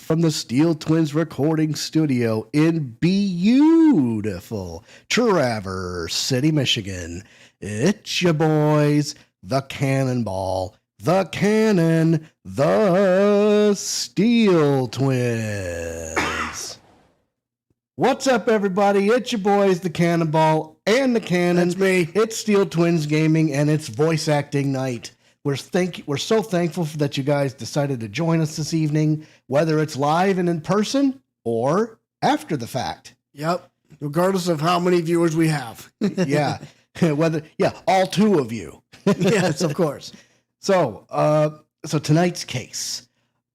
from the Steel Twins recording studio in beautiful Traverse City, Michigan. It's your boys, the Cannonball, the Cannon, the Steel Twins. What's up, everybody? It's your boys, the Cannonball and the Cannon. That's me. It's Steel Twins Gaming, and it's voice acting night. We're so thankful that you guys decided to join us this evening, whether it's live and in person or after the fact. Yep. Regardless of how many viewers we have. Yeah. All two of you. Yes, of course. So tonight's case.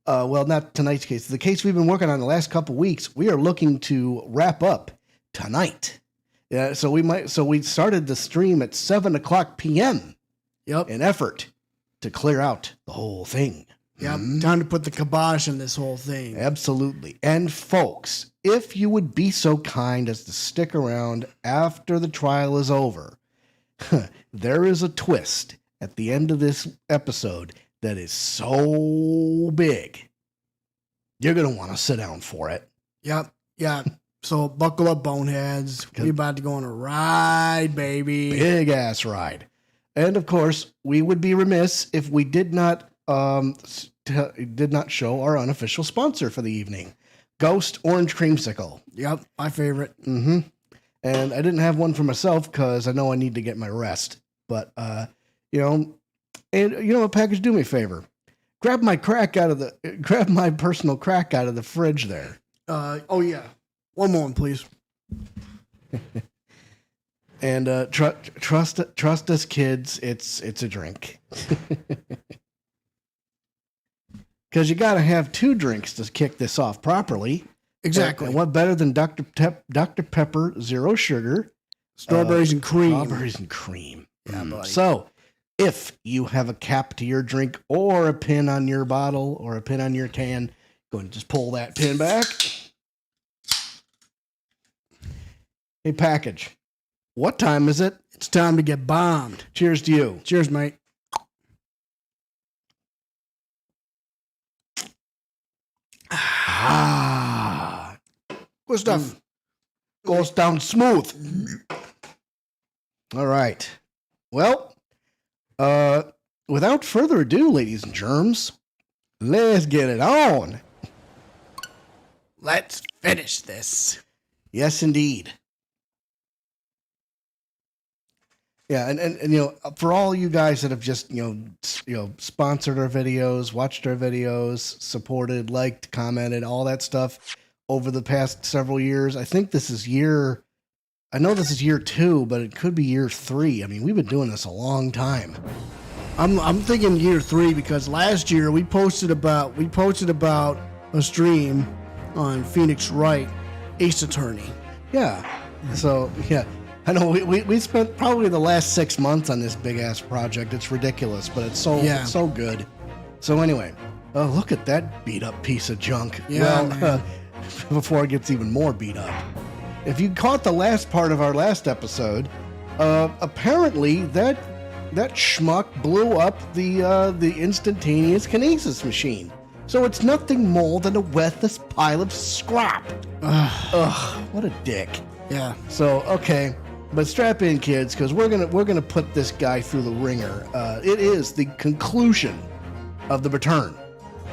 Not tonight's case. The case we've been working on the last couple weeks, we are looking to wrap up tonight. Yeah, so we started the stream at 7:00 p.m. Yep. in effort to clear out the whole thing. Yep. Time to put the kibosh on this whole thing. Absolutely. And folks, if you would be so kind as to stick around after the trial is over, there is a twist at the end of this episode that is so big, you're going to want to sit down for it. Yep. Yeah. So buckle up, boneheads. We're about to go on a ride, baby. Big ass ride. And of course, we would be remiss if we did not show our unofficial sponsor for the evening, Ghost Orange Creamsicle. Yep, my favorite. Mm-hmm. And I didn't have one for myself because I know I need to get my rest. But package, do me a favor. Grab my personal crack out of the fridge there. Oh yeah. One moment, please. And trust us, kids. It's a drink. Because you got to have two drinks to kick this off properly. Exactly. And what better than Dr. Pepper Zero Sugar, strawberries and cream. Strawberries and cream. Yeah, buddy. So, if you have a cap to your drink or a pin on your bottle or a pin on your can, go ahead and just pull that pin back. Hey, package. What time is it? It's time to get bombed. Cheers to you. Cheers, mate. Ah. Good stuff. Goes down smooth. All right. Well, without further ado, ladies and germs, let's get it on. Let's finish this. Yes, indeed. Yeah, and for all you guys that have just sponsored our videos, watched our videos, supported, liked, commented, all that stuff over the past several years. I think this is year 2, but it could be year 3. I mean, we've been doing this a long time. I'm thinking year 3 because last year we posted about a stream on Phoenix Wright, Ace Attorney. Yeah. So yeah. I know we spent probably the last 6 months on this big ass project. It's ridiculous, but it's so good. So anyway, look at that beat up piece of junk. Yeah, before it gets even more beat up. If you caught the last part of our last episode, apparently that schmuck blew up the instantaneous kinesis machine. So it's nothing more than a worthless pile of scrap. Ugh, what a dick. Yeah. So okay. But strap in, kids, because we're gonna put this guy through the ringer. It is the conclusion of the return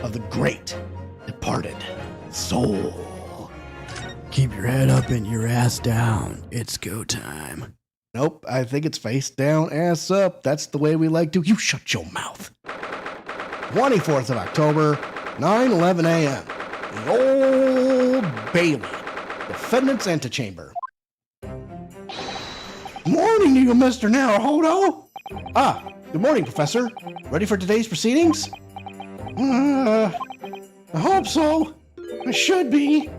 of the great departed soul. Keep your head up and your ass down. It's go time. Nope, I think it's face down, ass up. That's the way we like to. You shut your mouth. 24th of October, 9:11 a.m. The Old Bailey, defendant's antechamber. Morning to you, Mr. Naruhodo. Good morning, Professor. Ready for today's proceedings? I hope so. I should be.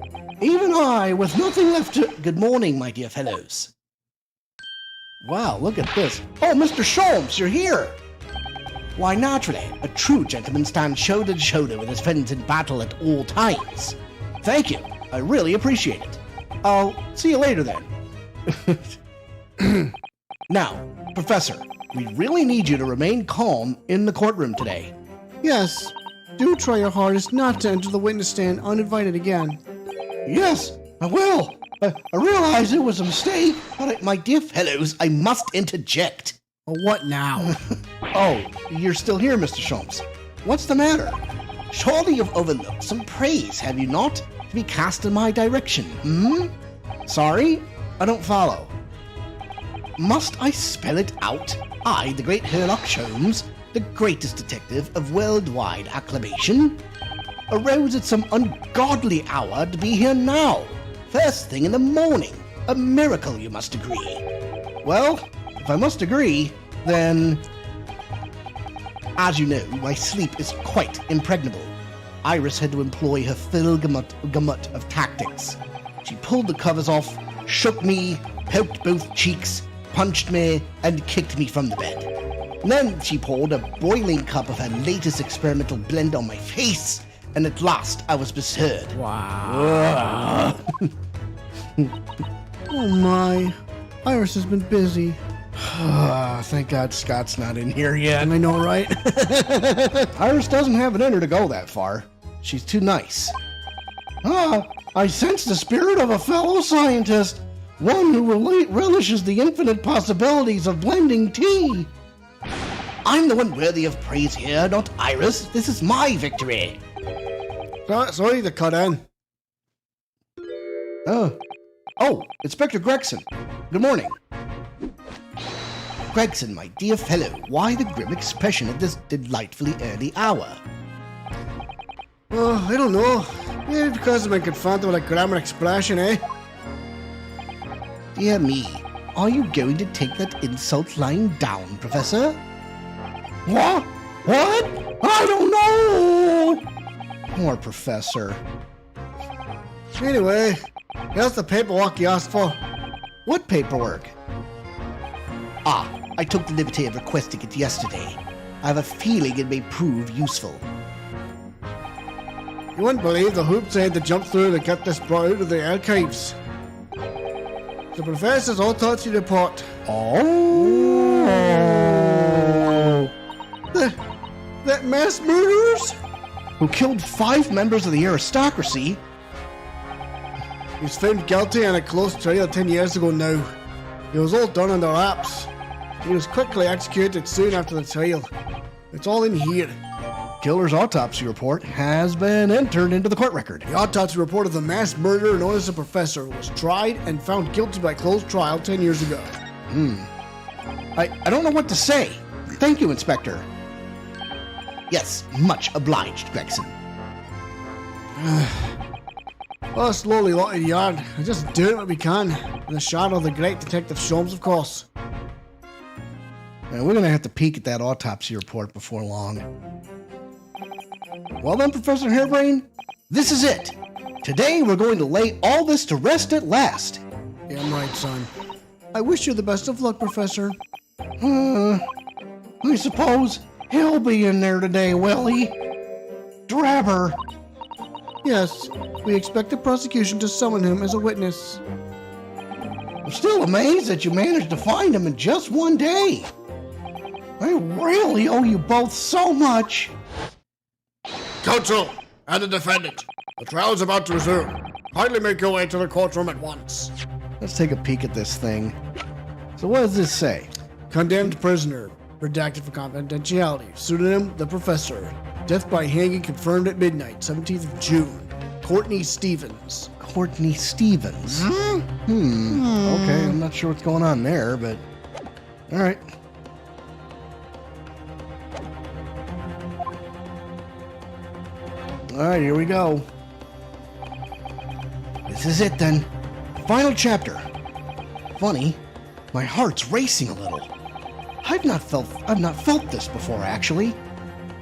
Even I, with nothing left to... Good morning, my dear fellows. Wow, look at this. Oh, Mr. Sholmes, you're here. Why, naturally. A true gentleman stands shoulder to shoulder with his friends in battle at all times. Thank you. I really appreciate it. I'll see you later, then. Now, Professor, we really need you to remain calm in the courtroom today. Yes, do try your hardest not to enter the witness stand uninvited again. Yes, I will. I realize it was a mistake, but my dear fellows, I must interject. Well, what now? Oh, you're still here, Mr. Sholmes. What's the matter? Surely you've overlooked some praise, have you not, to be cast in my direction, Sorry, I don't follow. Must I spell it out? I, the great Sherlock Holmes, the greatest detective of worldwide acclamation, arose at some ungodly hour to be here now, first thing in the morning. A miracle, you must agree. Well, if I must agree, then... As you know, my sleep is quite impregnable. Iris had to employ her full gamut of tactics. She pulled the covers off, shook me, poked both cheeks, punched me, and kicked me from the bed. And then she poured a boiling cup of her latest experimental blend on my face, and at last I was bestirred. Wow. Oh my. Iris has been busy. Thank God Scott's not in here yet. I know, right? Iris doesn't have it in her to go that far. She's too nice. I sense the spirit of a fellow scientist, one who relishes the infinite possibilities of blending tea. I'm the one worthy of praise here, not Iris. This is my victory. Sorry to cut in. Oh, Inspector Gregson. Good morning. Gregson, my dear fellow, why the grim expression at this delightfully early hour? Oh, I don't know. Maybe because I've been confronted with a grammar expression, eh? Dear me, are you going to take that insult lying down, Professor? What? I don't know! Poor Professor. Anyway, here's the paperwork you asked for. What paperwork? I took the liberty of requesting it yesterday. I have a feeling it may prove useful. You wouldn't believe the hoops I had to jump through to get this brought out of the archives. The professor's autopsy report. Oh! That mass murderers? Who killed 5 members of the aristocracy? He was found guilty in a close trial 10 years ago now. It was all done under wraps. He was quickly executed soon after the trial. It's all in here. Killer's autopsy report has been entered into the court record. The autopsy report of the mass murderer known as the Professor was tried and found guilty by closed trial 10 years ago. I don't know what to say. Thank you, Inspector. Yes, much obliged, Gregson. Well, slowly, lot of the yard. We're just doing what we can. In the shadow of the great Detective Sholmes, of course. And we're going to have to peek at that autopsy report before long. Well then, Professor Hairbrayne, this is it. Today we're going to lay all this to rest at last. Damn right, son. I wish you the best of luck, Professor. I suppose he'll be in there today, will he? Drabber. Yes, we expect the prosecution to summon him as a witness. I'm still amazed that you managed to find him in just one day. I really owe you both so much. Counsel and the defendant, the trial is about to resume. Kindly make your way to the courtroom at once. Let's take a peek at this thing. So what does this say? Condemned prisoner, redacted for confidentiality. Pseudonym, the Professor. Death by hanging confirmed at midnight, 17th of June. Courtney Stevens. Courtney Stevens. Okay, I'm not sure what's going on there, but all right. All right, here we go. This is it then. Final chapter. Funny, my heart's racing a little. I've not felt this before, actually.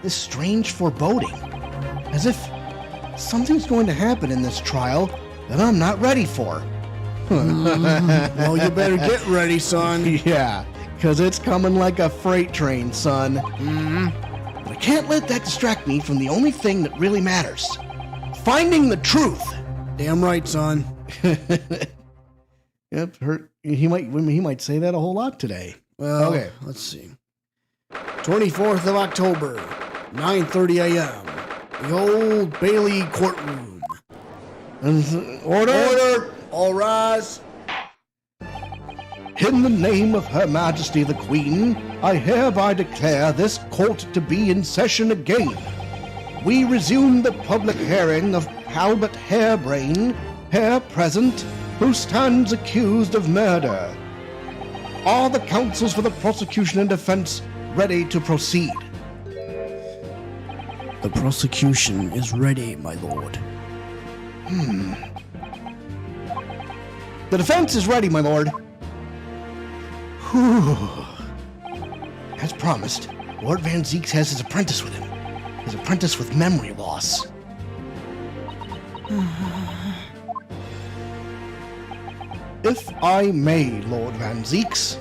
This strange foreboding. As if something's going to happen in this trial that I'm not ready for. Well, you better get ready, son. Yeah, because it's coming like a freight train, son. But I can't let that distract me from the only thing that really matters. Finding the truth. Damn right, son. Yep, he might say that a whole lot today. Well, okay, let's see. 24th of October, 9:30 a.m. The Old Bailey courtroom. Order! Order! All rise. In the name of Her Majesty the Queen, I hereby declare this court to be in session again. We resume the public hearing of Albert Hairbrayne, here present, who stands accused of murder. Are the counsels for the prosecution and defense ready to proceed? The prosecution is ready, my lord. The defense is ready, my lord. Whew. As promised, Lord Van Zeeks has his apprentice with him. His apprentice with memory loss. If I may, Lord Van Zeeks,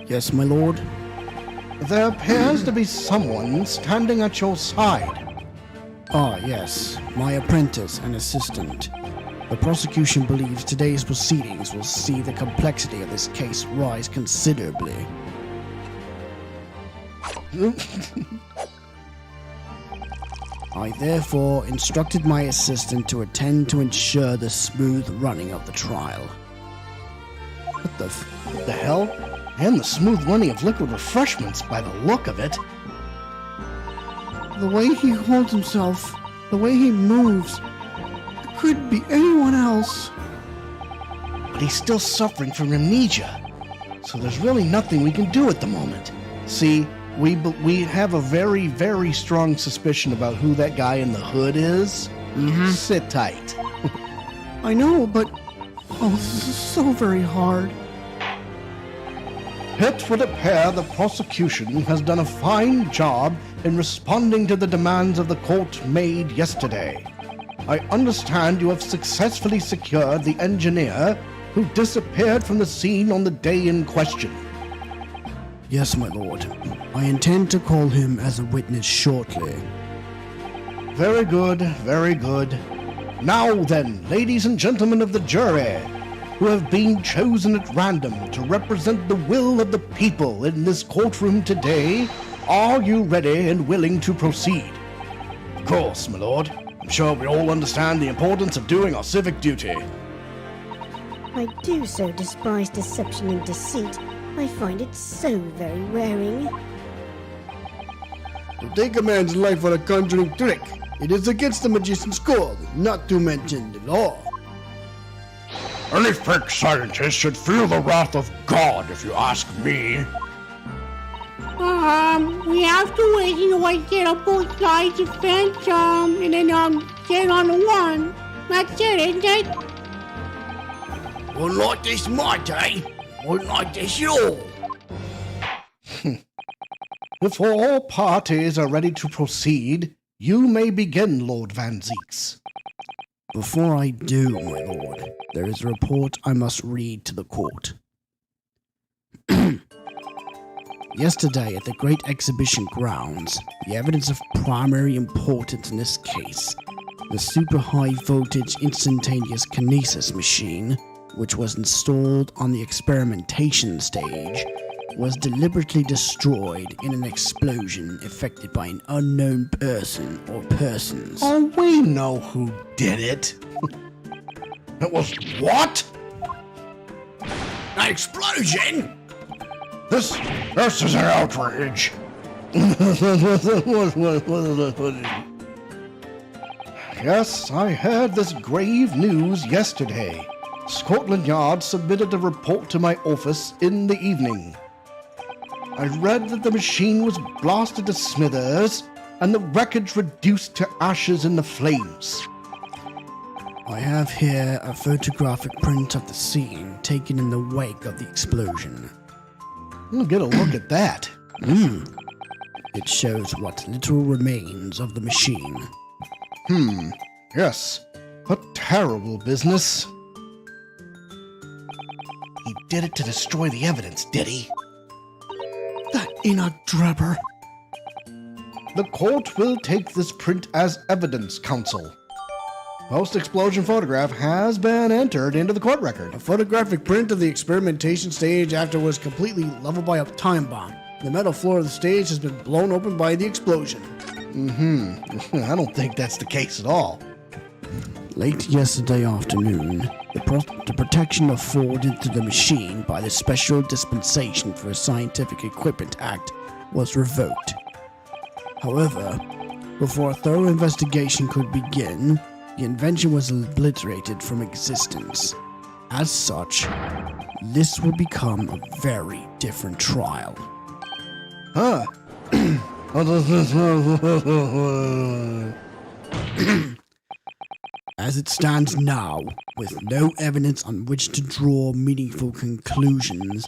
Yes, my lord. there appears to be someone standing at your side. Ah, yes, my apprentice and assistant. The prosecution believes today's proceedings will see the complexity of this case rise considerably. I therefore instructed my assistant to attend to ensure the smooth running of the trial. What the hell? And the smooth running of liquid refreshments by the look of it. The way he holds himself, the way he moves, it could be anyone else. But he's still suffering from amnesia. So there's really nothing we can do at the moment. See, we have a very, very strong suspicion about who that guy in the hood is. Sit tight. I know, but this is so very hard. It would appear the prosecution has done a fine job in responding to the demands of the court made yesterday. I understand you have successfully secured the engineer who disappeared from the scene on the day in question. Yes, my lord. I intend to call him as a witness shortly. Very good, very good. Now then, ladies and gentlemen of the jury, who have been chosen at random to represent the will of the people in this courtroom today, are you ready and willing to proceed? Of course, my lord. I'm sure we all understand the importance of doing our civic duty. I do so despise deception and deceit. I find it so very wearing. To take a man's life for a conjuring trick, it is against the magician's code, not to mention the law. Any fake scientist should feel the wrath of God, if you ask me. We have to wait, get up both sides of the fence, and then, get on the one. That's it, isn't it? Won't like this my day. Won't like this at all. If all parties are ready to proceed, you may begin, Lord Van Zeeks. Before I do, my lord, there is a report I must read to the court. Yesterday at the Great Exhibition Grounds, the evidence of primary importance in this case, the super high voltage instantaneous kinesis machine, which was installed on the experimentation stage, was deliberately destroyed in an explosion effected by an unknown person or persons. Oh, we know who did it. It was what? An explosion? This is an outrage. Yes, I heard this grave news yesterday. Scotland Yard submitted a report to my office in the evening. I read that the machine was blasted to smithers and the wreckage reduced to ashes in the flames. I have here a photographic print of the scene taken in the wake of the explosion. Get a look at that. It shows what little remains of the machine. Yes, a terrible business. He did it to destroy the evidence, did he? That inner drabber. The court will take this print as evidence, counsel. Post-explosion photograph has been entered into the court record. A photographic print of the experimentation stage after it was completely leveled by a time bomb. The metal floor of the stage has been blown open by the explosion. I don't think that's the case at all. Late yesterday afternoon, the protection afforded to the machine by the Special Dispensation for Scientific Equipment Act was revoked. However, before a thorough investigation could begin, the invention was obliterated from existence. As such, this will become a very different trial. Huh. As it stands now, with no evidence on which to draw meaningful conclusions,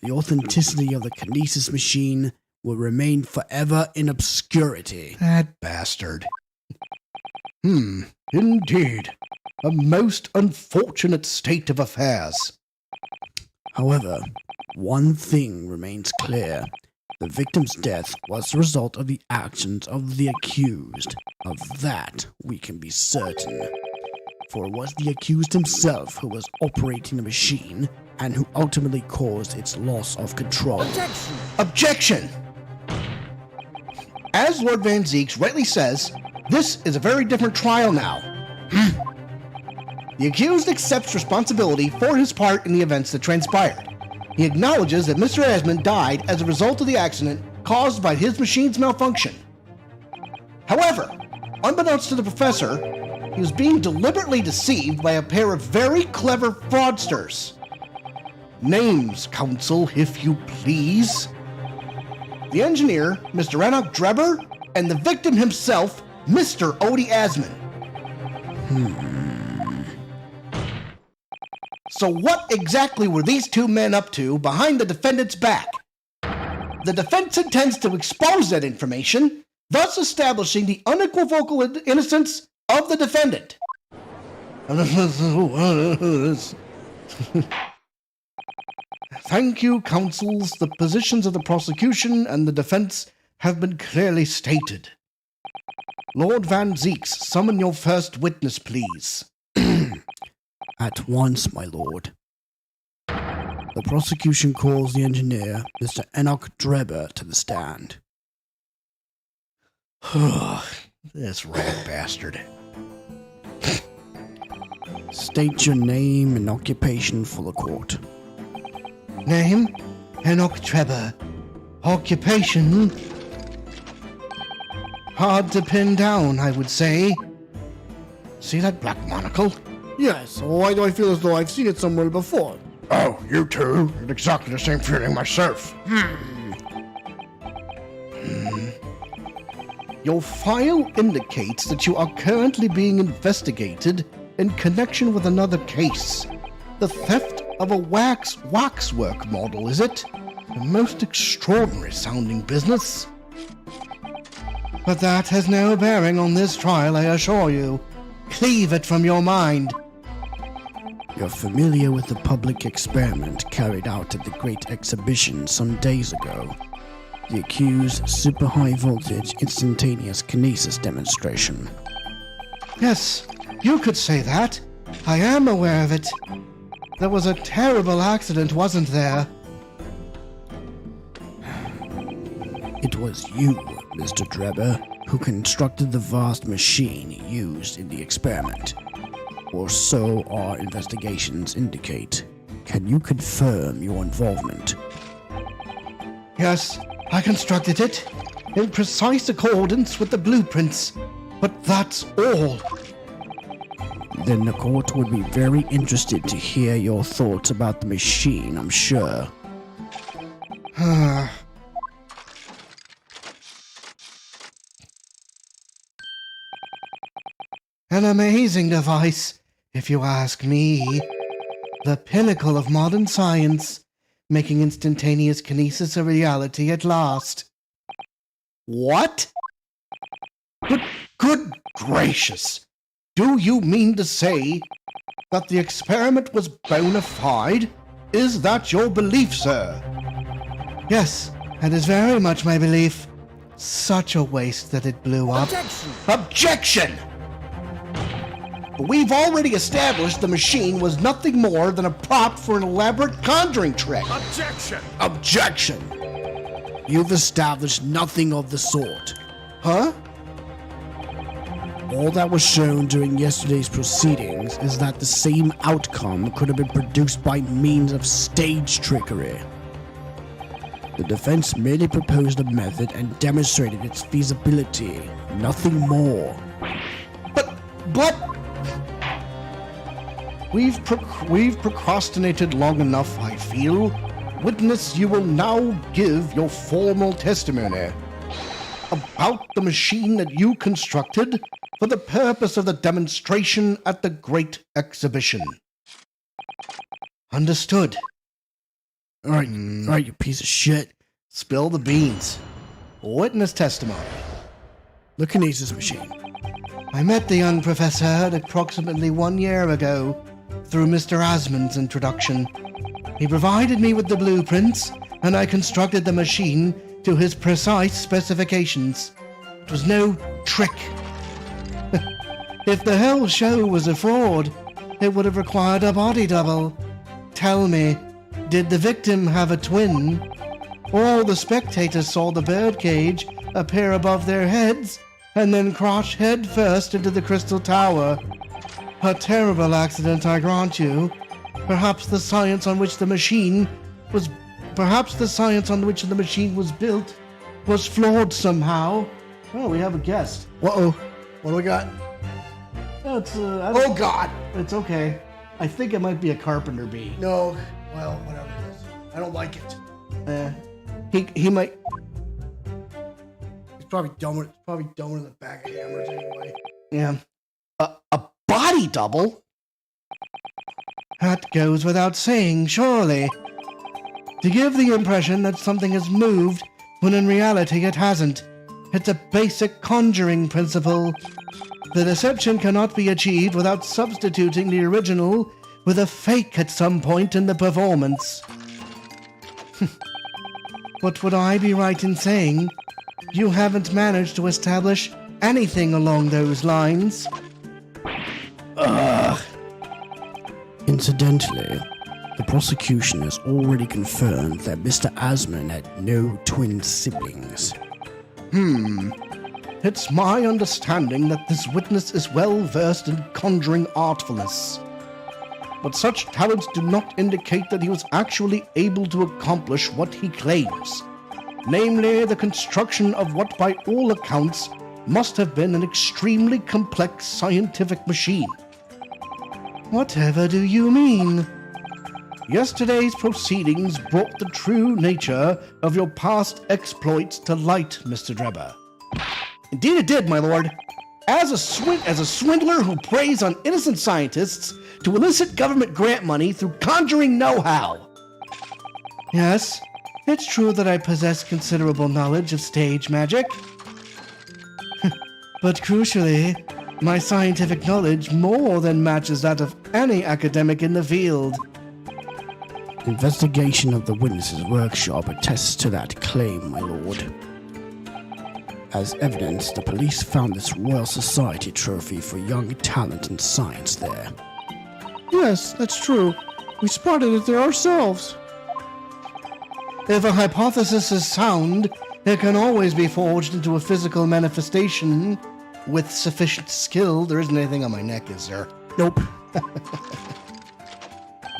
the authenticity of the kinesis machine will remain forever in obscurity. That bastard. Indeed. A most unfortunate state of affairs. However, one thing remains clear. The victim's death was the result of the actions of the accused. Of that, we can be certain. For it was the accused himself who was operating the machine and who ultimately caused its loss of control. Objection! As Lord Van Zeeks rightly says, this is a very different trial now. The accused accepts responsibility for his part in the events that transpired. He acknowledges that Mr. Esmond died as a result of the accident caused by his machine's malfunction. However, unbeknownst to the professor, he was being deliberately deceived by a pair of very clever fraudsters. Names, counsel, if you please. The engineer, Mr. Enoch Drebber, and the victim himself, Mr. Odie Asman. So what exactly were these two men up to behind the defendant's back? The defense intends to expose that information, thus establishing the unequivocal innocence of the defendant. Thank you, counsels. The positions of the prosecution and the defense have been clearly stated. Lord Van Zeeks, summon your first witness, please. At once, my lord. The prosecution calls the engineer, Mr. Enoch Drebber, to the stand. This rat bastard. State your name and occupation for the court. Name? Enoch Drebber. Occupation? Hard to pin down, I would say. See that black monocle? Yes, why do I feel as though I've seen it somewhere before? Oh, you too? Had exactly the same feeling myself. Your file indicates that you are currently being investigated in connection with another case. The theft of a waxwork model, is it? A most extraordinary sounding business. But that has no bearing on this trial, I assure you. Cleave it from your mind. You're familiar with the public experiment carried out at the Great Exhibition some days ago. The accused super high voltage instantaneous kinesis demonstration. Yes, you could say that. I am aware of it. There was a terrible accident, wasn't there? It was you, Mr. Drebber, who constructed the vast machine used in the experiment. Or so our investigations indicate. Can you confirm your involvement? Yes, I constructed it in precise accordance with the blueprints, but that's all. Then the court would be very interested to hear your thoughts about the machine, I'm sure. An amazing device, if you ask me. The pinnacle of modern science, making instantaneous kinesis a reality at last. What? Good gracious! Do you mean to say that the experiment was bona fide? Is that your belief, sir? Yes, that is very much my belief. Such a waste that it blew up. Objection! We've already established the machine was nothing more than a prop for an elaborate conjuring trick. Objection! Objection! You've established nothing of the sort. Huh? All that was shown during yesterday's proceedings is that the same outcome could have been produced by means of stage trickery. The defense merely proposed a method and demonstrated its feasibility, nothing more. But we've procrastinated long enough, I feel. Witness, you will now give your formal testimony about the machine that you constructed for the purpose of the demonstration at the Great Exhibition. Understood. All right, you piece of shit. Spill the beans. Witness testimony. The kinesis machine. I met the young professor approximately 1 year ago through Mr. Asmund's introduction. He provided me with the blueprints, and I constructed the machine to his precise specifications. It was no trick. If the whole show was a fraud, it would have required a body double. Tell me, did the victim have a twin? All the spectators saw the birdcage appear above their heads and then crash head first into the crystal tower. A terrible accident, I grant you. Perhaps the science on which the machine was built was flawed somehow. Oh, we have a guest. Uh-oh. What do we got? Oh, God! It's okay. I think it might be a carpenter bee. No. Well, whatever it is. I don't like it. He might... It's probably dumber than a bag of hammers anyway. Yeah. A body double? That goes without saying, surely. To give the impression that something has moved when in reality it hasn't. It's a basic conjuring principle. The deception cannot be achieved without substituting the original with a fake at some point in the performance. But would I be right in saying you haven't managed to establish anything along those lines? Ugh. Incidentally, the prosecution has already confirmed that Mr. Asmund had no twin siblings. It's my understanding that this witness is well versed in conjuring artfulness. But such talents do not indicate that he was actually able to accomplish what he claims. Namely, the construction of what by all accounts must have been an extremely complex scientific machine. Whatever do you mean? Yesterday's proceedings brought the true nature of your past exploits to light, Mr. Drebber. Indeed it did, my lord. As a swindler who preys on innocent scientists to elicit government grant money through conjuring know-how. Yes, it's true that I possess considerable knowledge of stage magic. But crucially, my scientific knowledge more than matches that of any academic in the field. Investigation of the witness's workshop attests to that claim, my lord. As evidence, the police found this Royal Society trophy for young talent and science there. Yes, that's true. We spotted it there ourselves. If a hypothesis is sound, it can always be forged into a physical manifestation with sufficient skill. There isn't anything on my neck, is there? Nope.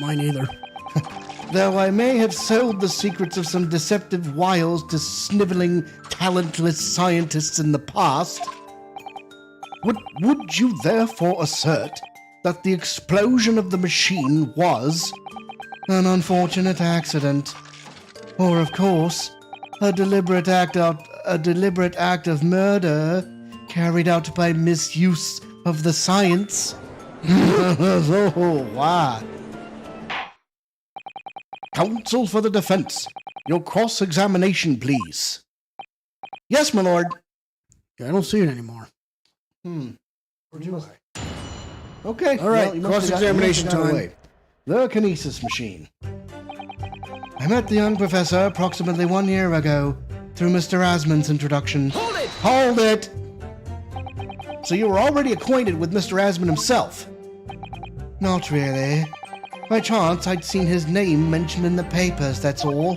Mine either. Though I may have sold the secrets of some deceptive wiles to sniveling, talentless scientists in the past, would you therefore assert that the explosion of the machine was an unfortunate accident? Or, of course, a deliberate act of murder carried out by misuse of the science? Oh, wow. Counsel for the defense. Your cross-examination, please. Yes, my lord. Yeah, I don't see it anymore. Or do I? Okay. All right, well, you must have cross-examination got it time. away. The kinesis machine. I met the young professor approximately 1 year ago through Mr. Asmund's introduction. Hold it! Hold it! So you were already acquainted with Mr. Asmund himself? Not really. By chance, I'd seen his name mentioned in the papers, that's all.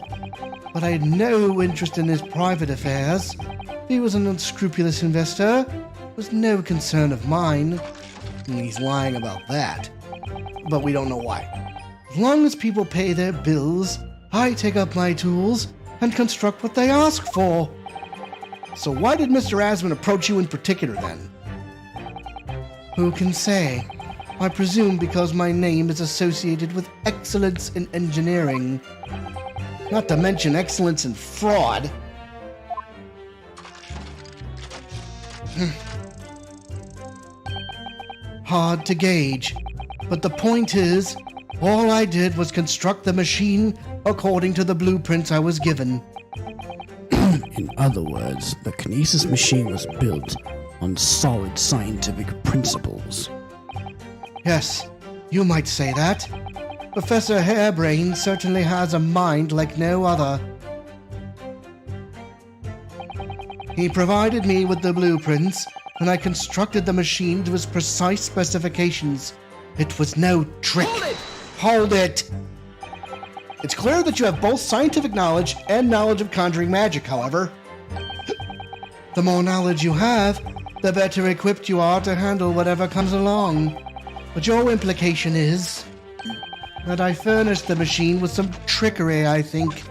But I had no interest in his private affairs. He was an unscrupulous investor, was no concern of mine. And he's lying about that, but we don't know why. As long as people pay their bills, I take up my tools and construct what they ask for. So why did Mr. Asman approach you in particular then? Who can say? I presume because my name is associated with excellence in engineering. Not to mention excellence in fraud. Hard to gauge, but the point is, all I did was construct the machine according to the blueprints I was given. In other words, the kinesis machine was built on solid scientific principles. Yes, you might say that. Professor Hairbrayne certainly has a mind like no other. He provided me with the blueprints, and I constructed the machine to his precise specifications. It was no trick. Hold it! It's clear that you have both scientific knowledge and knowledge of conjuring magic, however. The more knowledge you have, the better equipped you are to handle whatever comes along. But your implication is that I furnished the machine with some trickery, I think.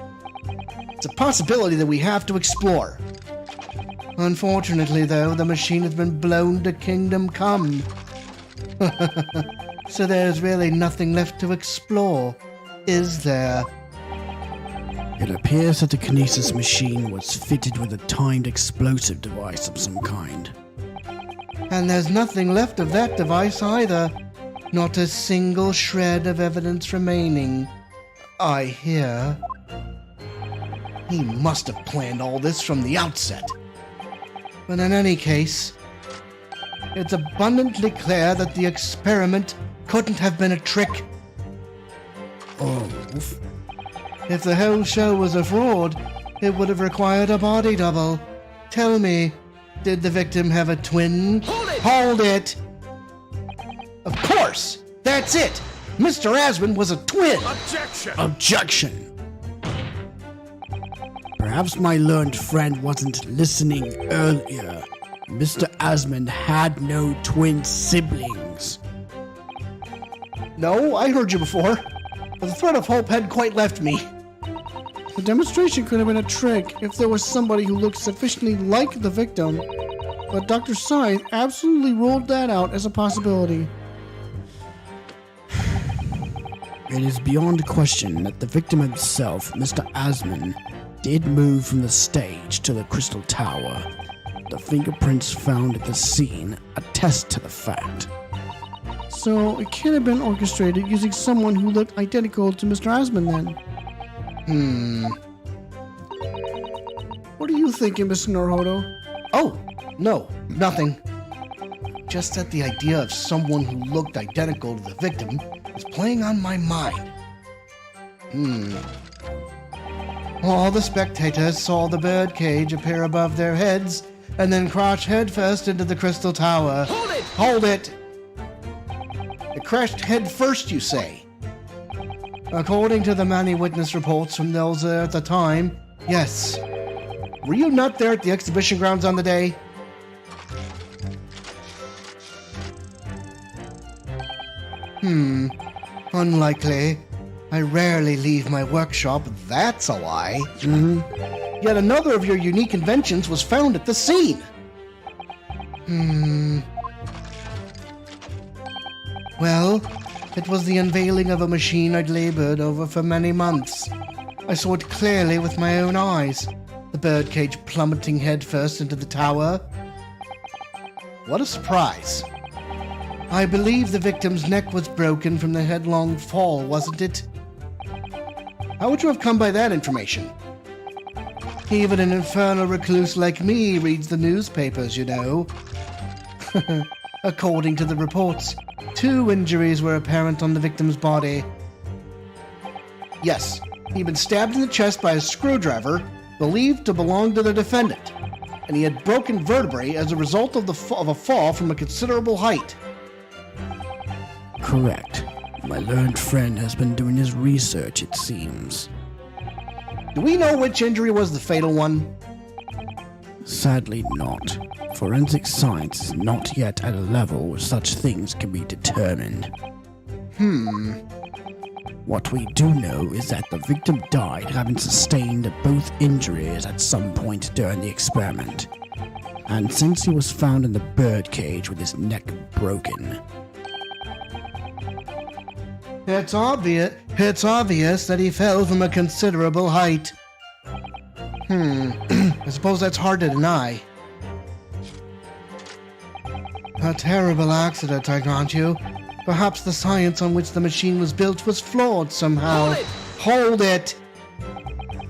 It's a possibility that we have to explore. Unfortunately, though, the machine has been blown to Kingdom Come. So there's really nothing left to explore, is there? It appears that the kinesis machine was fitted with a timed explosive device of some kind. And there's nothing left of that device either. Not a single shred of evidence remaining. I hear. He must have planned all this from the outset. But in any case, it's abundantly clear that the experiment couldn't have been a trick. Oh, If the whole show was a fraud, it would have required a body double. Tell me, did the victim have a twin? Hold it! Of course! That's it! Mr. Asman was a twin! objection! Perhaps my learned friend wasn't listening earlier. Mr. Asman had no twin siblings. No, I heard you before. But the thread of hope hadn't quite left me. The demonstration could have been a trick if there was somebody who looked sufficiently like the victim, but Dr. Scythe absolutely ruled that out as a possibility. It is beyond question that the victim himself, Mr. Asman, did move from the stage to the Crystal Tower. The fingerprints found at the scene attest to the fact. So it can't have been orchestrated using someone who looked identical to Mr. Asman then. What are you thinking, Mr. Norhodo? Oh, no, nothing. Just that the idea of someone who looked identical to the victim is playing on my mind. All the spectators saw the birdcage appear above their heads and then crash headfirst into the Crystal Tower. Hold it! It crashed headfirst, you say? According to the many witness reports from those there at the time, yes. Were you not there at the exhibition grounds on the day? Unlikely. I rarely leave my workshop, that's a lie. Yet another of your unique inventions was found at the scene. Well, it was the unveiling of a machine I'd labored over for many months. I saw it clearly with my own eyes, the birdcage plummeting headfirst into the tower. What a surprise. I believe the victim's neck was broken from the headlong fall, wasn't it? How would you have come by that information? Even an infernal recluse like me reads the newspapers, you know. According to the reports, 2 injuries were apparent on the victim's body. Yes, he'd been stabbed in the chest by a screwdriver believed to belong to the defendant, and he had broken vertebrae as a result of a fall from a considerable height. Correct. My learned friend has been doing his research, it seems. Do we know which injury was the fatal one? Sadly not. Forensic science is not yet at a level where such things can be determined. What we do know is that the victim died having sustained both injuries at some point during the experiment. And since he was found in the birdcage with his neck broken, It's obvious that he fell from a considerable height. I suppose that's hard to deny. A terrible accident, I grant you. Perhaps the science on which the machine was built was flawed somehow. Hold it!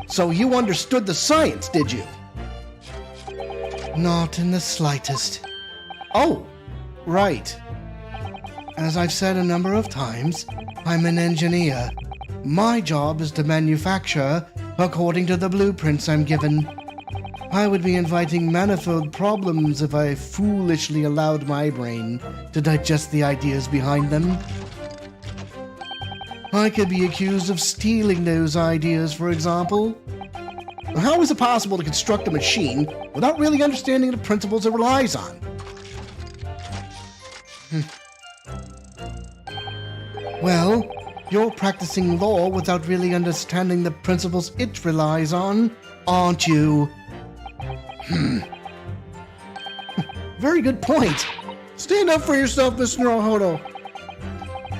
So you understood the science, did you? Not in the slightest. Oh, right. As I've said a number of times, I'm an engineer. My job is to manufacture according to the blueprints I'm given. I would be inviting manifold problems if I foolishly allowed my brain to digest the ideas behind them. I could be accused of stealing those ideas, for example. How is it possible to construct a machine without really understanding the principles it relies on? Well, you're practicing law without really understanding the principles it relies on, aren't you? Very good point. Stand up for yourself, Mr. Hurtle.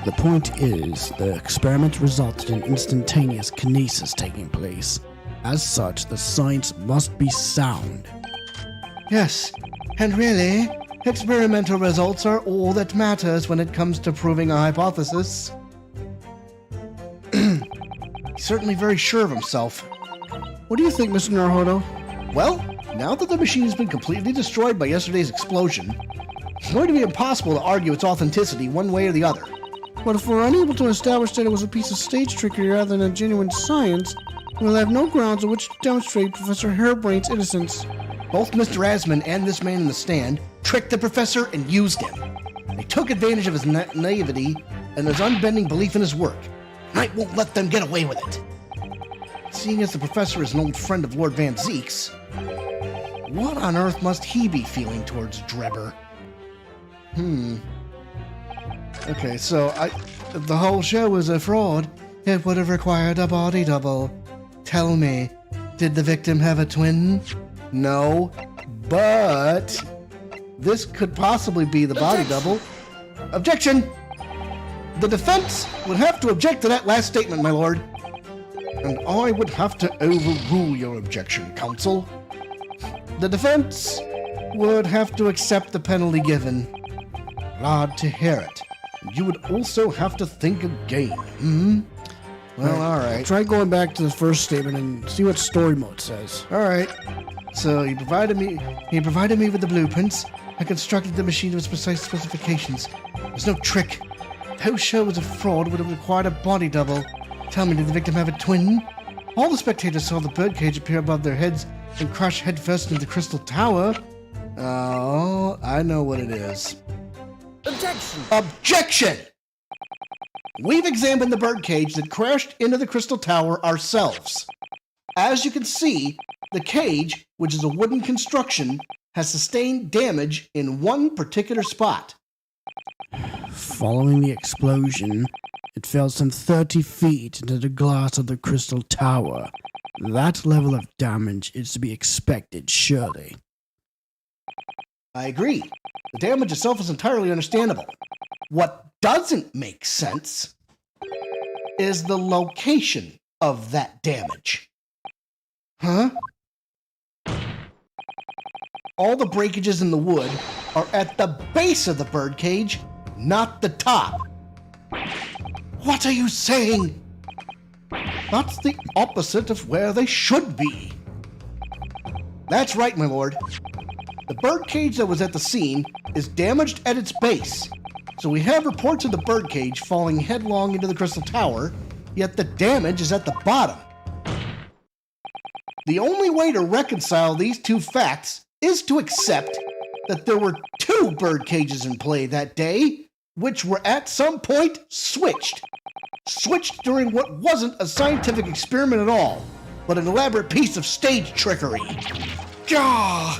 the point is, the experiment resulted in instantaneous kinesis taking place. As such, the science must be sound. Yes, and really, experimental results are all that matters when it comes to proving a hypothesis. He's certainly very sure of himself. What do you think, Mr. Hurtle? Well, now that the machine has been completely destroyed by yesterday's explosion, it's going to be impossible to argue its authenticity one way or the other. But if we're unable to establish that it was a piece of stage trickery rather than a genuine science, we'll have no grounds on which to demonstrate Professor Hairbrayne's innocence. Both Mr. Asman and this man in the stand tricked the professor and used him. They took advantage of his naivety and his unbending belief in his work. And I won't let them get away with it. Seeing as the professor is an old friend of Lord Van Zeek's, what on earth must he be feeling towards Drebber? Okay, so if the whole show was a fraud, it would have required a body double. Tell me, did the victim have a twin? No, but this could possibly be the body double. Objection! The defense would have to object to that last statement, my lord. And I would have to overrule your objection, counsel. The defense would have to accept the penalty given. Glad to hear it. You would also have to think again, Well, alright. Try going back to the first statement and see what story mode says. Alright. So he provided me with the blueprints. I constructed the machine to its precise specifications. There's no trick. The whole show was a fraud would have required a body double. Tell me, did the victim have a twin? All the spectators saw the birdcage appear above their heads and crash headfirst into the crystal tower. Oh, I know what it is. Objection! Objection! We've examined the birdcage that crashed into the crystal tower ourselves. As you can see, the cage, which is a wooden construction, has sustained damage in one particular spot. Following the explosion, it fell some 30 feet into the glass of the crystal tower. That level of damage is to be expected, surely. I agree. The damage itself is entirely understandable. What doesn't make sense is the location of that damage. Huh? All the breakages in the wood are at the base of the birdcage, not the top. What are you saying? That's the opposite of where they should be. That's right, my lord. The birdcage that was at the scene is damaged at its base, so we have reports of the birdcage falling headlong into the crystal tower, yet the damage is at the bottom. The only way to reconcile these two facts is to accept that there were two bird cages in play that day, which were at some point switched. Switched during what wasn't a scientific experiment at all, but an elaborate piece of stage trickery. Gah!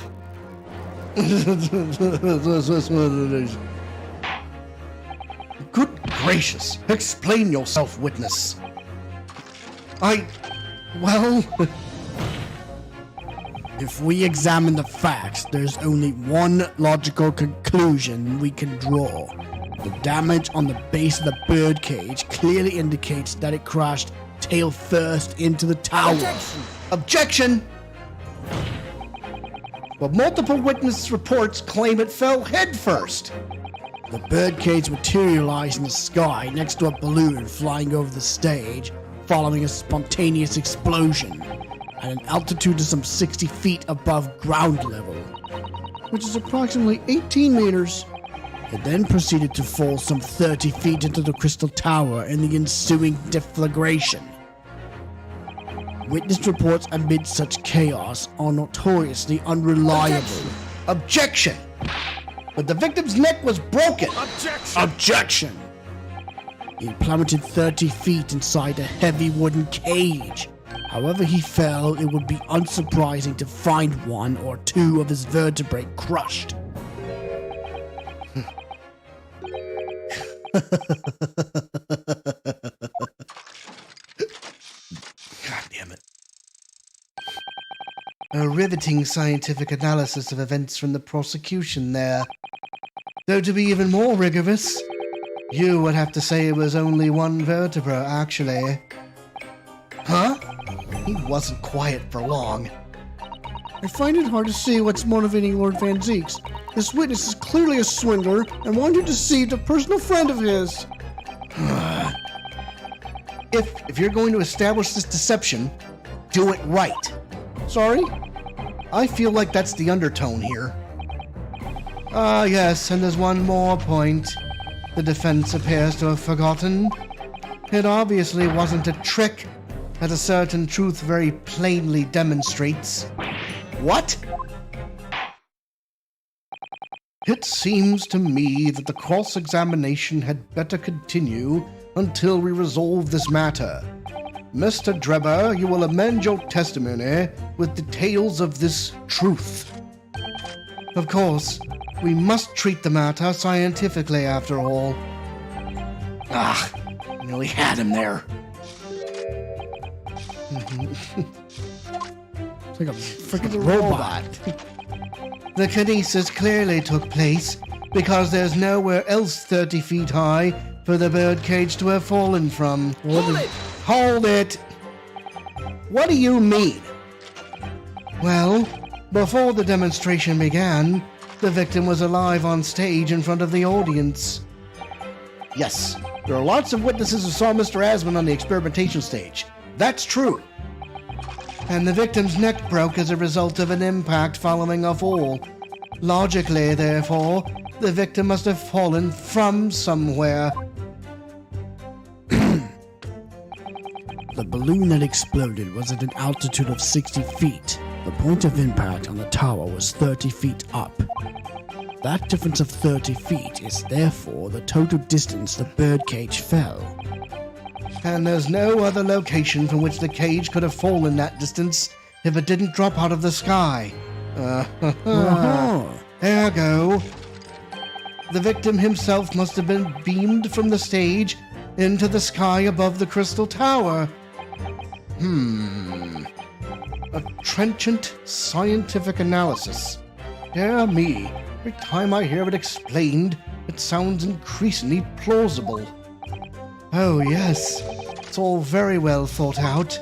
Good gracious, explain yourself, witness. Well... If we examine the facts, there's only one logical conclusion we can draw. The damage on the base of the birdcage clearly indicates that it crashed tail first into the tower. Objection! But multiple witness reports claim it fell head first. The birdcage materialized in the sky next to a balloon flying over the stage, following a spontaneous explosion at an altitude of some 60 feet above ground level, which is approximately 18 meters. It then proceeded to fall some 30 feet into the crystal tower in the ensuing deflagration. Witness reports amid such chaos are notoriously unreliable. Objection! But the victim's neck was broken. Objection! He plummeted 30 feet inside a heavy wooden cage. However he fell, it would be unsurprising to find one or two of his vertebrae crushed. God damn it. A riveting scientific analysis of events from the prosecution there. Though to be even more rigorous, you would have to say it was only one vertebra, actually. Huh? He wasn't quiet for long. I find it hard to see what's motivating Lord Van Zeeks. This witness is clearly a swindler and one who deceived a personal friend of his. If you're going to establish this deception, do it right. Sorry? I feel like that's the undertone here. Ah, yes, and there's one more point the defense appears to have forgotten. It obviously wasn't a trick, as a certain truth very plainly demonstrates. What? It seems to me that the cross-examination had better continue until we resolve this matter. Mr. Drebber, you will amend your testimony with details of this truth. Of course, we must treat the matter scientifically after all. Ah, nearly had him there. It's like a freaking robot. The kinesis clearly took place because there's nowhere else 30 feet high for the birdcage to have fallen from. Hold it! What do you mean? Well, before the demonstration began, the victim was alive on stage in front of the audience. Yes, there are lots of witnesses who saw Mr. Asman on the experimentation stage. That's true. And the victim's neck broke as a result of an impact following a fall. Logically, therefore, the victim must have fallen from somewhere. The balloon that exploded was at an altitude of 60 feet. The point of impact on the tower was 30 feet up. That difference of 30 feet is therefore the total distance the birdcage fell. And there's no other location from which the cage could have fallen that distance if it didn't drop out of the sky. Ergo, the victim himself must have been beamed from the stage into the sky above the crystal tower. A trenchant scientific analysis. Dear me, every time I hear it explained, it sounds increasingly plausible. Oh yes, it's all very well thought out.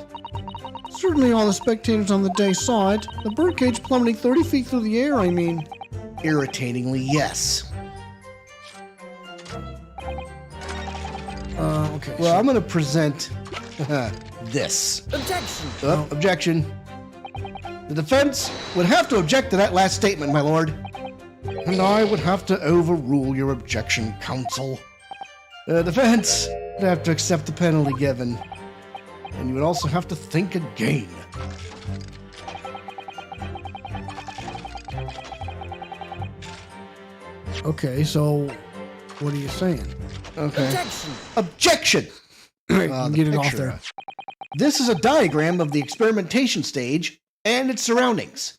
Certainly all the spectators on the day saw it. The birdcage plummeting 30 feet through the air, I mean. Irritatingly, yes. Okay. Well, I'm going to present this. Objection! Objection. The defense would have to object to that last statement, my lord. And I would have to overrule your objection, counsel. The defense would have to accept the penalty given. And you would also have to think again. Okay, so what are you saying? Okay. Objection! Objection! The Get it off picture. there. This is a diagram of the experimentation stage and its surroundings.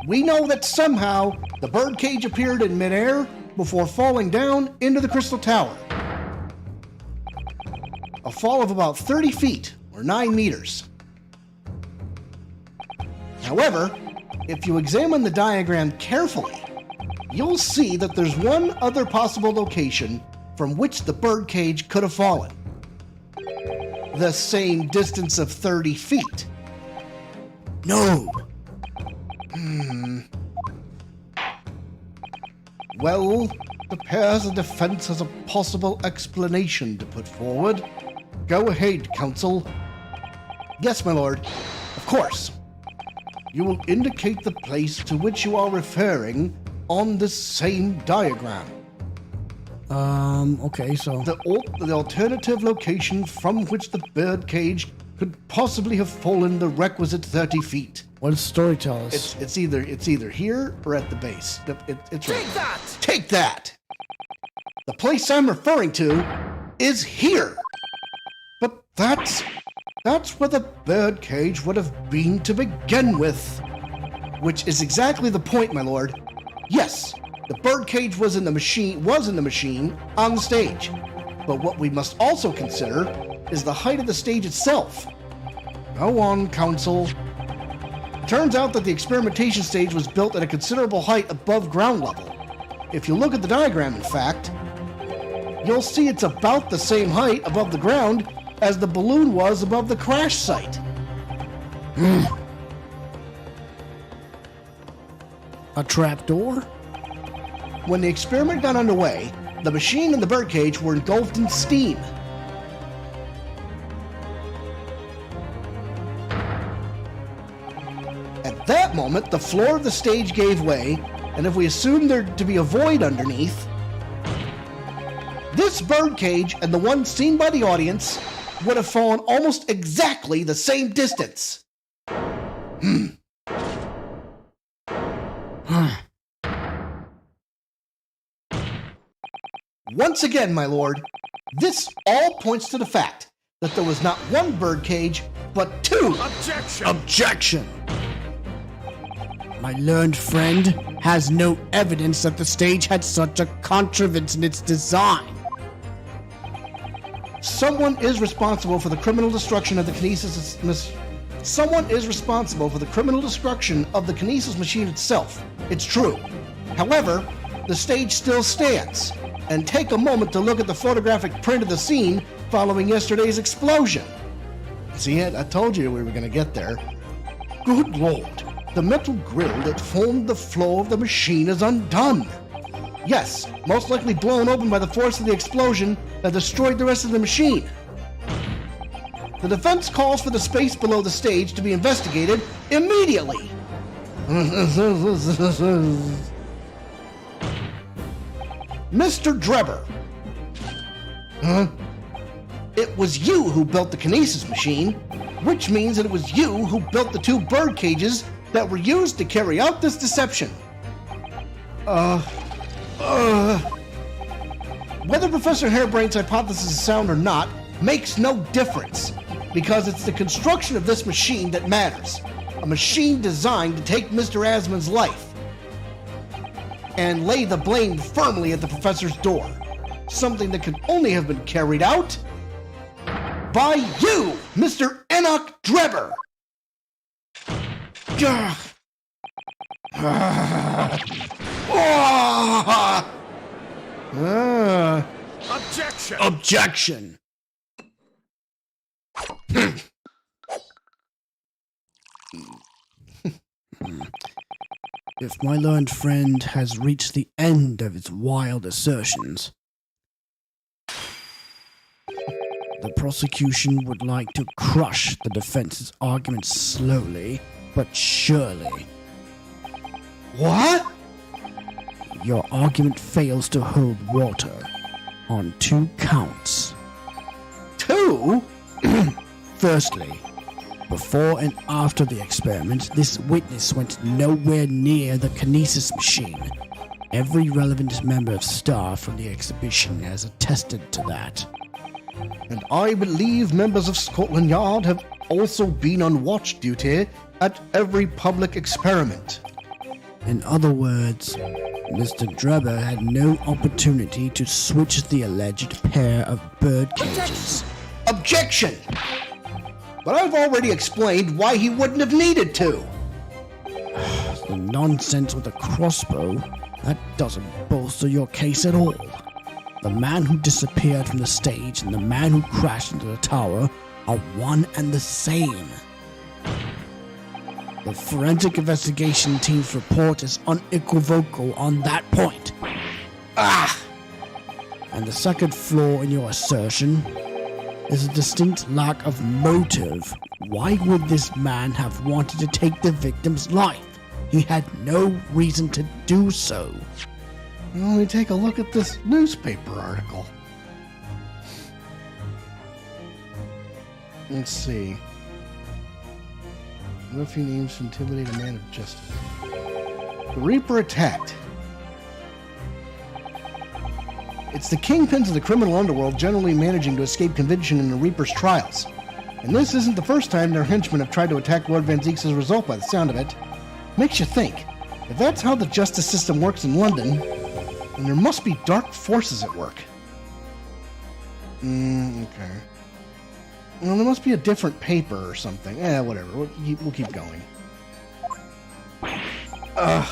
We know that somehow the birdcage appeared in midair before falling down into the crystal tower. A fall of about 30 feet, or 9 meters. However, if you examine the diagram carefully, you'll see that there's one other possible location from which the birdcage could have fallen. The same distance of 30 feet. No. Well, it appears the defense has a possible explanation to put forward. Go ahead, counsel. Yes, my lord. Of course. You will indicate the place to which you are referring on this same diagram. Okay, so... The alternative location from which the birdcage could possibly have fallen the requisite 30 feet. What does the story tell us? It's either here or at the base. It's right. Take that! Take that! The place I'm referring to is here. But that's where the birdcage would have been to begin with. Which is exactly the point, my lord. Yes, the birdcage was in the machine on the stage. But what we must also consider is the height of the stage itself. Go on, counsel. It turns out that the experimentation stage was built at a considerable height above ground level. If you look at the diagram, in fact, you'll see it's about the same height above the ground as the balloon was above the crash site. A trapdoor? When the experiment got underway, the machine and the birdcage were engulfed in steam. At that moment, the floor of the stage gave way, and if we assume there to be a void underneath, this birdcage and the one seen by the audience would have fallen almost exactly the same distance. Once again, my lord, this all points to the fact that there was not one birdcage, but two. Objection! My learned friend has no evidence that the stage had such a contrivance in its design. Someone is responsible for the criminal destruction of the kinesis. Someone is responsible for the criminal destruction of the kinesis machine itself. It's true. However, the stage still stands. And take a moment to look at the photographic print of the scene following yesterday's explosion. See it? I told you we were going to get there. Good Lord, the metal grill that formed the floor of the machine is undone. Yes, most likely blown open by the force of the explosion that destroyed the rest of the machine. The defense calls for the space below the stage to be investigated immediately. Mr. Drebber. It was you who built the kinesis machine, which means that it was you who built the two bird cages that were used to carry out this deception. Whether Professor Hairbrayne's hypothesis is sound or not makes no difference, because it's the construction of this machine that matters. A machine designed to take Mr. Asman's life and lay the blame firmly at the professor's door. Something that could only have been carried out by you, Mr. Enoch Drebber. Objection! Objection! If my learned friend has reached the end of his wild assertions, the prosecution would like to crush the defense's arguments slowly but surely. What? Your argument fails to hold water on 2 counts. 2? Firstly, before and after the experiment, this witness went nowhere near the kinesis machine. Every relevant member of staff from the exhibition has attested to that. And I believe members of Scotland Yard have also been on watch duty at every public experiment. In other words, Mr. Drebber had no opportunity to switch the alleged pair of bird cages. Objection! But I've already explained why he wouldn't have needed to. The nonsense with a crossbow, that doesn't bolster your case at all. The man who disappeared from the stage and the man who crashed into the tower are one and the same. The forensic investigation team's report is unequivocal on that point. Ah! And the second flaw in your assertion is a distinct lack of motive. Why would this man have wanted to take the victim's life? He had no reason to do so. Let me take a look at this newspaper article. Let's see. What if he aims to intimidate a man of justice? The Reaper attacked. It's the kingpins of the criminal underworld generally managing to escape conviction in the Reaper's trials. And this isn't the first time their henchmen have tried to attack Lord Van Zieks as a result by the sound of it. Makes you think, if that's how the justice system works in London, then there must be dark forces at work. Okay. Well, there must be a different paper or something. Whatever. We'll keep going. A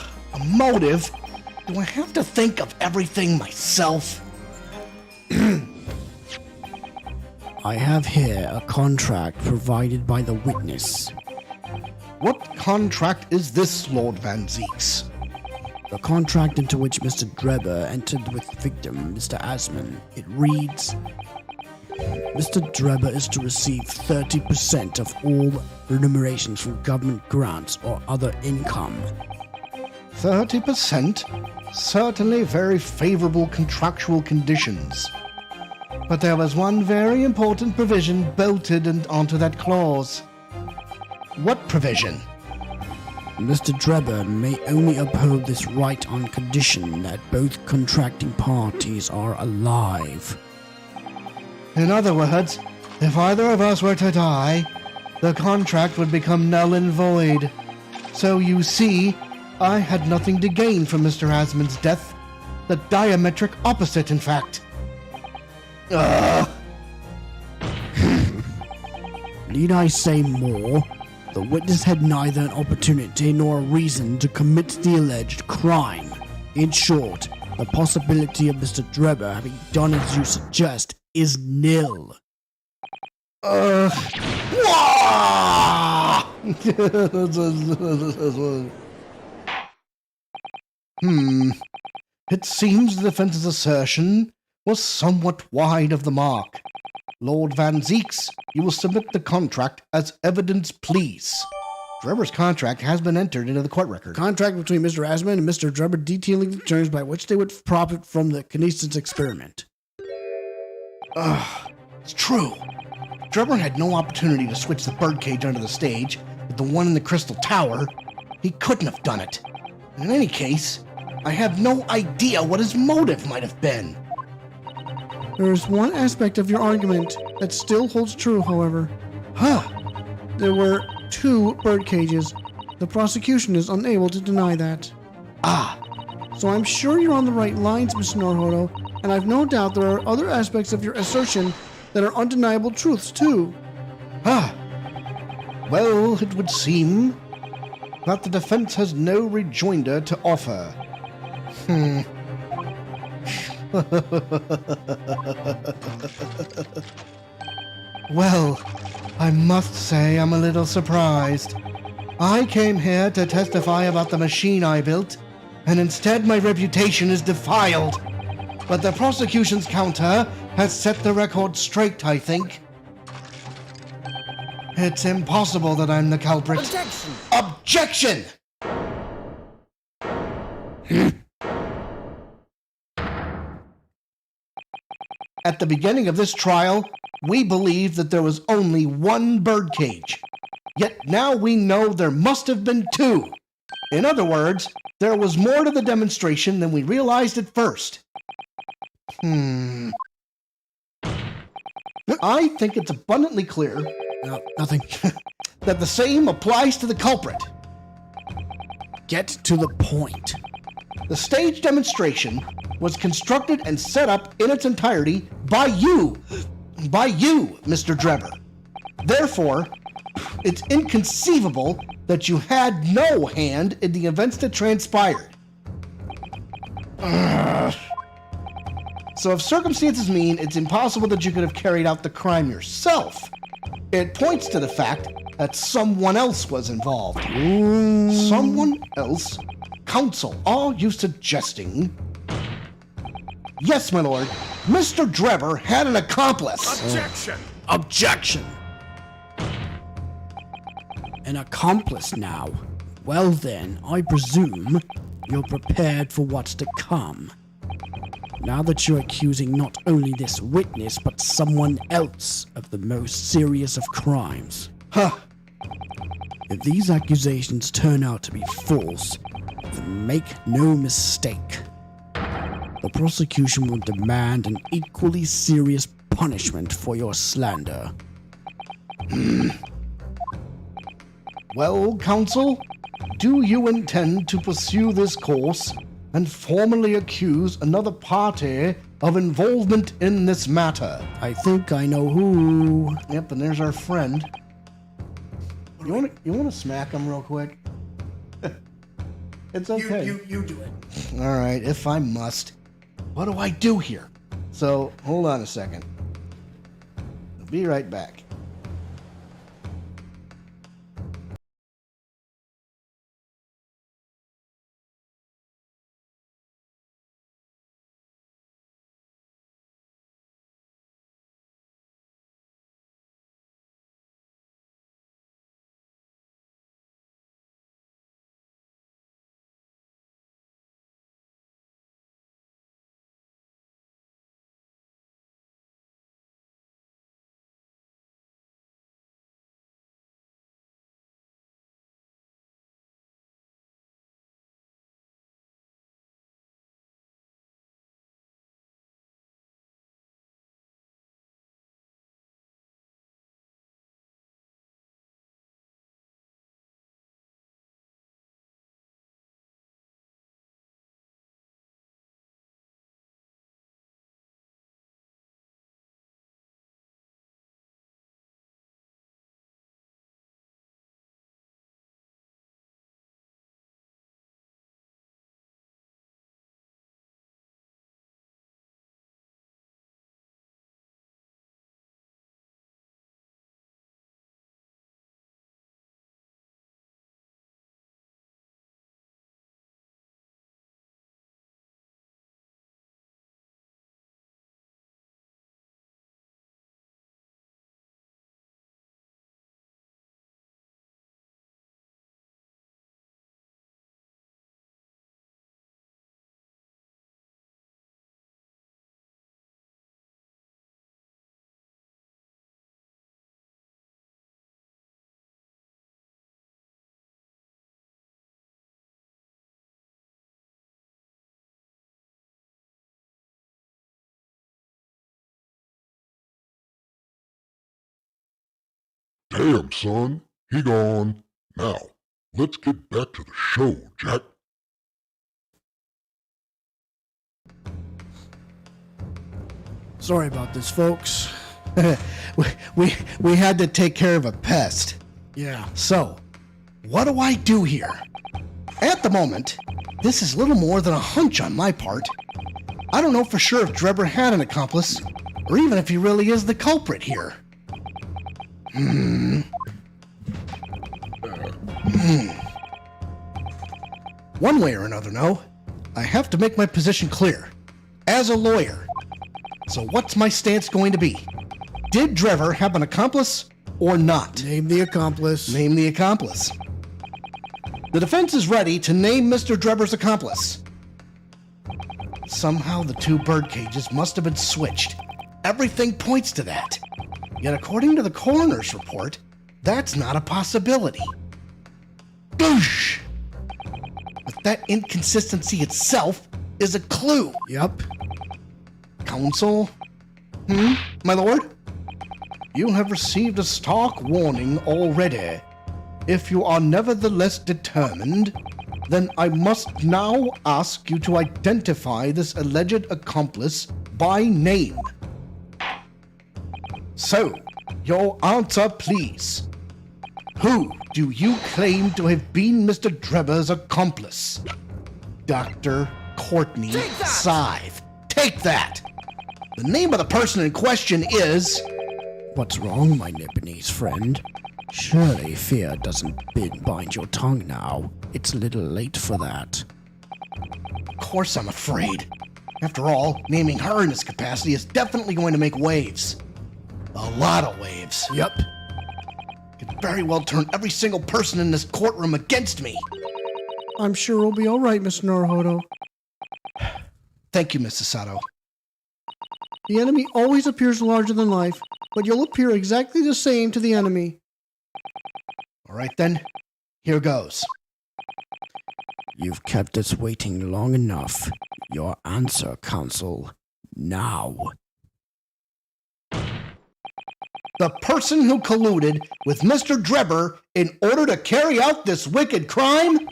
motive? Do I have to think of everything myself? I have here a contract provided by the witness. What contract is this, Lord Van Zieks? The contract into which Mr. Drebber entered with victim, Mr. Asman. It reads, Mr. Drebber is to receive 30% of all remunerations from government grants or other income. 30%? Certainly very favorable contractual conditions. But there was one very important provision bolted onto that clause. What provision? Mr. Drebber may only uphold this right on condition that both contracting parties are alive. In other words, if either of us were to die, the contract would become null and void. So you see, I had nothing to gain from Mr. Asman's death. The diametric opposite, in fact. Ugh. Need I say more? The witness had neither an opportunity nor a reason to commit the alleged crime. In short, the possibility of Mr. Drebber having done as you suggest is nil. It seems the defense's assertion was somewhat wide of the mark. Lord Van Zieks, you will submit the contract as evidence, please. Drebber's contract has been entered into the court record. Contract between Mr. Asman and Mr. Drebber detailing the terms by which they would profit from the kinesis experiment. It's true. Drebber had no opportunity to switch the birdcage under the stage with the one in the crystal tower. He couldn't have done it. In any case, I have no idea what his motive might have been. There is one aspect of your argument that still holds true, however. There were 2 bird cages. The prosecution is unable to deny that. So I'm sure you're on the right lines, Mr. Norhodo, and I've no doubt there are other aspects of your assertion that are undeniable truths, too. Well, it would seem that the defense has no rejoinder to offer. Well, I must say I'm a little surprised. I came here to testify about the machine I built, and instead my reputation is defiled. But the prosecution's counter has set the record straight, I think. It's impossible that I'm the culprit. Objection! Objection! At the beginning of this trial, we believed that there was only 1 birdcage. Yet now we know there must have been 2. In other words, there was more to the demonstration than we realized at first. I think it's abundantly clear No, nothing. that the same applies to the culprit. Get to the point. The stage demonstration was constructed and set up in its entirety by you, Mr. Drebber. Therefore, it's inconceivable that you had no hand in the events that transpired. So if circumstances mean it's impossible that you could have carried out the crime yourself, it points to the fact that someone else was involved. Someone else? Counsel, are you suggesting? Yes, my lord. Mr. Drebber had an accomplice. Objection! An accomplice now. Well then, I presume you're prepared for what's to come. Now that you're accusing not only this witness, but someone else of the most serious of crimes. Huh. If these accusations turn out to be false, then make no mistake. The prosecution will demand an equally serious punishment for your slander. Well, counsel, do you intend to pursue this course and formally accuse another party of involvement in this matter? I think I know who. Yep, and there's our friend. You want to smack him real quick? It's okay. You do it. All right, if I must. What do I do here? So, hold on a second. I'll be right back. Damn, son, he gone. Now, let's get back to the show, Jack. Sorry about this, folks. we had to take care of a pest. Yeah. So, what do I do here? At the moment, this is little more than a hunch on my part. I don't know for sure if Drebber had an accomplice, or even if he really is the culprit here. One way or another, no. I have to make my position clear. As a lawyer. So what's my stance going to be? Did Drebber have an accomplice or not? Name the accomplice. Name the accomplice. The defense is ready to name Mr. Drebber's accomplice. Somehow the two bird cages must have been switched. Everything points to that. Yet according to the coroner's report, that's not a possibility. Boosh! But that inconsistency itself is a clue. Yep. Counsel? My lord? You have received a stark warning already. If you are nevertheless determined, then I must now ask you to identify this alleged accomplice by name. So, your answer, please. Who do you claim to have been Mr. Drebber's accomplice? Dr. Courtney Scythe. Take that! The name of the person in question is... What's wrong, my Nipponese friend? Surely fear doesn't bind your tongue now. It's a little late for that. Of course I'm afraid. After all, naming her in this capacity is definitely going to make waves. A lot of waves. Yep. Could very well turn every single person in this courtroom against me. I'm sure we'll be all right, Mr. Naruhodo. Thank you, Mrs. Sato. The enemy always appears larger than life, but you'll appear exactly the same to the enemy. All right then, here goes. You've kept us waiting long enough. Your answer, Counsel. Now. The person who colluded with Mr. Drebber in order to carry out this wicked crime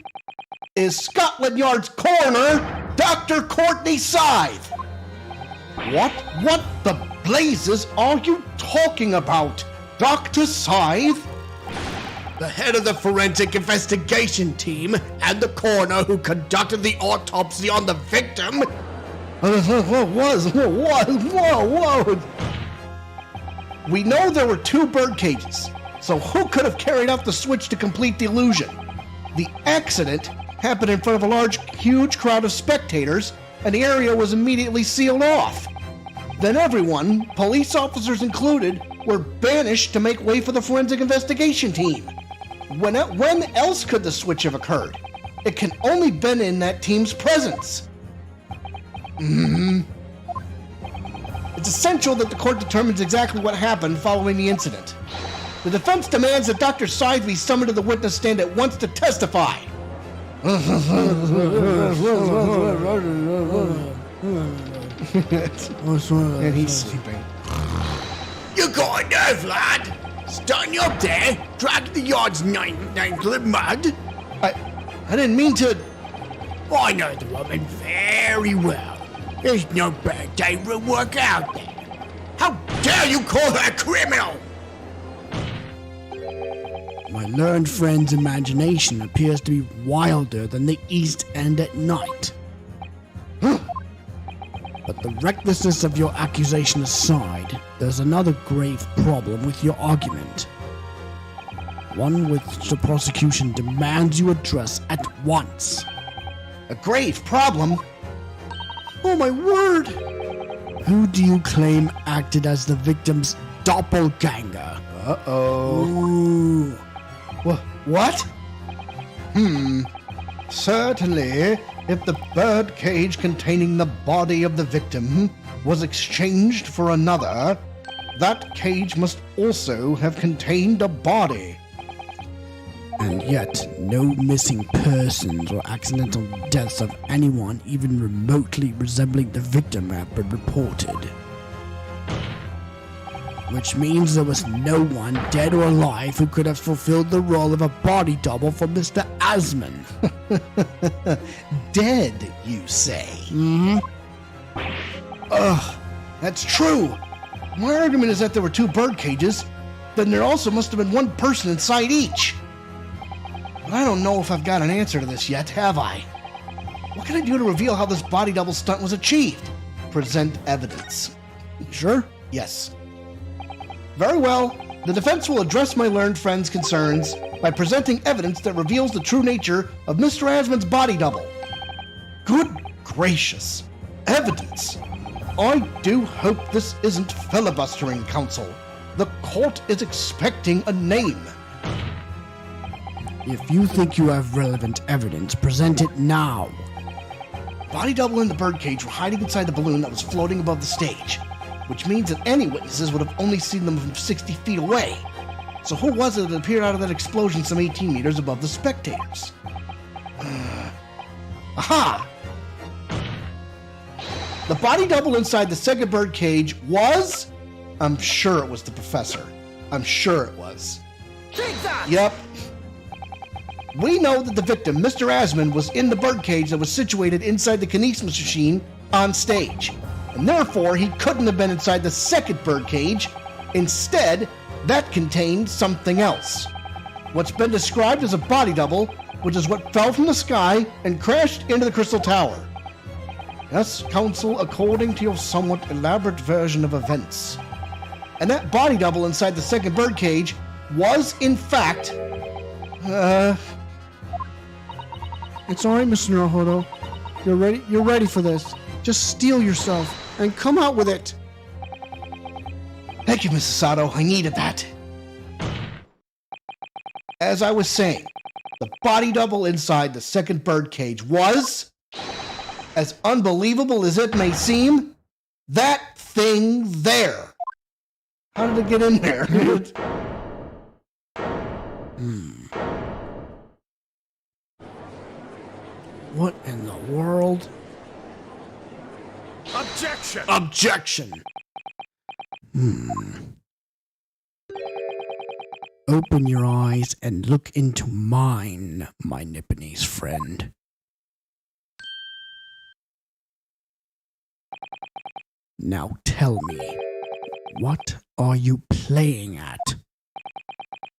is Scotland Yard's coroner, Dr. Courtney Scythe. What the blazes are you talking about, Dr. Scythe? The head of the forensic investigation team and the coroner who conducted the autopsy on the victim. Whoa. We know there were 2 bird cages, so who could have carried out the switch to complete the illusion? The accident happened in front of a huge crowd of spectators, and the area was immediately sealed off. Then everyone, police officers included, were banished to make way for the forensic investigation team. When else could the switch have occurred? It can only been in that team's presence. It's essential that the court determines exactly what happened following the incident. The defense demands that Dr. Scythe be summoned to the witness stand at once to testify. And he's sleeping. You got a nerve, lad! Starting you up there, dragging the yard's name to the mud. I didn't mean to... I know the woman very well. There's no bad day for work out there. How dare you call her a criminal? My learned friend's imagination appears to be wilder than the East End at night. But the recklessness of your accusation aside, there's another grave problem with your argument. One which the prosecution demands you address at once. A grave problem? Oh my word! Who do you claim acted as the victim's doppelganger? Uh-oh. Ooh. What? Certainly, if the bird cage containing the body of the victim was exchanged for another, that cage must also have contained a body. And yet, no missing persons or accidental deaths of anyone even remotely resembling the victim have been reported. Which means there was no one, dead or alive, who could have fulfilled the role of a body double for Mr. Asman. Dead, you say? Mm-hmm. Ugh, that's true. My argument is that there were 2 bird cages, then there also must have been 1 person inside each. But I don't know if I've got an answer to this yet, have I? What can I do to reveal how this body double stunt was achieved? Present evidence. Sure? Yes. Very well. The defense will address my learned friend's concerns by presenting evidence that reveals the true nature of Mr. Asman's body double. Good gracious. Evidence. I do hope this isn't filibustering, counsel. The court is expecting a name. If you think you have relevant evidence, present it now. Body double and the birdcage were hiding inside the balloon that was floating above the stage, which means that any witnesses would have only seen them from 60 feet away. So who was it that appeared out of that explosion some 18 meters above the spectators? Aha! The body double inside the second bird cage was I'm sure it was the professor. I'm sure it was. Take that! Yep. We know that the victim, Mr. Asmund, was in the birdcage that was situated inside the kinesis machine on stage. And therefore, he couldn't have been inside the second birdcage. Instead, that contained something else. What's been described as a body double, which is what fell from the sky and crashed into the Crystal Tower. Yes, Counsel, according to your somewhat elaborate version of events. And that body double inside the second birdcage was, in fact, It's alright, Mr. Naruhodo. You're ready for this. Just steel yourself and come out with it. Thank you, Mrs. Sato. I needed that. As I was saying, the body double inside the second birdcage was, as unbelievable as it may seem, that thing there. How did it get in there? What in the world? Objection! Objection! Open your eyes and look into mine, my Nipponese friend. Now tell me, what are you playing at?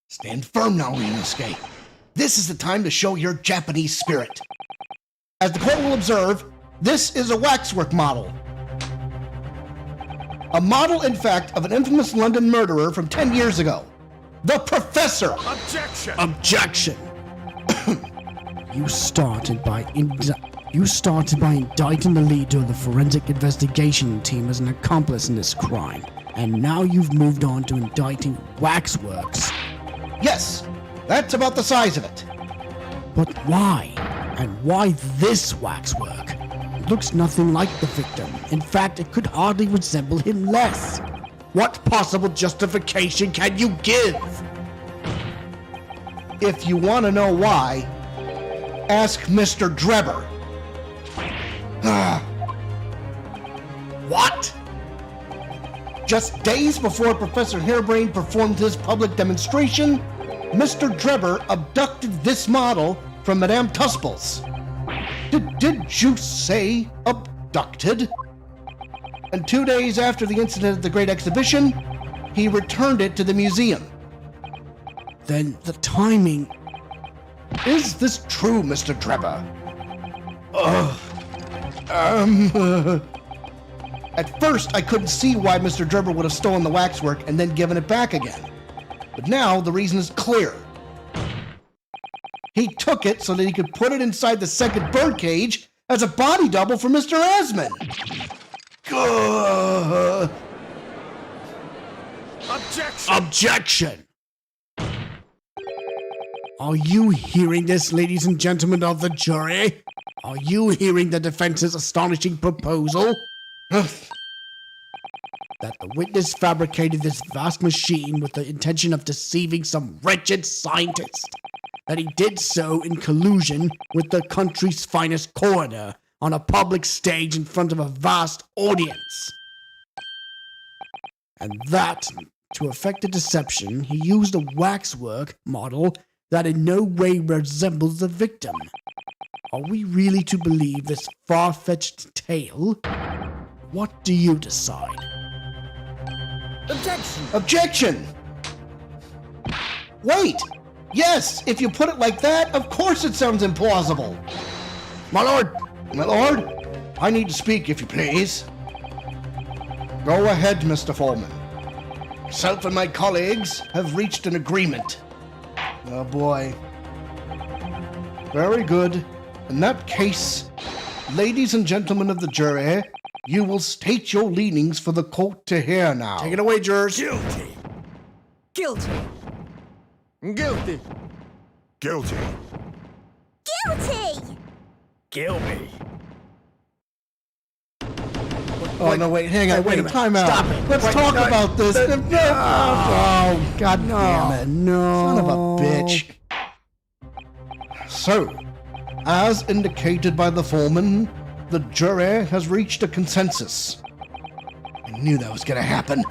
Stand firm now, Ryunosuke. This is the time to show your Japanese spirit. As the court will observe, this is a waxwork model. A model, in fact, of an infamous London murderer from 10 years ago. The Professor! Objection! Objection! You started by indicting the leader of the forensic investigation team as an accomplice in this crime, and now you've moved on to indicting waxworks. Yes, that's about the size of it. But why? And why this waxwork? It looks nothing like the victim. In fact, it could hardly resemble him less. What possible justification can you give? If you want to know why, ask Mr. Drebber. What? Just days before Professor Hairbrayne performed his public demonstration, Mr. Drebber abducted this model from Madame Tuspel's. Did you say abducted? And 2 days after the incident at the Great Exhibition, he returned it to the museum. Then the timing... Is this true, Mr. Drebber? At first, I couldn't see why Mr. Drebber would have stolen the waxwork and then given it back again. But now the reason is clear. He took it so that he could put it inside the second birdcage as a body double for Mr. Asmund. Objection! Objection! Are you hearing this, ladies and gentlemen of the jury? Are you hearing the defense's astonishing proposal? That the witness fabricated this vast machine with the intention of deceiving some wretched scientist. That he did so in collusion with the country's finest coroner on a public stage in front of a vast audience. And that, to effect a deception, he used a waxwork model that in no way resembles the victim. Are we really to believe this far-fetched tale? What do you decide? Objection! Objection! Wait! Yes, if you put it like that, of course it sounds implausible. My lord! My lord! I need to speak, if you please. Go ahead, Mr. Foreman. Myself and my colleagues have reached an agreement. Oh boy. Very good. In that case, ladies and gentlemen of the jury, you will state your leanings for the court to hear now. Take it away, jurors. Guilty! Guilty! Guilty! Guilty! Guilty! Guilty! Oh, no, wait, hang on. wait a Wait, minute. time out. Stop it. Let's Wait, talk no, about this. Oh, God damn it. No. Son of a bitch. So, as indicated by the foreman, the jury has reached a consensus. I knew that was going to happen.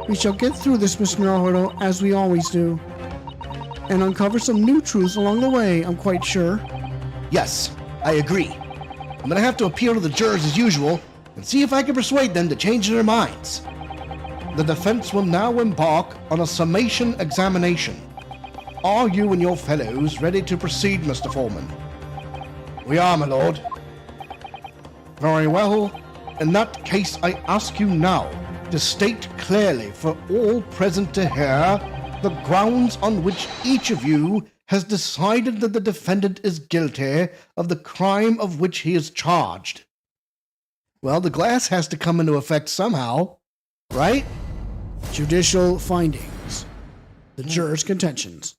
We shall get through this, Mr. Naruto, as we always do. And uncover some new truths along the way, I'm quite sure. Yes, I agree. I'm gonna have to appeal to the jurors as usual and see if I can persuade them to change their minds. The defense will now embark on a summation examination. Are you and your fellows ready to proceed, Mr. Foreman? We are, my lord. Very well. In that case, I ask you now to state clearly for all present to hear the grounds on which each of you has decided that the defendant is guilty of the crime of which he is charged. Well, the glass has to come into effect somehow, right? Judicial findings. The jurors' contentions.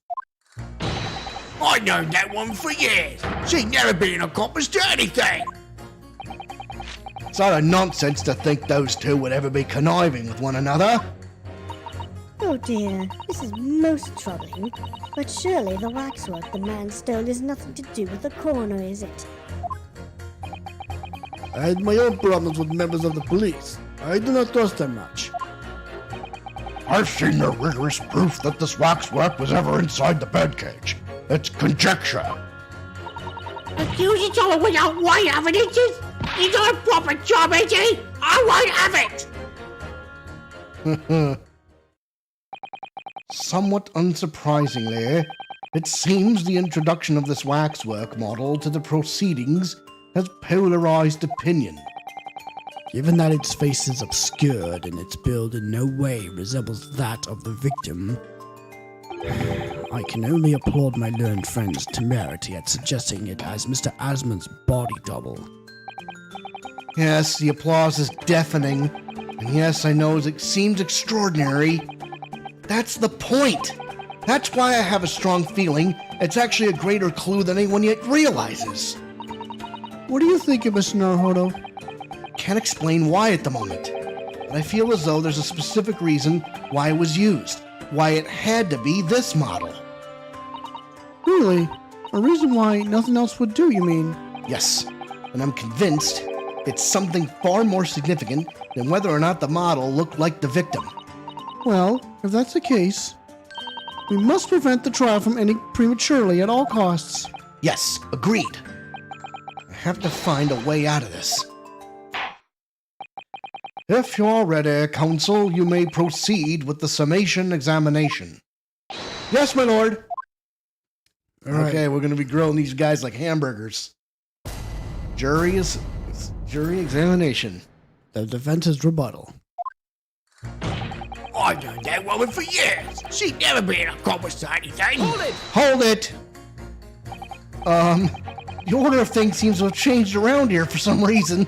I known that one for years. She never been accomplished to anything. It's utter nonsense to think those two would ever be conniving with one another. Oh dear, this is most troubling. But surely the waxwork the man stole is nothing to do with the coroner, is it? I had my own problems with members of the police. I do not trust them much. I've seen no rigorous proof that this waxwork was ever inside the birdcage. It's conjecture. Accusing someone without white evidences? He's not a proper job, is he? I won't have it! Somewhat unsurprisingly, it seems the introduction of this waxwork model to the proceedings has polarized opinion. Given that its face is obscured and its build in no way resembles that of the victim, I can only applaud my learned friend's temerity at suggesting it as Mr. Asmon's body double. Yes, the applause is deafening, and yes, I know it seems extraordinary. That's the point. That's why I have a strong feeling it's actually a greater clue than anyone yet realizes. What do you think of Mr. Naruto? Can't explain why at the moment, but I feel as though there's a specific reason why it was used, why it had to be this model. Really? A reason why nothing else would do, you mean? Yes, and I'm convinced it's something far more significant than whether or not the model looked like the victim. Well, if that's the case, we must prevent the trial from ending prematurely at all costs. Yes, agreed. I have to find a way out of this. If you're ready, counsel, you may proceed with the summation examination. Yes, my lord. Okay, we're going to be grilling these guys like hamburgers. Jury examination. The defense's rebuttal. I known that woman for years. She never been accomplished to anything. Hold it! The order of things seems to have changed around here for some reason.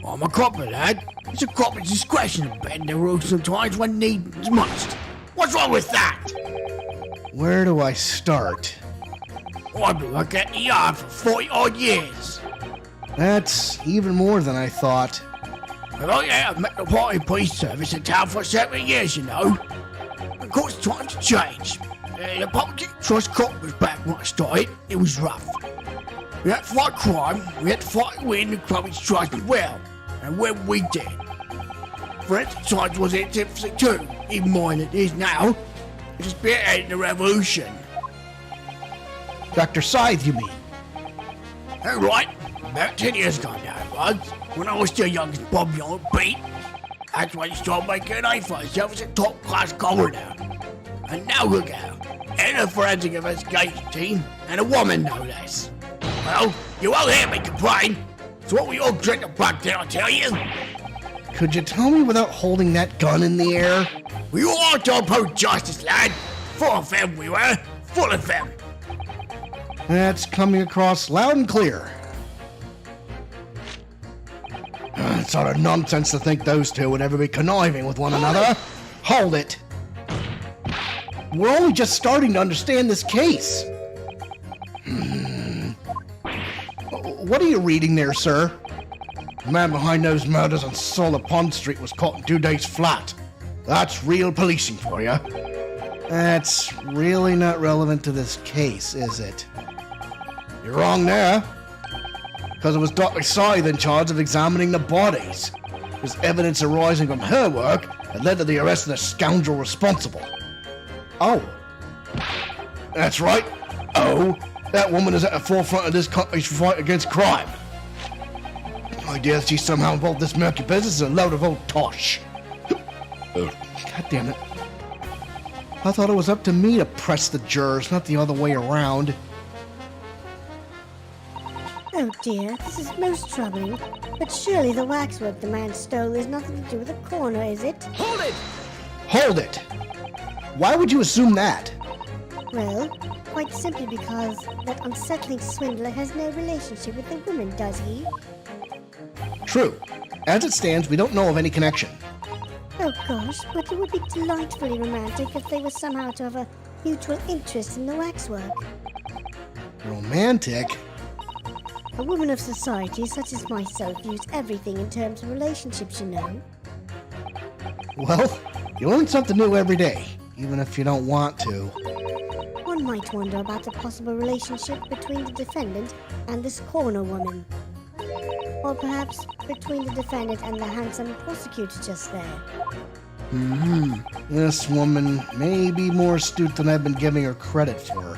I'm a copper, lad. It's a copper's discretion to bend the rules sometimes when needs must. What's wrong with that? Where do I start? I've been working at the yard for 40 odd years. That's even more than I thought. I've met the party police service in town for 7 years, you know. Of course, times have changed. The public trust cop was back when I started. It was rough. We had to fight crime, we had to fight win the public trust as well. And when we did, forensic science was in its infancy too, even more than it is now. It was spearheading the revolution. Dr. Scythe, you mean? All right, about 10 years ago now it was, when I was still young as Bob Young and Pete. That's when he started making a name for himself as a top-class coroner. And now look out, and a forensic investigation team, and a woman no less. Well, you won't hear me complain. It's what we all drink about, did I tell you? Could you tell me without holding that gun in the air? We all are to oppose justice, lad. Full of them we were, full of them. That's coming across loud and clear. It's utter nonsense to think those two would ever be conniving with one another. Hold it. We're only just starting to understand this case. What are you reading there, sir? The man behind those murders on Solar Pond Street was caught in 2 days flat. That's real policing for you. That's really not relevant to this case, is it? You're wrong there. Because it was Dr. Scythe in charge of examining the bodies. There's evidence arising from her work that led to the arrest of the scoundrel responsible. Oh. That's right. Oh, that woman is at the forefront of this country's fight against crime. The idea that she's somehow involved in this murky business is a load of old tosh. God damn it. I thought it was up to me to press the jurors, not the other way around. Oh dear, this is most troubling. But surely the waxwork the man stole has nothing to do with the corner, is it? Hold it! Hold it! Why would you assume that? Well, quite simply because that unsettling swindler has no relationship with the woman, does he? True. As it stands, we don't know of any connection. Oh gosh, but it would be delightfully romantic if they were somehow to have a mutual interest in the waxwork. Romantic? A woman of society such as myself views everything in terms of relationships, you know. Well, you learn something new every day, even if you don't want to. One might wonder about the possible relationship between the defendant and this corner woman. Or perhaps between the defendant and the handsome prosecutor just there. This woman may be more astute than I've been giving her credit for.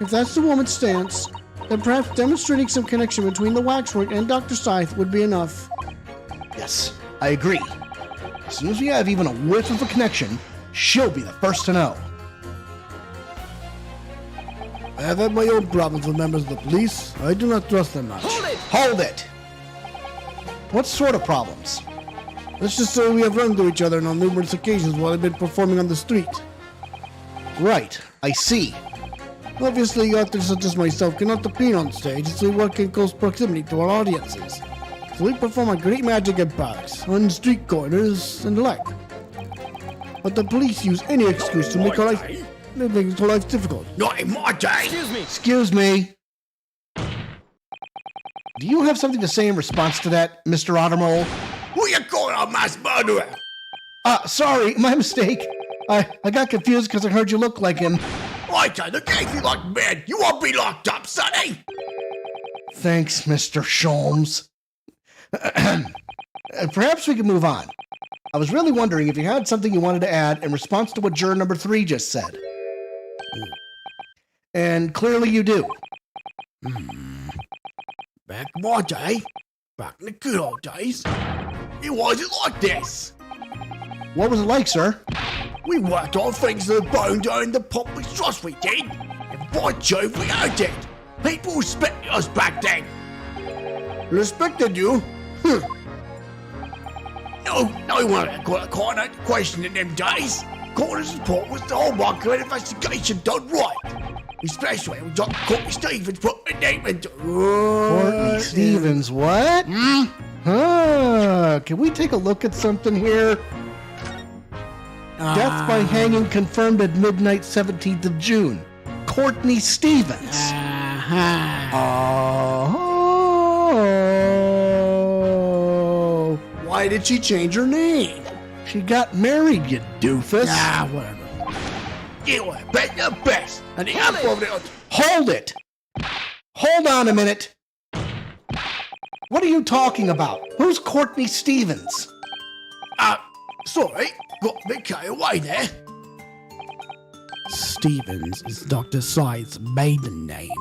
If that's the woman's stance, then perhaps demonstrating some connection between the waxwork and Dr. Scythe would be enough. Yes, I agree. As soon as we have even a whiff of a connection, she'll be the first to know. I have had my own problems with members of the police. I do not trust them much. Hold it! What sort of problems? Let's just say we have run into each other on numerous occasions while I've been performing on the street. Right, I see. Obviously, artists such as myself cannot appear on stage as we work in close proximity to our audiences. So we perform our great magic in parks, on street corners, and the like. But the police use any excuse to make our life difficult. Not in my day. Excuse me. Do you have something to say in response to that, Mr. Ottermole? Who you calling a mass murderer? Sorry, my mistake. I got confused because I heard you look like him. I don't if you like man. You won't be locked up, sonny. Thanks, Mr. Sholmes. Perhaps we can move on. I was really wondering if you had something you wanted to add in response to what juror number 3 just said. And clearly you do. Back in my day, back in the good old days, it wasn't like this. What was it like, sir? We worked on things to the bone during the public trust we did. And by Jove, we earned it. People respected us back then. Respected you? No one got a corner question in them days. Coroner's report was the hallmark of an investigation done right. Especially when Dr. Courtney Stevens put the name into Courtney Stevens, what? Can we take a look at something here? Death by hanging confirmed at midnight 17th of June. Courtney Stevens. Oh. Why did she change her name? She got married, you doofus. Whatever. You were the best. And the apple of the Hold it! Hold on a minute. What are you talking about? Who's Courtney Stevens? Sorry, got me carried away there. Stevens is Dr. Scythe's maiden name.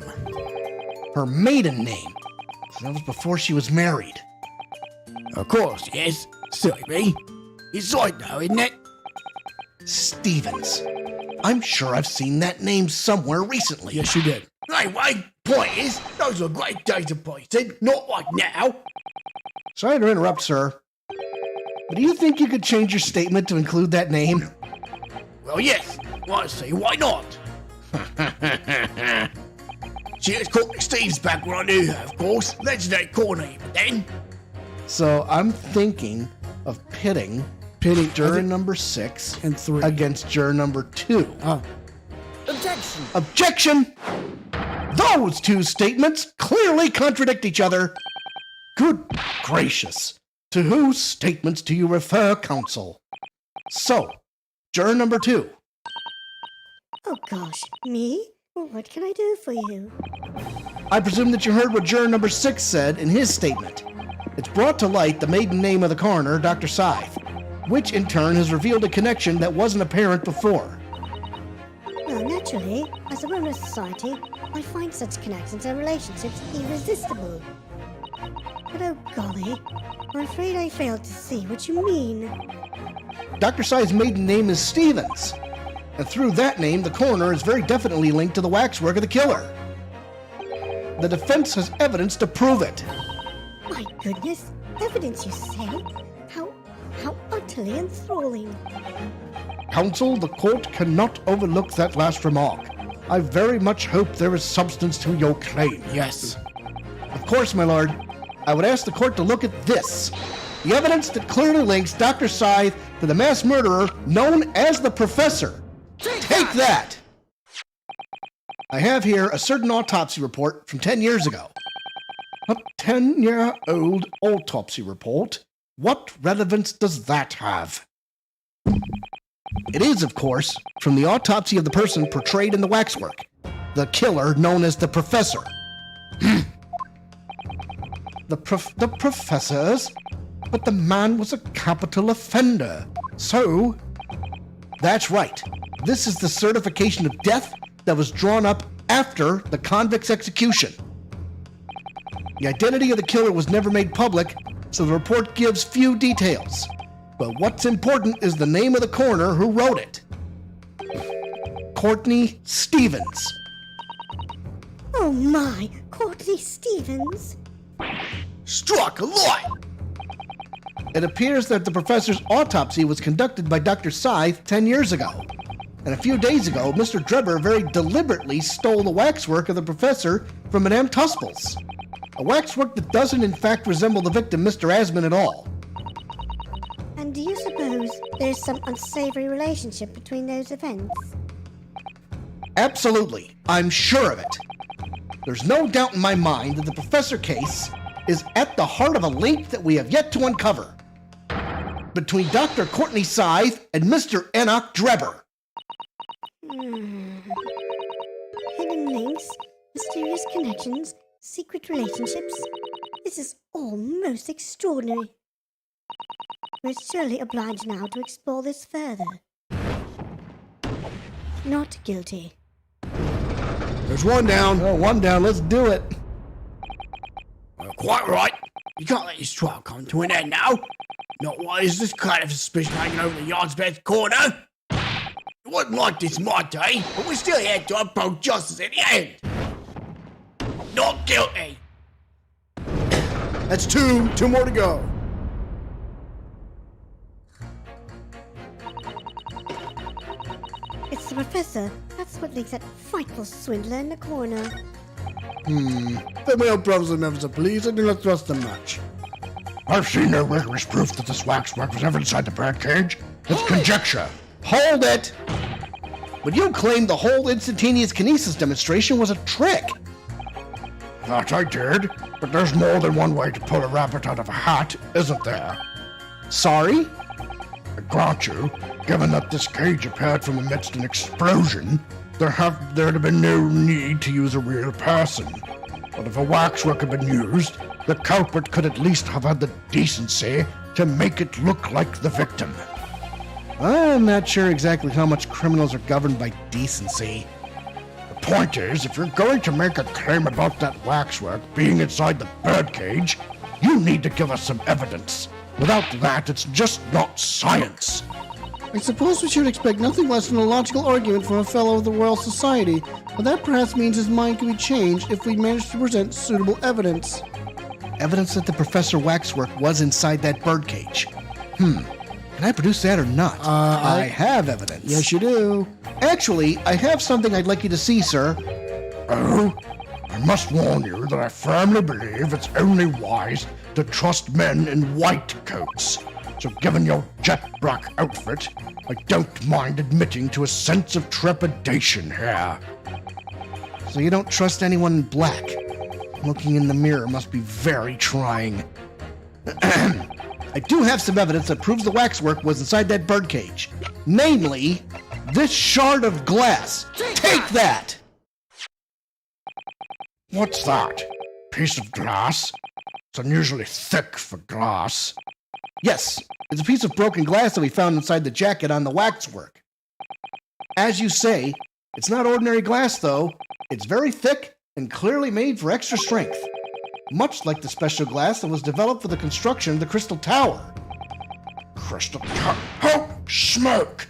Her maiden name. That was before she was married. Of course, yes. Silly me. It's right now, isn't it? Stevens. I'm sure I've seen that name somewhere recently. Yes, you did. Anyway, point is, those were great days of policing, not like now. Sorry to interrupt, sir. But do you think you could change your statement to include that name? Well, yes. I see, why not? She was Courtney Stevens back when I knew her, of course. Legendary corner even then. So I'm thinking of pitting juror number 6 and 3 against juror number 2. Objection! Objection! Those two statements clearly contradict each other. Good gracious. To whose statements do you refer, counsel? So, juror number 2. Oh gosh, me? Well, what can I do for you? I presume that you heard what juror number 6 said in his statement. It's brought to light the maiden name of the coroner, Dr. Scythe. which in turn has revealed a connection that wasn't apparent before. Well, naturally, as a member of society, I find such connections and relationships irresistible. But oh golly, I'm afraid I failed to see what you mean. Dr. Sai's maiden name is Stevens, and through that name, the coroner is very definitely linked to the waxwork of the killer. The defense has evidence to prove it. My goodness, evidence you say? How utterly enthralling. Counsel, the court cannot overlook that last remark. I very much hope there is substance to your claim. Yes. Of course, my lord. I would ask the court to look at this. The evidence that clearly links Dr. Scythe to the mass murderer known as the Professor. Take that! I have here a certain autopsy report from 10 years ago. A 10-year-old autopsy report? What relevance does that have? It is, of course, from the autopsy of the person portrayed in the waxwork, the killer known as the Professor. The professors? But the man was a capital offender. So, that's right. This is the certification of death that was drawn up after the convict's execution. The identity of the killer was never made public, so the report gives few details. But what's important is the name of the coroner who wrote it. Courtney Stevens. Oh my, Courtney Stevens. Struck a light! It appears that the professor's autopsy was conducted by Dr. Scythe 10 years ago. And a few days ago, Mr. Drebber very deliberately stole the waxwork of the professor from Madame Tuspel's. A waxwork that doesn't in fact resemble the victim, Mr. Asman, at all. And do you suppose there's some unsavory relationship between those events? Absolutely. I'm sure of it. There's no doubt in my mind that the professor case is at the heart of a link that we have yet to uncover between Dr. Courtney Scythe and Mr. Enoch Drebber. Hidden links, mysterious connections, secret relationships. This is all most extraordinary. We're surely obliged now to explore this further. Not guilty. There's one down. Oh, one down. Let's do it. Quite right. You can't let this trial come to an end now. Not while there's this kind of suspicion hanging over the yard's best corner. It wasn't like this in my day, but we're still here to uphold justice at the end. Not guilty. That's two. Two more to go. It's the professor. That's what makes that frightful swindler in the corner. The male brothers and members of police, I do not trust them much. I've seen no rigorous proof that this waxwork was ever inside the birdcage. It's conjecture. Hold it! But you claimed the whole instantaneous kinesis demonstration was a trick. That I did, but there's more than one way to pull a rabbit out of a hat, isn't there? Sorry? I grant you, given that this cage appeared from amidst an explosion, there'd have been no need to use a real person. But if a waxwork had been used, the culprit could at least have had the decency to make it look like the victim. I'm not sure exactly how much criminals are governed by decency. The point is, if you're going to make a claim about that waxwork being inside the birdcage, you need to give us some evidence. Without that, it's just not science. I suppose we should expect nothing less than a logical argument from a fellow of the Royal Society, but that perhaps means his mind can be changed if we manage to present suitable evidence. Evidence that the Professor Waxwork was inside that birdcage. Can I produce that or not? I have evidence. Yes, you do. Actually, I have something I'd like you to see, sir. Oh? I must warn you that I firmly believe it's only wise to trust men in white coats. So given your jet black outfit, I don't mind admitting to a sense of trepidation here. So you don't trust anyone in black? Looking in the mirror must be very trying. I do have some evidence that proves the waxwork was inside that birdcage. Namely, this shard of glass. Take that! What's that? Piece of glass? It's unusually thick for glass. Yes, it's a piece of broken glass that we found inside the jacket on the waxwork. As you say, it's not ordinary glass, though. It's very thick and clearly made for extra strength, much like the special glass that was developed for the construction of the Crystal Tower. Crystal Tower. Oh, smoke!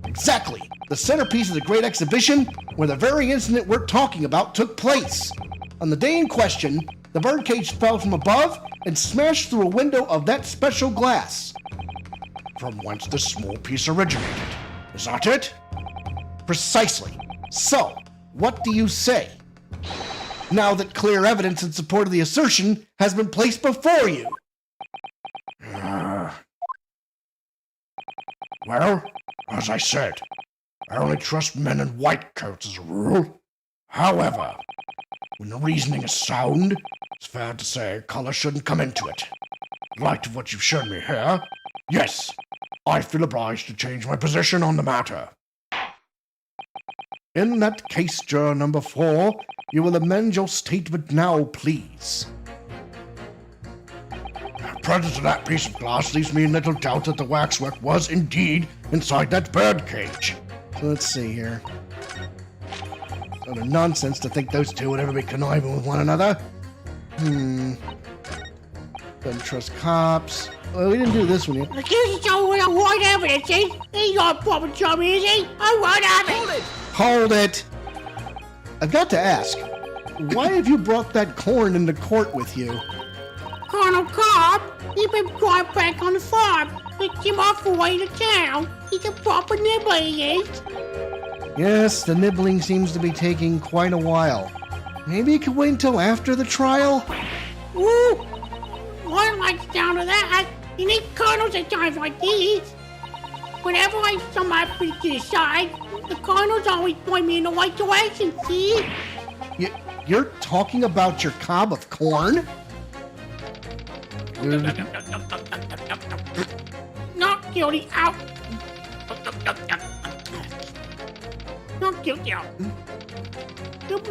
Exactly, the centerpiece of the Great Exhibition, where the very incident we're talking about took place. On the day in question, the birdcage fell from above and smashed through a window of that special glass. From whence this small piece originated. Is that it? Precisely. So, what do you say? Now that clear evidence in support of the assertion has been placed before you. Well, as I said, I only trust men in white coats as a rule. However, when the reasoning is sound, it's fair to say color shouldn't come into it. In light of what you've shown me here, yes, I feel obliged to change my position on the matter. In that case, juror number 4, you will amend your statement now, please. The presence of that piece of glass leaves me in little doubt that the waxwork was indeed inside that birdcage. So let's see here. Sort of nonsense to think those two would ever be conniving with one another. Don't trust cops. Well, we didn't do this one yet. Accused Joe with a white evidence, eh? He's not proper chummy, is he? I want evidence. Hold it! I've got to ask, why have you brought that corn into court with you? Colonel Cobb, he's been brought back on the farm. Picked him off the way to town. He's a proper nibbler, he is. Yes, the nibbling seems to be taking quite a while. Maybe you could wait until after the trial? Ooh, one likes down to that. You need colonels at times like these. Whenever I somebody to the side, the colonels always point me in the right direction, see? You're talking about your cob of corn? Not guilty, out. Not guilty, out.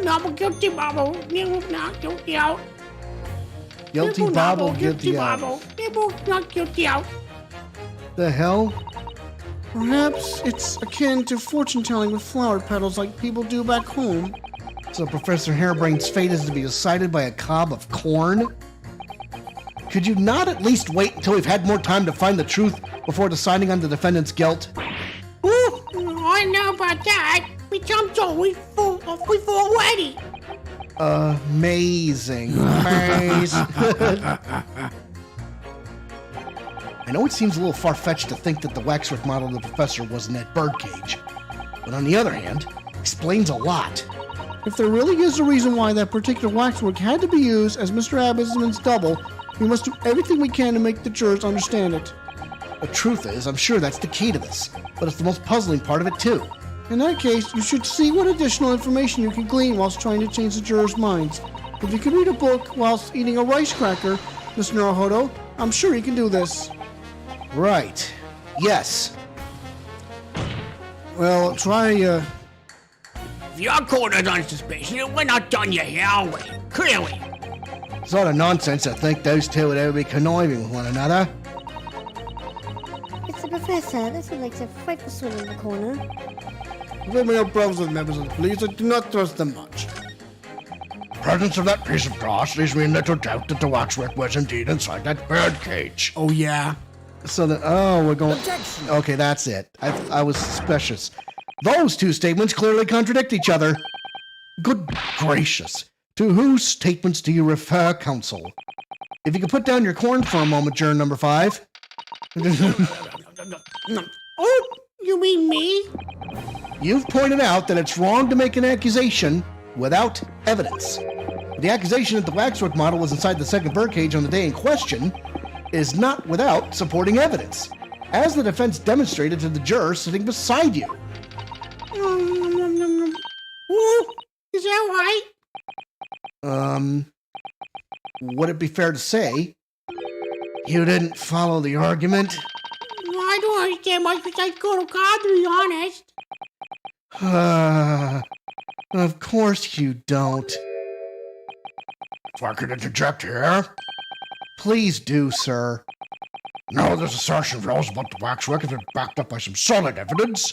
Not guilty, Bobble. Not guilty, out. Guilty Bobble, guilty out. Not guilty, out. The hell? Perhaps it's akin to fortune-telling with flower petals like people do back home. So Professor Hairbrayne's fate is to be decided by a cob of corn? Could you not at least wait until we've had more time to find the truth before deciding on the defendant's guilt? Ooh, I know about that. We jumped on we full already. Amazing. Amazing. I know it seems a little far-fetched to think that the waxwork model of the professor was in that birdcage, but on the other hand, explains a lot. If there really is a reason why that particular waxwork had to be used as Mr. Abbotsman's double, we must do everything we can to make the jurors understand it. The truth is, I'm sure that's the key to this, but it's the most puzzling part of it too. In that case, you should see what additional information you can glean whilst trying to change the jurors' minds. If you can read a book whilst eating a rice cracker, Mr. Naruhodo, I'm sure you can do this. Right. Yes. Well, try, If you're caught as unsuspicious, we're not done yet here, are we? Clearly. Sort of nonsense to think those two would ever be conniving with one another. It's the professor. This one likes a frightful swing in the corner. I've had no problems with members of the police. I do not trust them much. The presence of that piece of glass leaves me in little doubt that the waxwork was indeed inside that birdcage. Oh, yeah? So that, we're going... Okay, that's it. I was suspicious. Those two statements clearly contradict each other. Good gracious. To whose statements do you refer, counsel? If you could put down your corn for a moment, juror number 5. Oh, you mean me? You've pointed out that it's wrong to make an accusation without evidence. The accusation that the waxwork model was inside the second birdcage on the day in question is not without supporting evidence, as the defense demonstrated to the juror sitting beside you. Ooh, is that right? Would it be fair to say you didn't follow the argument? I don't understand much besides Colonel Cobb, to be honest. Of course you don't. If I could interject here, Please do, sir. Now this assertion of yours about the waxwork has been backed up by some solid evidence.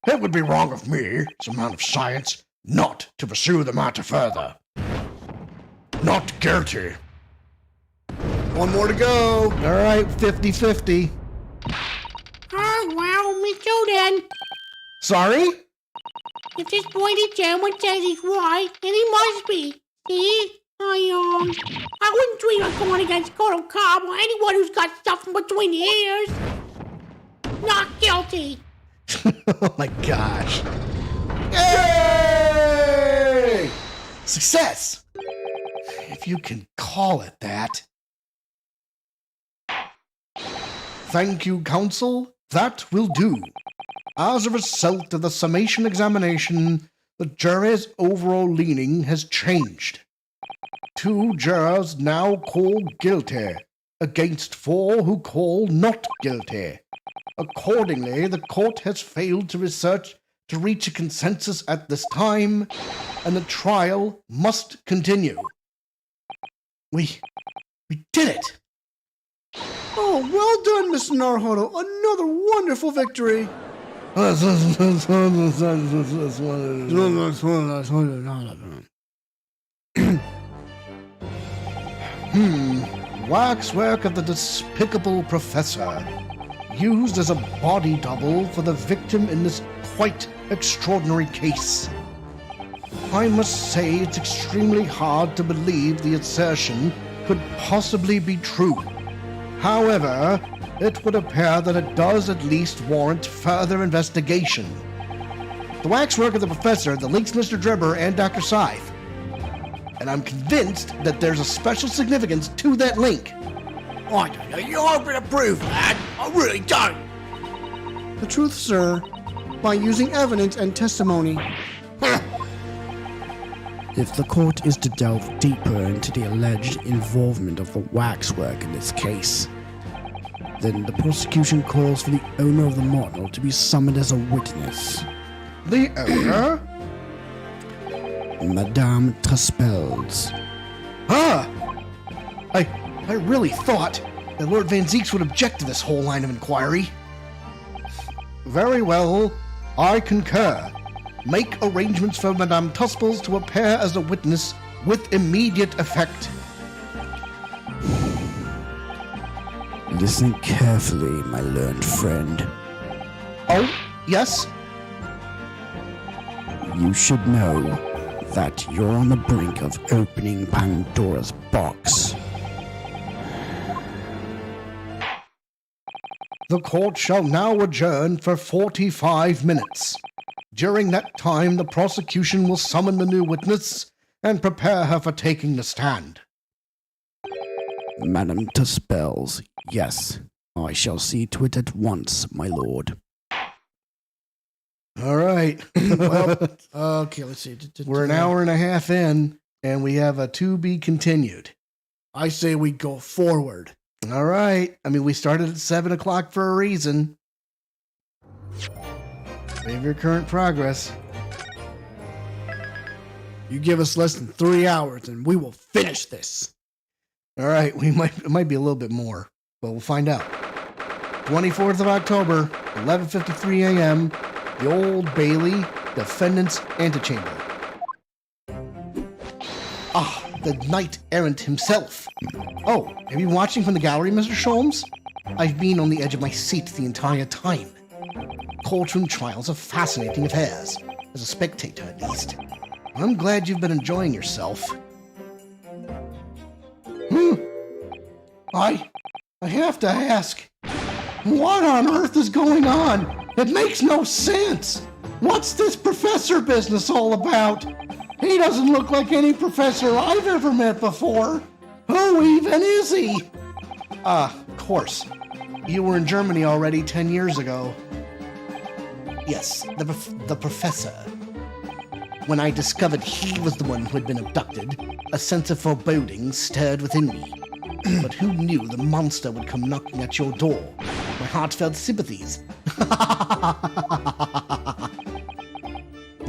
It would be wrong of me, as a man of science, not to pursue the matter further. Not guilty. One more to go. All right, 50-50. Oh, well, me too then. Sorry? If this pointy gentleman says he's right, then he must be. See? I wouldn't dream of going against Colonel Cobb or anyone who's got stuff in between the ears. Not guilty. Oh my gosh. Yay! Success! If you can call it that. Thank you, Counsel. That will do. As a result of the summation examination, the jury's overall leaning has changed. 2 jurors now call guilty, against 4 who call not guilty. Accordingly, the court has failed to reach a consensus at this time, and the trial must continue. We did it! Oh, well done, Mr. Naruhodo. Another wonderful victory. Waxwork of the despicable professor, used as a body double for the victim in this quite extraordinary case. I must say it's extremely hard to believe the assertion could possibly be true. However, it would appear that it does at least warrant further investigation. The waxwork of the professor that links Mr. Drebber and Dr. Scythe. And I'm convinced that there's a special significance to that link. I don't know. You aren't going to prove that. I really don't. The truth, sir, by using evidence and testimony. If the court is to delve deeper into the alleged involvement of the waxwork in this case, then the prosecution calls for the owner of the model to be summoned as a witness. The owner? Madame Truspels. I really thought that Lord Van Zeeks would object to this whole line of inquiry. Very well, I concur. Make arrangements for Madame Truspels to appear as a witness with immediate effect. Listen carefully, my learned friend. Oh, yes? You should know that you're on the brink of opening Pandora's box. The court shall now adjourn for 45 minutes. During that time, the prosecution will summon the new witness and prepare her for taking the stand. Madame Truspels, yes, I shall see to it at once, my lord. All right. Well, okay, let's see. We're an hour and a half in, and we have a to be continued. I say we go forward. All right. I mean, we started at 7 o'clock for a reason. Save your current progress. You give us less than 3 hours, and we will finish this. All right. It might be a little bit more, but we'll find out. 24th of October, 11:53 a.m., the Old Bailey, Defendant's Antechamber. Ah, the Knight Errant himself. Oh, have you been watching from the gallery, Mr. Sholmes? I've been on the edge of my seat the entire time. Courtroom trials are fascinating affairs, as a spectator at least. I'm glad you've been enjoying yourself. I have to ask, what on earth is going on? It makes no sense. What's this professor business all about? He doesn't look like any professor I've ever met before. Who even is he? Of course. You were in Germany already 10 years ago. Yes, the professor. When I discovered he was the one who had been abducted, a sense of foreboding stirred within me. But who knew the monster would come knocking at your door? My heartfelt sympathies.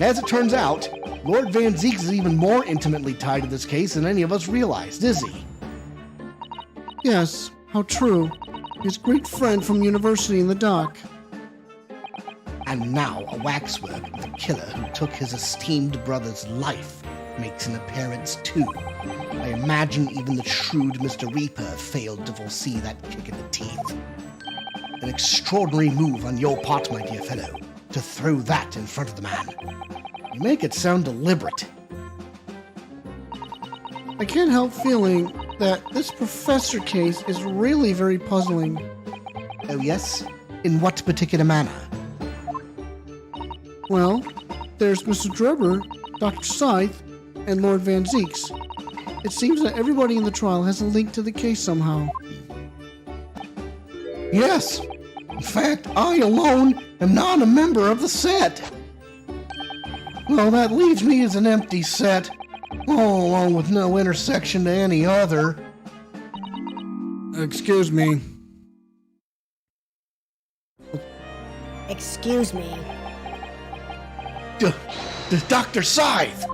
As it turns out, Lord Van Zeeks is even more intimately tied to this case than any of us realized, is he? Yes, how true. His great friend from university in the dock. And now a waxwork of the killer who took his esteemed brother's life makes an appearance too. I imagine even the shrewd Mr. Reaper failed to foresee that kick in the teeth. An extraordinary move on your part, my dear fellow, to throw that in front of the man. You make it sound deliberate. I can't help feeling that this professor case is really very puzzling. Oh yes? In what particular manner? Well, there's Mr. Drebber, Dr. Scythe, and Lord Van Zeeks. It seems that everybody in the trial has a link to the case somehow. Yes. In fact, I alone am not a member of the set. Well, that leaves me as an empty set, all along with no intersection to any other. Excuse me. Excuse me. Dr. Scythe!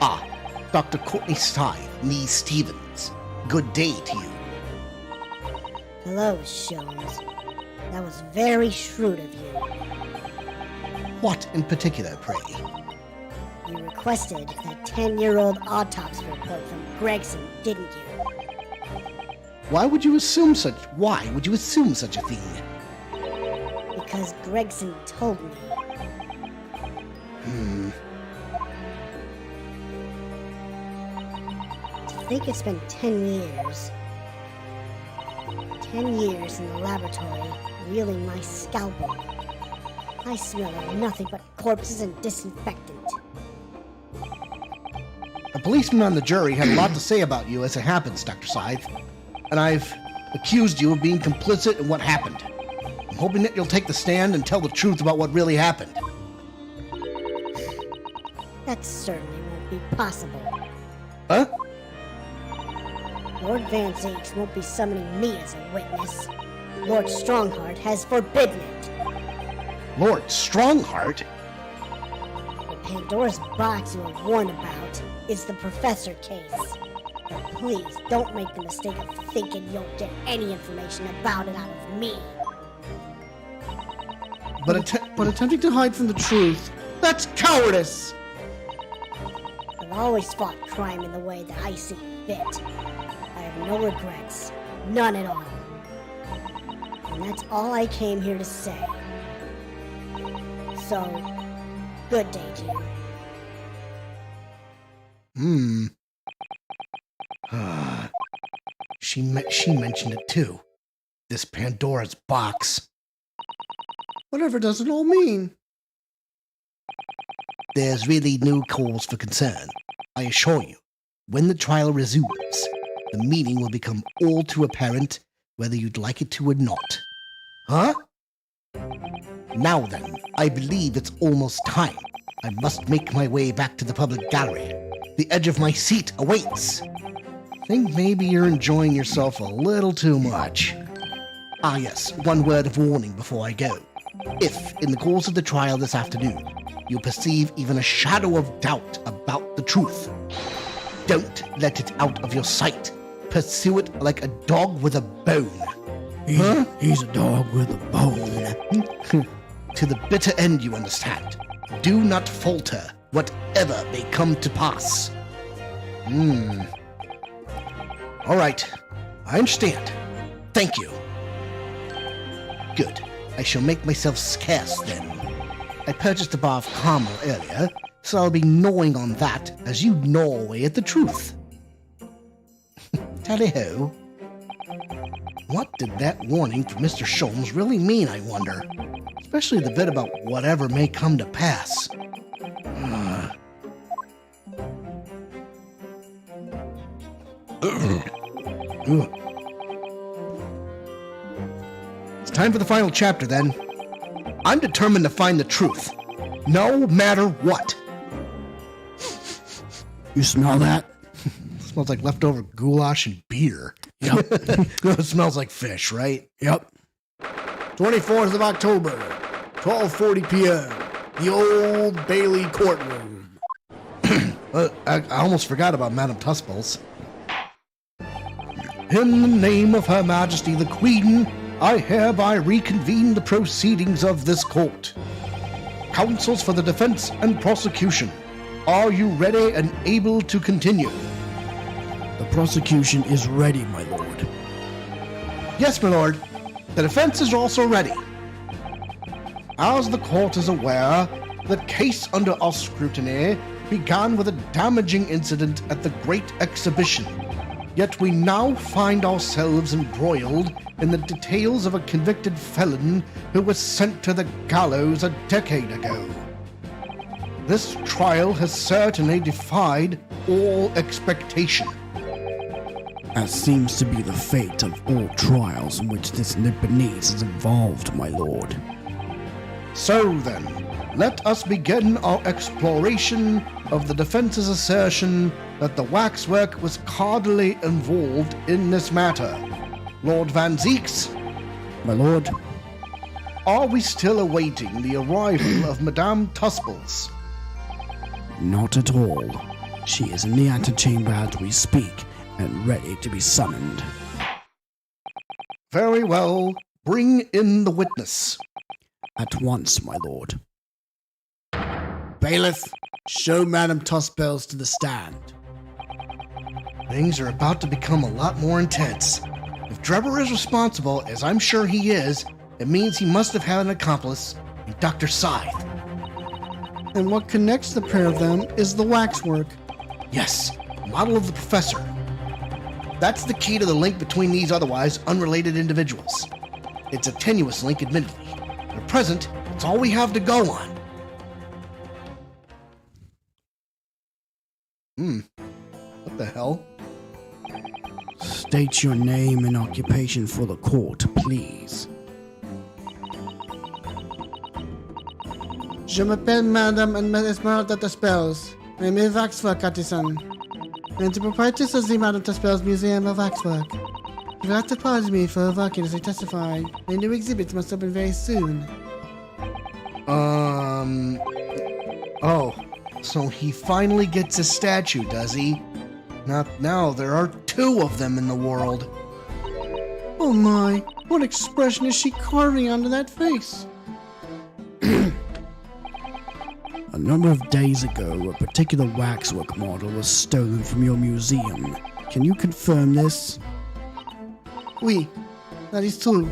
Ah, Dr. Courtney Scythe, nee Stevens. Good day to you. Hello, Sholmes. That was very shrewd of you. What in particular, pray? You requested that 10-year-old autopsy report from Gregson, didn't you? Why would you assume such a thing? Because Gregson told me. To think it's been 10 years. 10 years in the laboratory, wielding my scalpel. I smell of nothing but corpses and disinfectant. A policeman on the jury had a lot to say about you as it happens, Dr. Scythe. And I've accused you of being complicit in what happened. I'm hoping that you'll take the stand and tell the truth about what really happened. That certainly won't be possible. Huh? Lord Van Zeeks won't be summoning me as a witness. Lord Strongheart has forbidden it. Lord Strongheart? The Pandora's box you were warned about is the Professor case. But please don't make the mistake of thinking you'll get any information about it out of me. But attempting to hide from the truth, that's cowardice! I've always fought crime in the way that I see fit. I have no regrets. None at all. And that's all I came here to say. So, good day to you. She mentioned it too. This Pandora's box. Whatever does it all mean? There's really no cause for concern. I assure you, when the trial resumes, the meaning will become all too apparent whether you'd like it to or not. Huh? Now then, I believe it's almost time. I must make my way back to the public gallery. The edge of my seat awaits. Think maybe you're enjoying yourself a little too much. Ah yes, one word of warning before I go. If, in the course of the trial this afternoon, you perceive even a shadow of doubt about the truth, don't let it out of your sight. Pursue it like a dog with a bone. He's a dog with a bone. To the bitter end, you understand. Do not falter, whatever may come to pass. All right, I understand. Thank you. Good. I shall make myself scarce then. I purchased a bar of caramel earlier, so I'll be gnawing on that as you gnaw away at the truth. Tally-ho. What did that warning from Mr. Sholmes really mean, I wonder? Especially the bit about whatever may come to pass. It's time for the final chapter, then. I'm determined to find the truth, no matter what. You smell that? It smells like leftover goulash and beer. Yep. It smells like fish, right? Yep. 24th of October, 12:40 p.m., the Old Bailey courtroom. I almost forgot about Madame Tusples. In the name of Her Majesty the Queen, I hereby reconvene the proceedings of this court. Counsels for the defense and prosecution, are you ready and able to continue? The prosecution is ready, my lord. Yes, my lord. The defense is also ready. As the court is aware, the case under our scrutiny began with a damaging incident at the Great Exhibition. Yet we now find ourselves embroiled in the details of a convicted felon who was sent to the gallows a decade ago. This trial has certainly defied all expectation. As seems to be the fate of all trials in which this Nipponese is involved, my lord. So then, let us begin our exploration of the defense's assertion that the waxwork was causally involved in this matter. Lord Van Zeeks, My lord, are we still awaiting the arrival of Madame Tuspels? not at all. She is in the antechamber as we speak, and ready to be summoned. Very well, bring in the witness. At once, my lord. Bailiff, show Madame Tuspels to the stand. Things are about to become a lot more intense. If Drebber is responsible, as I'm sure he is, it means he must have had an accomplice in Dr. Scythe. And what connects the pair of them is the waxwork. Yes, model of the professor. That's the key to the link between these otherwise unrelated individuals. It's a tenuous link, admittedly. At present, it's all we have to go on. What the hell? State your name and occupation for the court, please. Je m'appelle Madame and Esmeralda Tuspels. I am a waxwork artisan, and the proprietress of the Madame Tuspels Museum of Waxwork. You will have to pardon me for working as I testify. My new exhibits must open very soon. Oh, so he finally gets a statue, does he? Not now, there are two of them in the world. Oh my, what expression is she carving onto that face? A number of days ago, a particular waxwork model was stolen from your museum. Can you confirm this? Oui, that is true.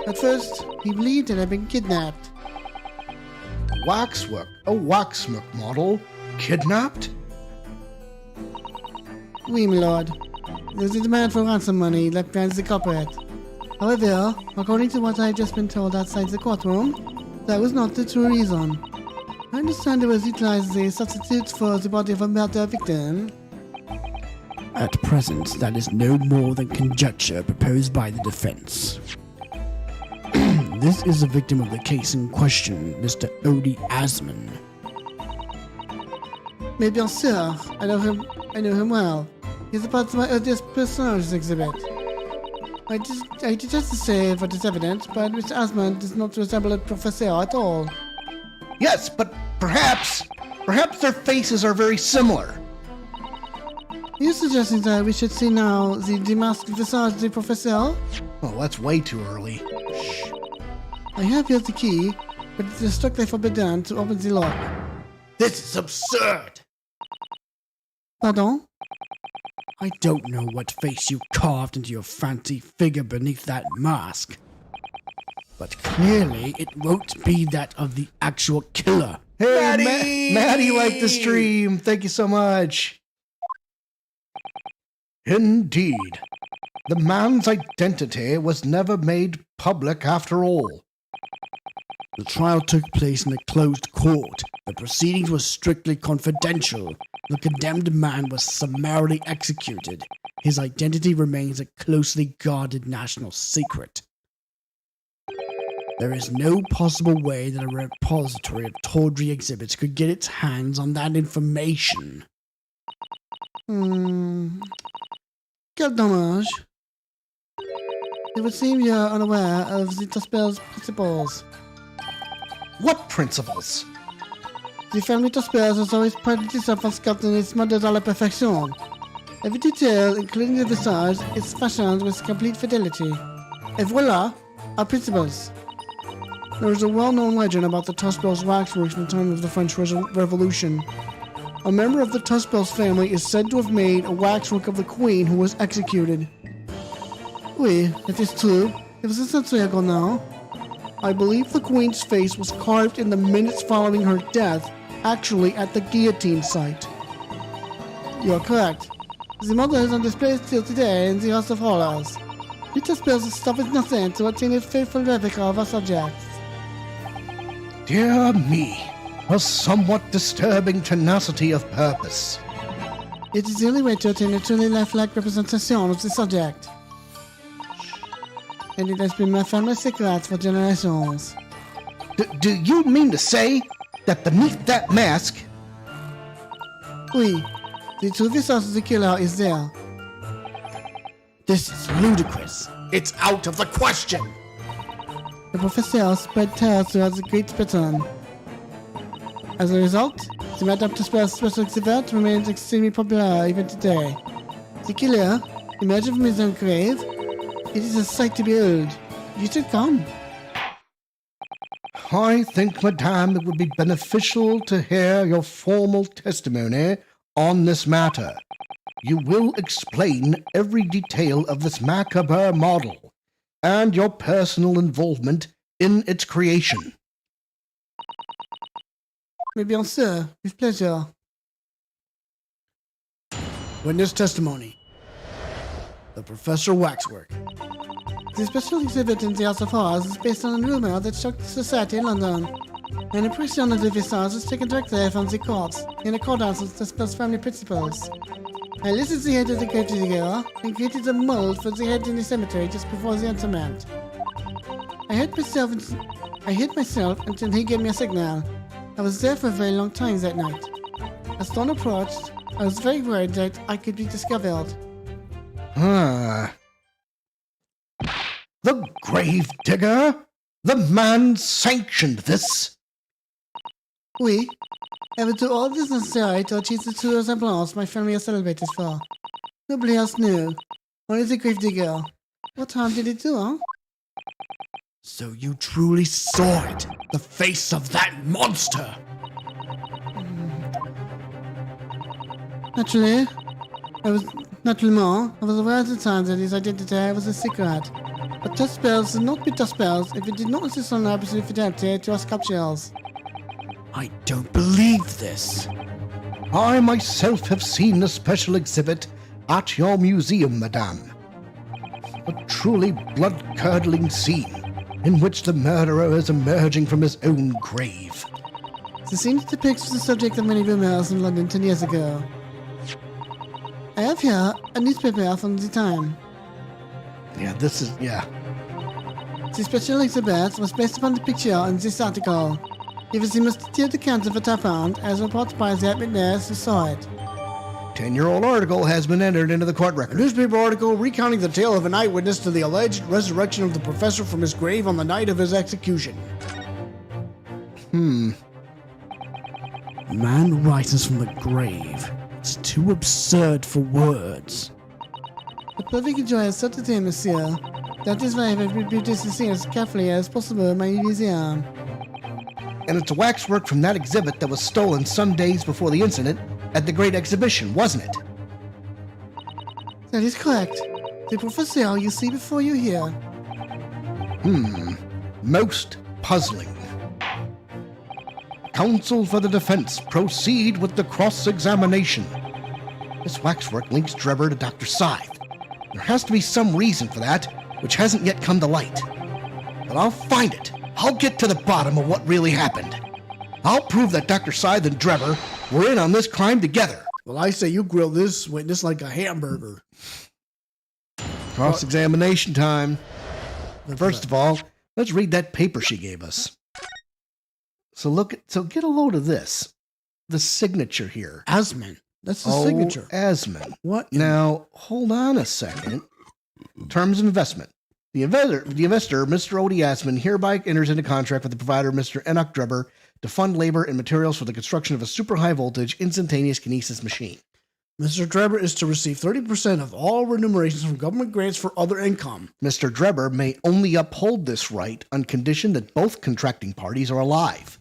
At first, he believed it had been kidnapped. Waxwork? A waxwork model? Kidnapped? Oui, my lord. There was a demand for ransom money left behind the culprit. However, according to what I have just been told outside the courtroom, that was not the true reason. I understand it was utilized as a substitute for the body of a murder victim. At present, that is no more than conjecture proposed by the defense. This is the victim of the case in question, Mr. Odie Asman. Mais bien sûr, I know him well. He's a part of my earliest personages exhibit. I detest to say what is evident, but Mr. Asman does not resemble a professor at all. Yes, but perhaps their faces are very similar. Are you suggesting that we should see now the demasked visage of the professor? Oh, that's way too early. I have here the key, but it is strictly forbidden to open the lock. This is absurd. Pardon? I don't know what face you carved into your fancy figure beneath that mask, but clearly it won't be that of the actual killer. Hey, Maddie liked the stream. Thank you so much. Indeed. The man's identity was never made public after all. The trial took place in a closed court. The proceedings were strictly confidential. The condemned man was summarily executed. His identity remains a closely guarded national secret. There is no possible way that a repository of tawdry exhibits could get its hands on that information. Quel dommage. It would seem you are unaware of the Tuspels' principles. What principles? The family Tuspels has always prided itself on sculpting its models à la perfection. Every detail, including the visage, is fashioned with complete fidelity. Et voila, our principles. There is a well-known legend about the Tuspells waxworks from the time of the French Revolution. A member of the Tuspells family is said to have made a waxwork of the queen who was executed. Oui, it is true. It was a century ago now. I believe the queen's face was carved in the minutes following her death, actually at the guillotine site. You are correct. The model is on display still today in the House of Horrors. Peter spills the stuff is nothing to obtain a faithful replica of our subjects. Dear me, a somewhat disturbing tenacity of purpose. It is the only way to attain a truly lifelike representation of the subject. And it has been my family secret for generations. Do you mean to say that beneath that mask... Oui, the true visage of the killer is there. This is ludicrous. It's out of the question. The professor spread terror throughout the Great Britain. As a result, the Madame Tuspells special exhibit remains extremely popular even today. The killer, emerging from his own grave, it is a sight to behold. You should come. I think, madame, it would be beneficial to hear your formal testimony on this matter. You will explain every detail of this macabre model and your personal involvement in its creation. Mais bien sûr, with pleasure. Witness testimony. The Professor Waxwork. The special exhibit in the House of Horrors is based on a rumor that shocked society in London. An impression of the visage was taken directly from the corpse, in accordance with the Tuspells family principles. I listed the head of the grave digger and created a mold for the head in the cemetery just before the interment. I hid myself until he gave me a signal. I was there for a very long time that night. As dawn approached, I was very worried that I could be discovered. The grave digger? The man sanctioned this? Oui, I will do all that is necessary to achieve the true resemblance my family is celebrated for. Nobody else knew. Only the grave digger. What harm did it do, huh? So you truly saw it, the face of that monster. Naturally, I was aware at the time that his identity was a secret. But Tuspells would not be Tuspells if it did not insist on absolute fidelity to our sculptures. I don't believe this. I myself have seen the special exhibit at your museum, madame. A truly blood-curdling scene in which the murderer is emerging from his own grave. The scene depicts the subject of many rumors in London 10 years ago. I have here a newspaper from the time. Yeah. The special exhibit was based upon the picture in this article. It was the most detailed account of what happened, as reported by the eyewitness who saw it. 10-year-old article has been entered into the court A record. newspaper article recounting the tale of an eyewitness to the alleged resurrection of the professor from his grave on the night of his execution. Man rises from the grave. It's too absurd for words. The public enjoys such a thing, monsieur. That is why I have reproduced the scene as carefully as possible in my museum. And it's a waxwork from that exhibit that was stolen some days before the incident at the Great Exhibition, wasn't it? That is correct. The professor you see before you here. Most puzzling. Counsel for the defense, proceed with the cross-examination. This waxwork links Drebber to Dr. Scythe. There has to be some reason for that, which hasn't yet come to light. But I'll find it. I'll get to the bottom of what really happened. I'll prove that Dr. Scythe and Drebber were in on this crime together. Well, I say you grill this witness like a hamburger. Cross-examination time. First of all, let's read that paper she gave us. So get a load of this. The signature here. Asman. That's the Oh, signature. Asman. What? Now, hold on a second. Terms of investment. The investor, Mr. Odie Asman, hereby enters into contract with the provider, Mr. Enoch Drebber, to fund labor and materials for the construction of a super high voltage instantaneous kinesis machine. Mr. Drebber is to receive 30% of all remunerations from government grants for other income. Mr. Drebber may only uphold this right on condition that both contracting parties are alive.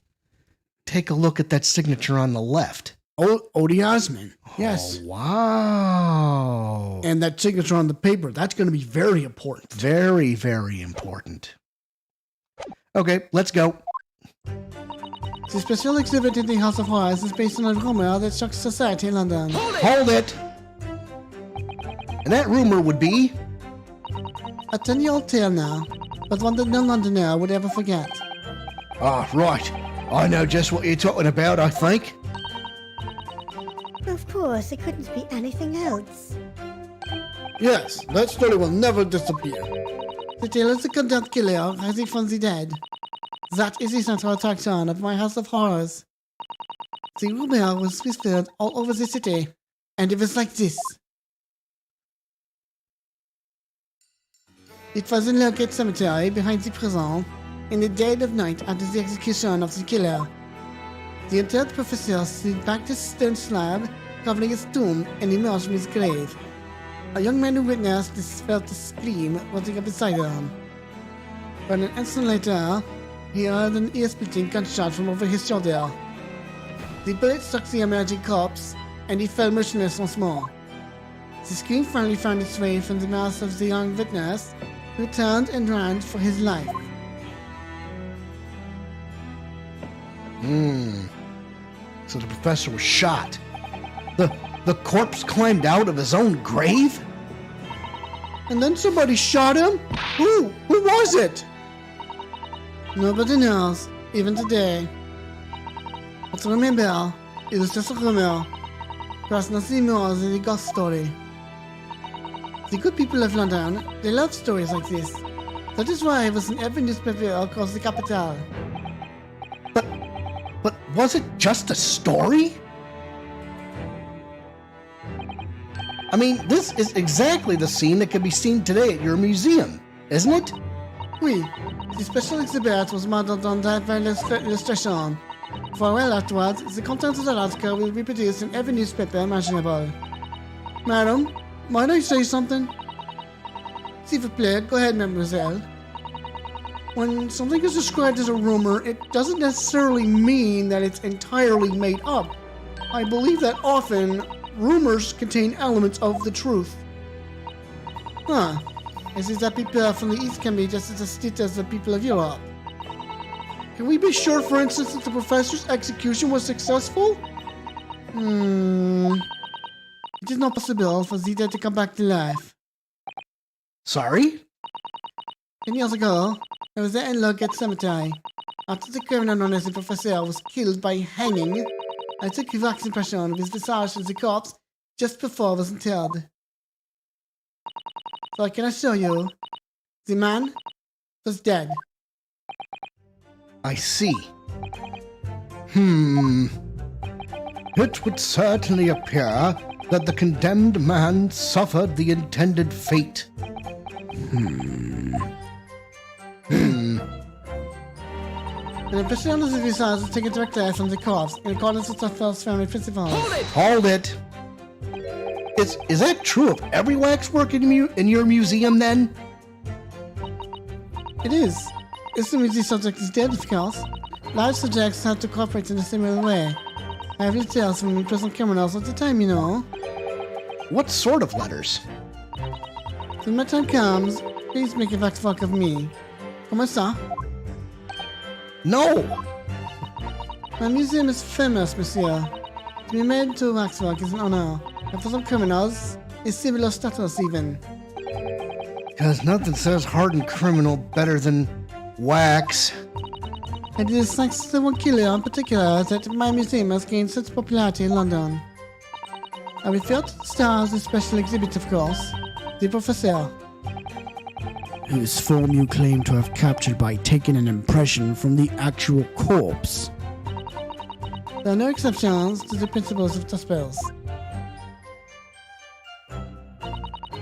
Take a look at that signature on the left. Odie Osmond. Yes. Oh, wow. And that signature on the paper, that's going to be very important. Very, very important. Okay, let's go. The special exhibit in the House of Horrors is based on a rumor that shocks society in London. Hold it! And that rumor would be... A 10-year-old tale now, but one that no Londoner would ever forget. Ah, right. I know just what you're talking about, I think. Of course, it couldn't be anything else. Yes, that story will never disappear. The tale of the condemned killer rising from the dead. That is the central attraction of my House of Horrors. The rumor was whispered all over the city, and it was like this. It was in Locate Cemetery behind the prison, in the dead of night after the execution of the killer. The interred professor slid back the stone slab, covering his tomb, and emerged from his grave. A young man who witnessed this felt a scream rising up beside him. But an instant later, he heard an ear-splitting gunshot from over his shoulder. The bullet struck the emerging corpse, and he fell motionless once more. The scream finally found its way from the mouth of the young witness, who turned and ran for his life. So the professor was shot. The corpse climbed out of his own grave? And then somebody shot him? Who? Who was it? Nobody knows, even today. But remember, it was just a rumor. There's nothing more than a ghost story. The good people of London, they love stories like this. That is why it was in every newspaper across the capital. But was it just a story? I mean, this is exactly the scene that can be seen today at your museum, isn't it? Oui, the special exhibit was modeled on that very illustration. For a while afterwards, the contents of the article will be produced in every newspaper imaginable. Madam, might I say something? S'il vous plaît, go ahead, mademoiselle. When something is described as a rumor, it doesn't necessarily mean that it's entirely made up. I believe that often, rumors contain elements of the truth. Huh. I see that people from the East can be just as astute as the people of Europe. Can we be sure, for instance, that the professor's execution was successful? It is not possible for the dead to come back to life. Sorry? 10 years ago, I was there in Locate Cemetery. After the criminal known as the Professor was killed by hanging, I took a wax impression of his visage as the corpse just before it was interred. So I can assure you, the man was dead. I see. It would certainly appear that the condemned man suffered the intended fate. An impression of the visage was taken directly from the corpse in accordance with the first family principles. Hold it! Is that true of every waxwork in your museum, then? It is. Assuming the subject is dead, of course. Live subjects have to cooperate in a similar way. I have details from the present criminals at the time, you know. What sort of letters? When my time comes, please make a waxwork of me. Comment ça? No! My museum is famous, monsieur. To be made into a waxwork is an honor, and for some criminals, a similar status even. Because nothing says hardened criminal better than wax. And it is thanks to the one killer in particular that my museum has gained such popularity in London. I refer to the star of the special exhibit, of course, the Professor. Whose form you claim to have captured by taking an impression from the actual corpse. There are no exceptions to the principles of Tuspels.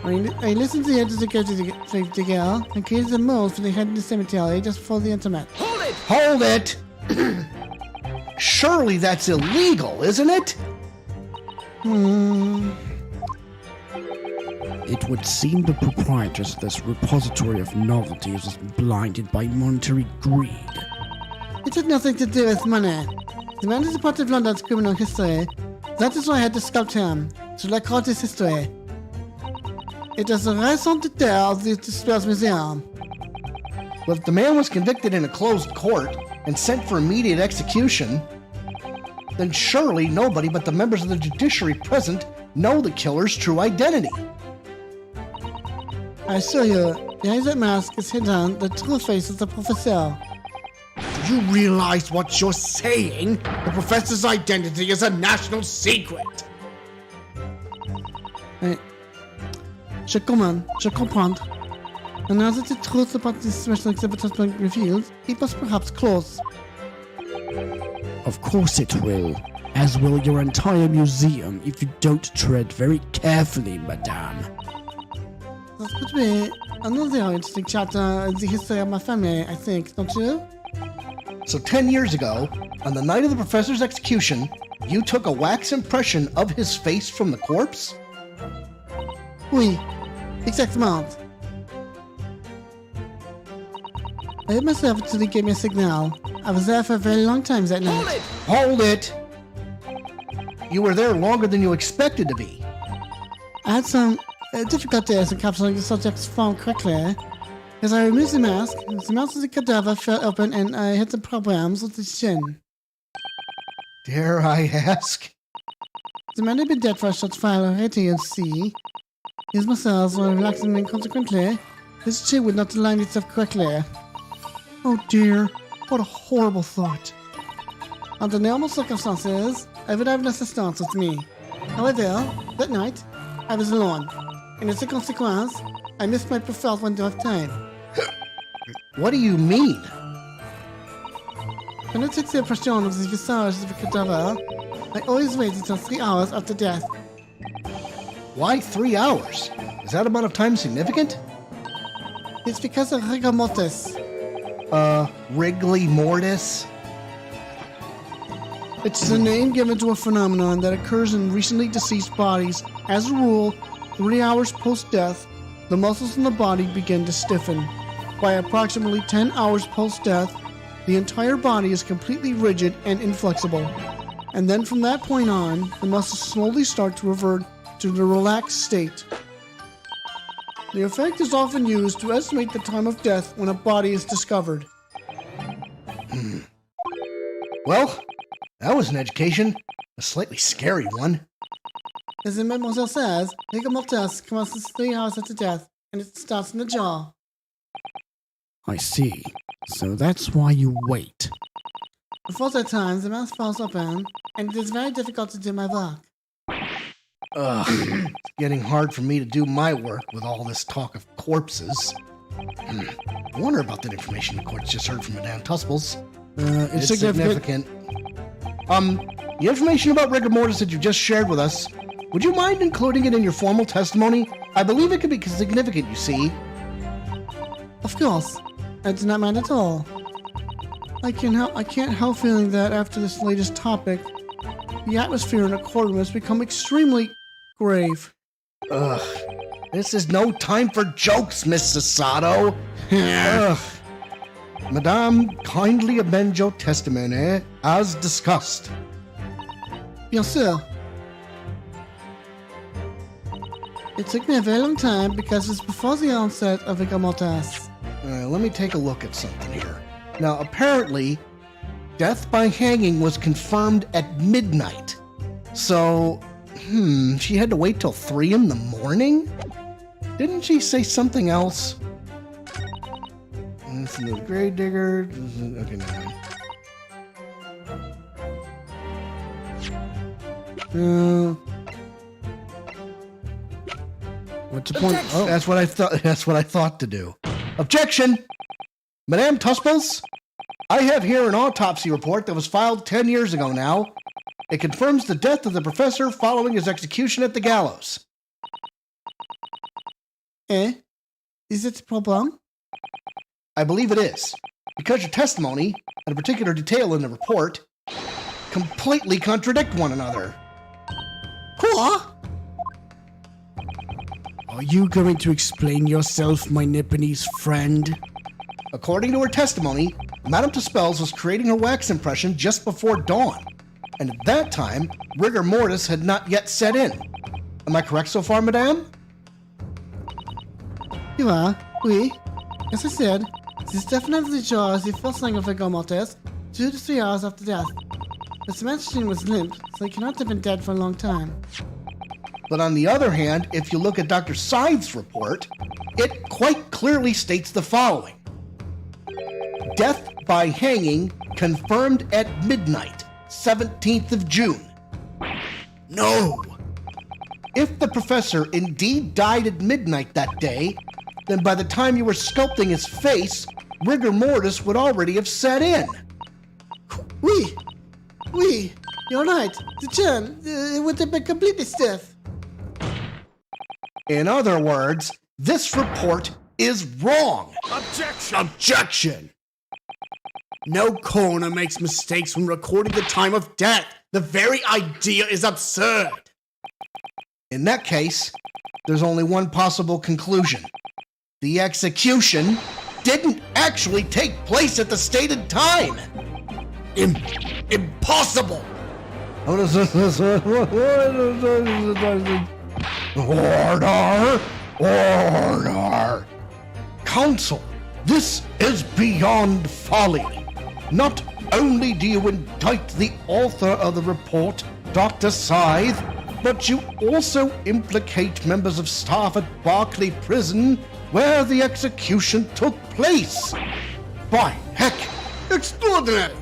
I listened to the head of the security girl and created a mold for the head in the cemetery just before the internet. Hold it! Surely that's illegal, isn't it? It would seem the proprietors of this repository of novelties was blinded by monetary greed. It had nothing to do with money. The man is a part of London's criminal history. That is why I had to sculpt him, to record his history. It is the raison d'etre of the Dispersed Museum. Well, if the man was convicted in a closed court and sent for immediate execution, then surely nobody but the members of the judiciary present know the killer's true identity. I assure you, behind that mask is hidden the true face of the professor. Do you realize what you're saying? The professor's identity is a national secret. Je comprends. And now that the truth about this special exhibit has been revealed, it must perhaps close. Of course it will, as will your entire museum if you don't tread very carefully, madame. That could be another interesting chapter in the history of my family, I think, don't you? So 10 years ago, on the night of the professor's execution, you took a wax impression of his face from the corpse? Oui, exactement. I myself actually gave me a signal. I was there for a very long time that night. Hold it! You were there longer than you expected to be. I had some difficulties in capturing the subject's form correctly. As I removed the mask of the cadaver fell open and I hit the programs with his chin. Dare I ask? The man had been dead for a short while already, you see. His muscles were relaxing and consequently, his chin would not align itself correctly. Oh dear, what a horrible thought. Under normal circumstances, I would have less assistance with me. However, that night, I was alone, and as a consequence, I missed my preferred window of time. What do you mean? When I took the impression of the visage of the cadaver, I always wait until 3 hours after death. Why 3 hours? Is that amount of time significant? It's because of rigor mortis. Wrigley Mortis? It's the name given to a phenomenon that occurs in recently deceased bodies. As a rule, 3 hours post-death, the muscles in the body begin to stiffen. By approximately 10 hours post-death, the entire body is completely rigid and inflexible. And then from that point on, the muscles slowly start to revert to the relaxed state. The effect is often used to estimate the time of death when a body is discovered. Well, that was an education. A slightly scary one. As the mademoiselle says, rigor mortis commences 3 hours after death, and it starts in the jaw. I see. So that's why you wait. Before that time, the mouth falls open, and it is very difficult to do my work. Ugh, it's getting hard for me to do my work with all this talk of corpses. I wonder about that information the court's just heard from Madame Tusples. It's significant. The information about rigor mortis that you just shared with us, would you mind including it in your formal testimony? I believe it could be significant, you see. Of course. I do not mind at all. I can't help feeling that after this latest topic, the atmosphere in the courtroom has become extremely grave. Ugh. This is no time for jokes, Miss Sasato. Ugh. Madame, kindly amend your testimony as discussed. Bien sûr. It took me a very long time because it's before the onset of rigor mortis. Let me take a look at something here. Now, apparently, death by hanging was confirmed at midnight. So, she had to wait till 3 in the morning? Didn't she say something else? This is the grave digger. Okay, never mind. What's the point? Oh, that's what I thought. That's what I thought to do. Objection, Madame Tusples. I have here an autopsy report that was filed 10 years ago now. It confirms the death of the professor following his execution at the gallows. Eh? Is it a problem? I believe it is, because your testimony and a particular detail in the report completely contradict one another. Who What? Are you going to explain yourself, my Nipponese friend? According to her testimony, Madame Tuspels was creating her wax impression just before dawn, and at that time, rigor mortis had not yet set in. Am I correct so far, Madame? You are, oui. As I said, this definitely shows the first sign of rigor mortis 2 to 3 hours after death. The cement machine was limp, so he cannot have been dead for a long time. But on the other hand, if you look at Dr. Scythe's report, it quite clearly states the following. Death by hanging confirmed at midnight, 17th of June. No! If the professor indeed died at midnight that day, then by the time you were sculpting his face, rigor mortis would already have set in. Oui, you're right. The turn, it would have been completely stiff. In other words, this report is wrong. Objection! No coroner makes mistakes when recording the time of death. The very idea is absurd. In that case, there's only one possible conclusion. The execution didn't actually take place at the stated time. Impossible! Order! Counsel, this is beyond folly. Not only do you indict the author of the report, Dr. Scythe, but you also implicate members of staff at Berkeley Prison, where the execution took place. By heck, Extraordinary!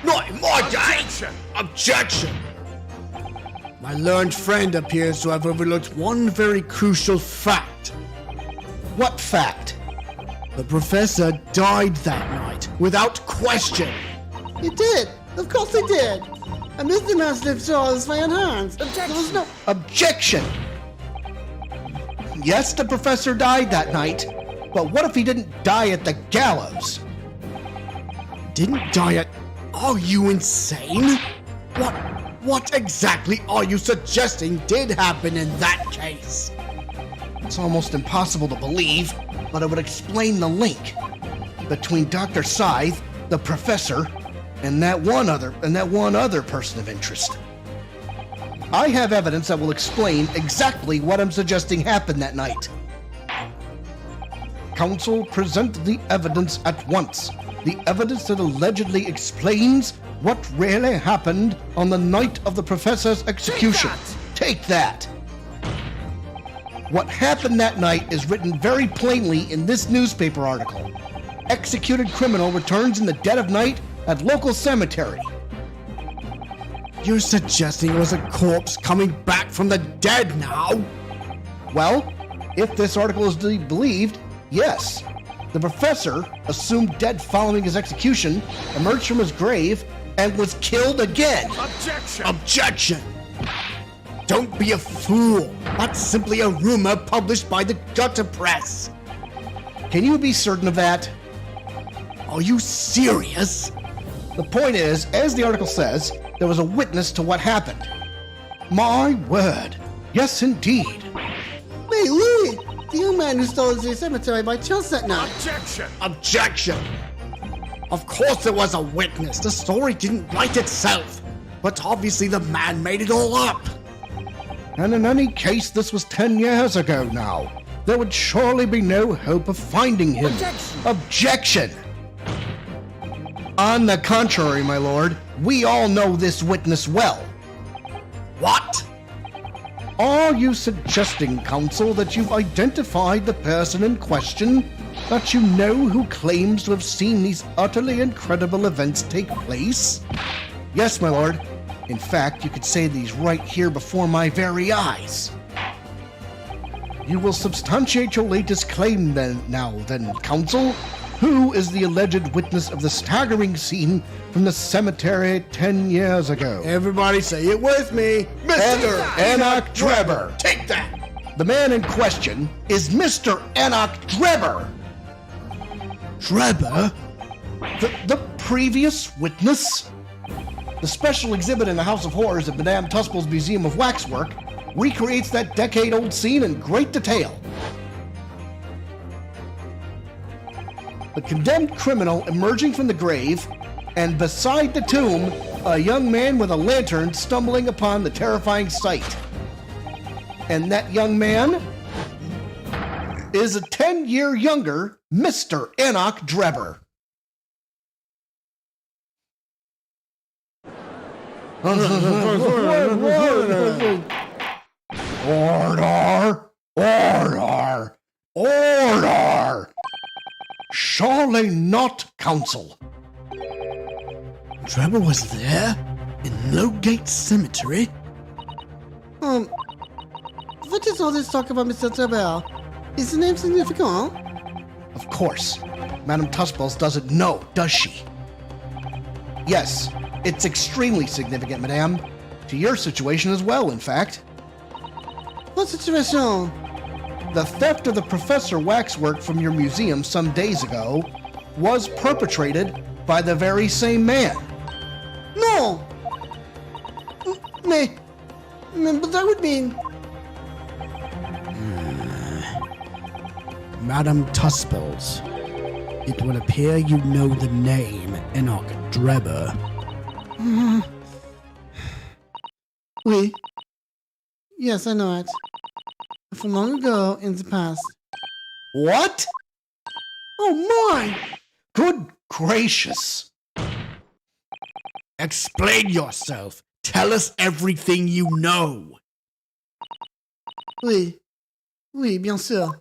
Not in my day! Objection! My learned friend appears to have overlooked one very crucial fact. what fact? The professor died that night, without question. He did. Of course he did. And Mr. Mastiff saw his my own hands. There was no... Objection! Yes, the professor died that night, but what if he didn't die at the gallows? Didn't die at... Are you insane? What exactly are you suggesting did happen in that case? It's almost impossible to believe, but it would explain the link between Dr. Scythe, the professor, and that one other person of interest. I have evidence that will explain exactly what I'm suggesting happened that night. Counsel, present the evidence at once. The evidence that allegedly explains what really happened on the night of the professor's execution. Take that! What happened that night is written very plainly in this newspaper article. Executed criminal returns in the dead of night at local cemetery. You're suggesting it was a corpse coming back from the dead now? Well, if this article is to be believed, yes. The professor, assumed dead following his execution, emerged from his grave and was killed again. Objection! Don't be a fool. That's simply a rumor published by the gutter press. Can you be certain of that? Are you serious? The point is, as the article says, there was a witness to what happened. My word. Yes, indeed. Wait, Louis! The young man who stole the cemetery by chance that night. Objection! Of course there was a witness. The story didn't write itself. But obviously the man made it all up. And in any case, this was 10 years ago now. There would surely be no hope of finding him. Objection! On the contrary, my lord, we all know this witness well. What? Are you suggesting, counsel, that you've identified the person in question? That you know who claims to have seen these utterly incredible events take place? Yes, my lord. In fact, you could say these right here before my very eyes. You will substantiate your latest claim then, counsel. Who is the alleged witness of the staggering scene from the cemetery 10 years ago? Everybody say it with me. Mr. Enoch Drebber. Take that. The man in question is Mr. Enoch Drebber. Drebber? The previous witness? The special exhibit in the House of Horrors at Madame Tuspel's Museum of Waxwork recreates that decade-old scene in great detail. The condemned criminal emerging from the grave, and beside the tomb, a young man with a lantern stumbling upon the terrifying sight. And that young man is a 10-year younger Mr. Enoch Drebber. Order! Order! Order! Surely not, Council. Drebber was there? In Lowgate Cemetery? What is all this talk about Mr. Drebber? Is the name significant? Of course. Madame Tussballs doesn't know, does she? Yes, it's extremely significant, Madame. To your situation as well, in fact. What situation? The theft of the Professor waxwork from your museum some days ago was perpetrated by the very same man. No! But that would mean... Madame Tussballs, it would appear you know the name Enoch Drebber. Oui. Yes, I know it. From long ago in the past. What? Oh my! Good gracious. Explain yourself. Tell us everything you know. Oui. Oui, bien sûr.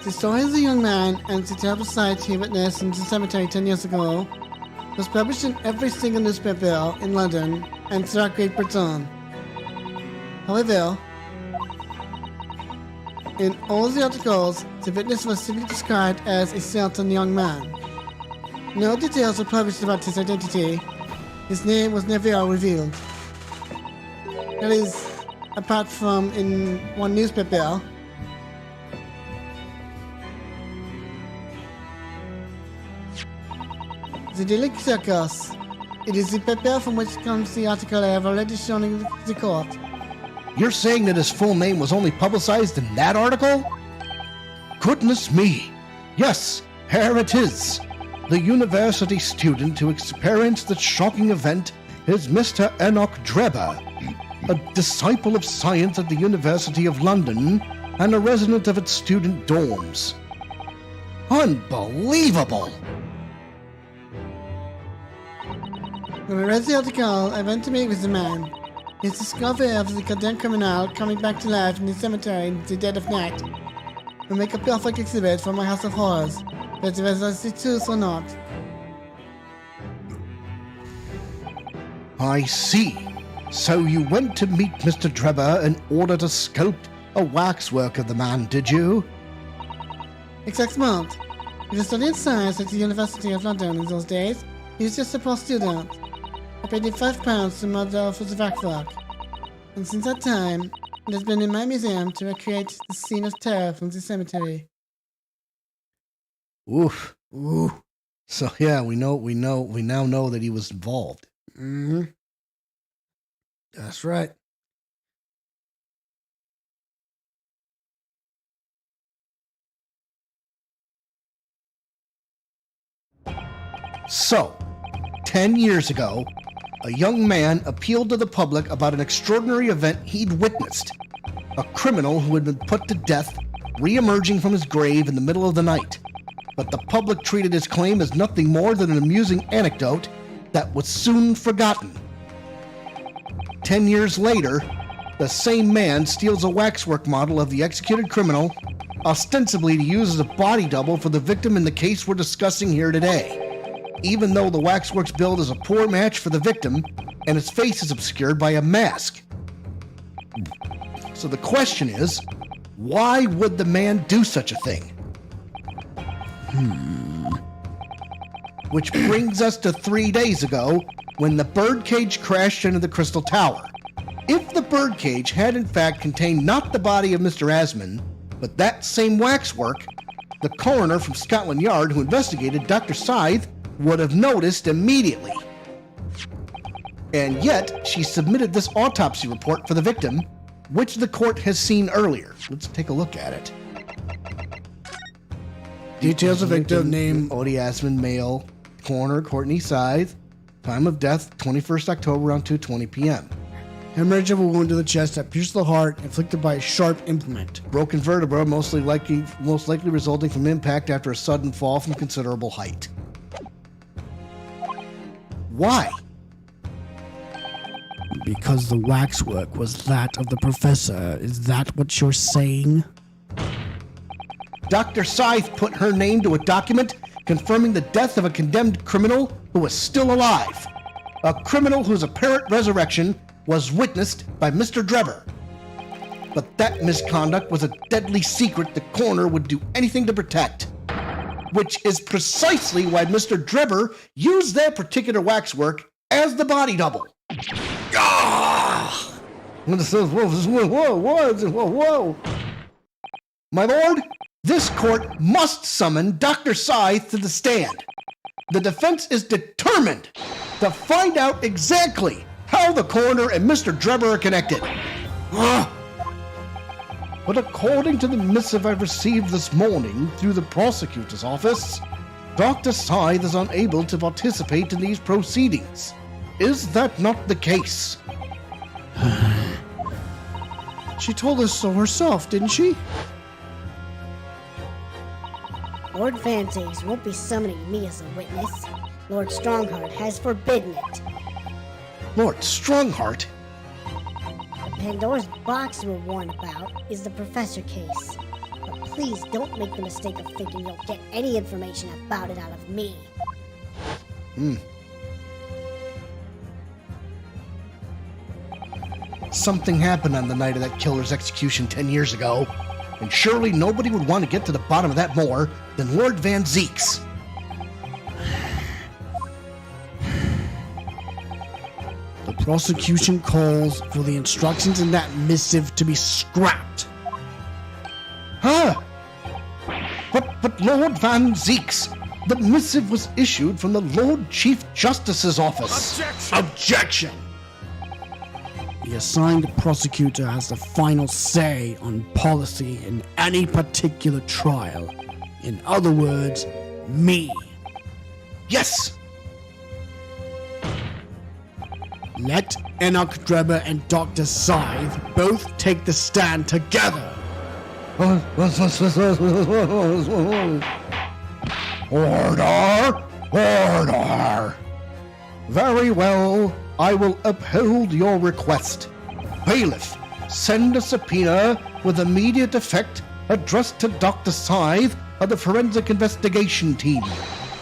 The story of the young man and the terrible sight he witnessed in the cemetery 10 years ago was published in every single newspaper in London and throughout Great Britain. However, in all the articles, the witness was simply described as a certain young man. No details were published about his identity. His name was never revealed. That is, apart from in one newspaper. The Daily Circus. It is the paper from which comes the article I have already shown in the court. You're saying that his full name was only publicized in that article? Goodness me. Yes, here it is. The university student who experienced the shocking event is Mr. Enoch Drebber, a disciple of science at the University of London and a resident of its student dorms. Unbelievable! When I read the article, I went to meet with the man. His discovery of the condemned criminal coming back to life in the cemetery in the dead of night will make a perfect exhibit for my house of horrors, whether that's the truth or not. I see. So you went to meet Mr. Drebber in order to sculpt a waxwork of the man, did you? Exactement. He was studying science at the University of London in those days. He was just a poor student. I paid him £5 to model for the waxwork. And since that time, it has been in my museum to recreate the scene of terror from the cemetery. Oof. Ooh. So yeah, we now know that he was involved. Mm-hmm. That's right. So, 10 years ago, a young man appealed to the public about an extraordinary event he'd witnessed. A criminal who had been put to death re-emerging from his grave in the middle of the night. But the public treated his claim as nothing more than an amusing anecdote that was soon forgotten. 10 years later, the same man steals a waxwork model of the executed criminal, ostensibly to use as a body double for the victim in the case we're discussing here today. Even though the waxwork's build is a poor match for the victim, and its face is obscured by a mask. So the question is, why would the man do such a thing? Which brings us to 3 days ago, when the birdcage crashed into the Crystal Tower. If the birdcage had in fact contained not the body of Mr. Asman, but that same waxwork, the coroner from Scotland Yard who investigated Dr. Scythe would have noticed immediately. And yet, she submitted this autopsy report for the victim, which the court has seen earlier. Let's take a look at it. Details of victim name. Odie Asman, male, coroner Courtney Scythe. Time of death, 21st October around 2:20 p.m. Hemorrhage of a wound to the chest that pierced the heart, inflicted by a sharp implement. Broken vertebra, most likely resulting from impact after a sudden fall from considerable height. Why? Because the waxwork was that of the professor. Is that what you're saying? Dr. Scythe put her name to a document confirming the death of a condemned criminal who was still alive. A criminal whose apparent resurrection was witnessed by Mr. Drebber. But that misconduct was a deadly secret the coroner would do anything to protect. Which is precisely why Mr. Drebber used that particular waxwork as the body double. Ah! Whoa. My lord, this court must summon Dr. Scythe to the stand. The defense is determined to find out exactly how the coroner and Mr. Drebber are connected. But according to the missive I received this morning through the prosecutor's office, Dr. Scythe is unable to participate in these proceedings. Is that not the case? She told us so herself, didn't she? Lord Van Ziggs won't be summoning me as a witness. Lord Strongheart has forbidden it. Lord Strongheart? The Pandora's box we're warned about is the Professor case. But please don't make the mistake of thinking you'll get any information about it out of me. Something happened on the night of that killer's execution 10 years ago, and surely nobody would want to get to the bottom of that more than Lord Van Ziggs. The prosecution calls for the instructions in that missive to be scrapped. Huh? But Lord Van Ziggs, the missive was issued from the Lord Chief Justice's office. Objection! The assigned prosecutor has the final say on policy in any particular trial. In other words, me. Yes! Let Enoch Drebber and Dr. Scythe both take the stand together. Order! Very well, I will uphold your request. Bailiff, send a subpoena with immediate effect addressed to Dr. Scythe of the Forensic Investigation Team.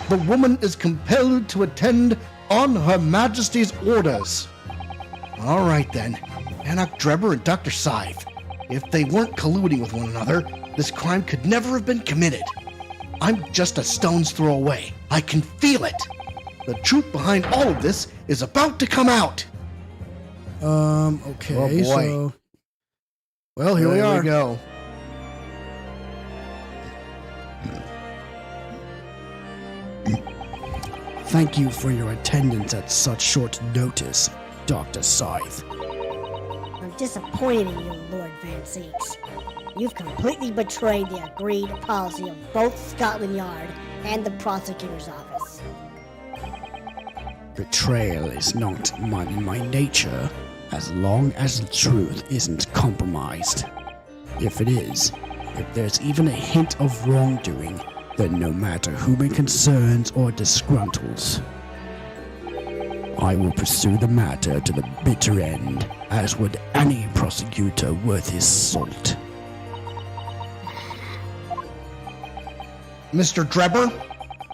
The woman is compelled to attend on Her Majesty's orders. All right then, Enoch Drebber and Dr. Scythe. If they weren't colluding with one another, this crime could never have been committed. I'm just a stone's throw away. I can feel it. The truth behind all of this is about to come out. Okay, Oh, boy. so... Well, here we There are. we go. Thank you for your attendance at such short notice, Dr. Scythe. I'm disappointed in you, Lord Van Ziggs. You've completely betrayed the agreed policy of both Scotland Yard and the prosecutor's office. Betrayal is not in my nature, as long as the truth isn't compromised. If it is, if there's even a hint of wrongdoing, then no matter whom it concerns or disgruntles, I will pursue the matter to the bitter end, as would any prosecutor worth his salt. Mr. Drebber,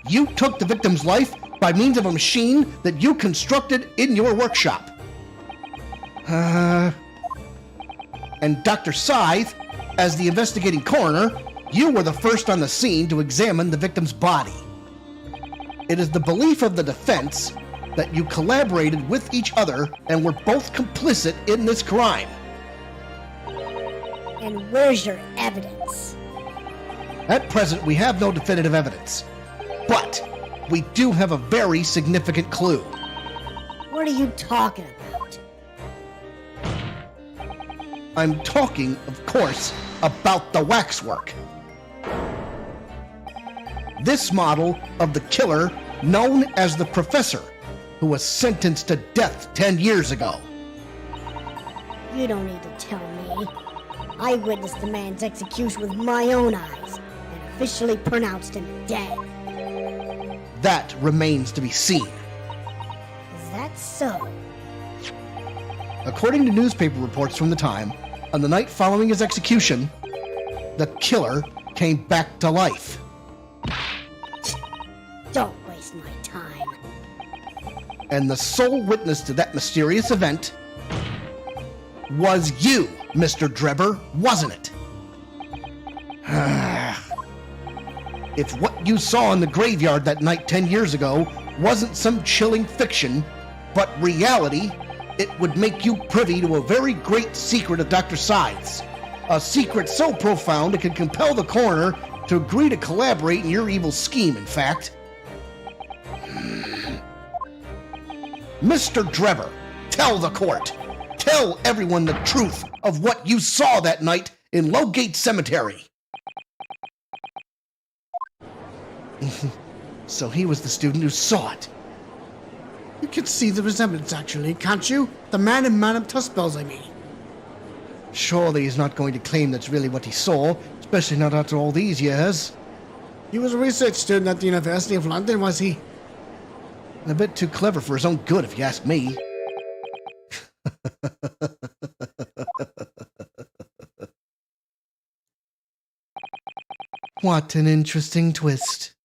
you took the victim's life by means of a machine that you constructed in your workshop. And Dr. Scythe, as the investigating coroner, you were the first on the scene to examine the victim's body. It is the belief of the defense that you collaborated with each other and were both complicit in this crime. And where's your evidence? At present, we have no definitive evidence, but we do have a very significant clue. What are you talking about? I'm talking, of course, about the waxwork. This model of the killer known as the Professor, who was sentenced to death 10 years ago. You don't need to tell me. I witnessed the man's execution with my own eyes and officially pronounced him dead. That remains to be seen. Is that so? According to newspaper reports from the time, on the night following his execution, the killer came back to life. Don't waste my time. And the sole witness to that mysterious event was you, Mr. Drebber, wasn't it? If what you saw in the graveyard that night 10 years ago wasn't some chilling fiction, but reality, it would make you privy to a very great secret of Dr. Scythe's. A secret so profound it could compel the coroner to agree to collaborate in your evil scheme, in fact. Mr. Drebber, tell the court. Tell everyone the truth of what you saw that night in Lowgate Cemetery. So he was the student who saw it. You can see the resemblance, actually, can't you? The man in Madame Tussbell's, I mean. Surely he's not going to claim that's really what he saw, especially not after all these years. He was a research student at the University of London, was he? A bit too clever for his own good, if you ask me. What an interesting twist.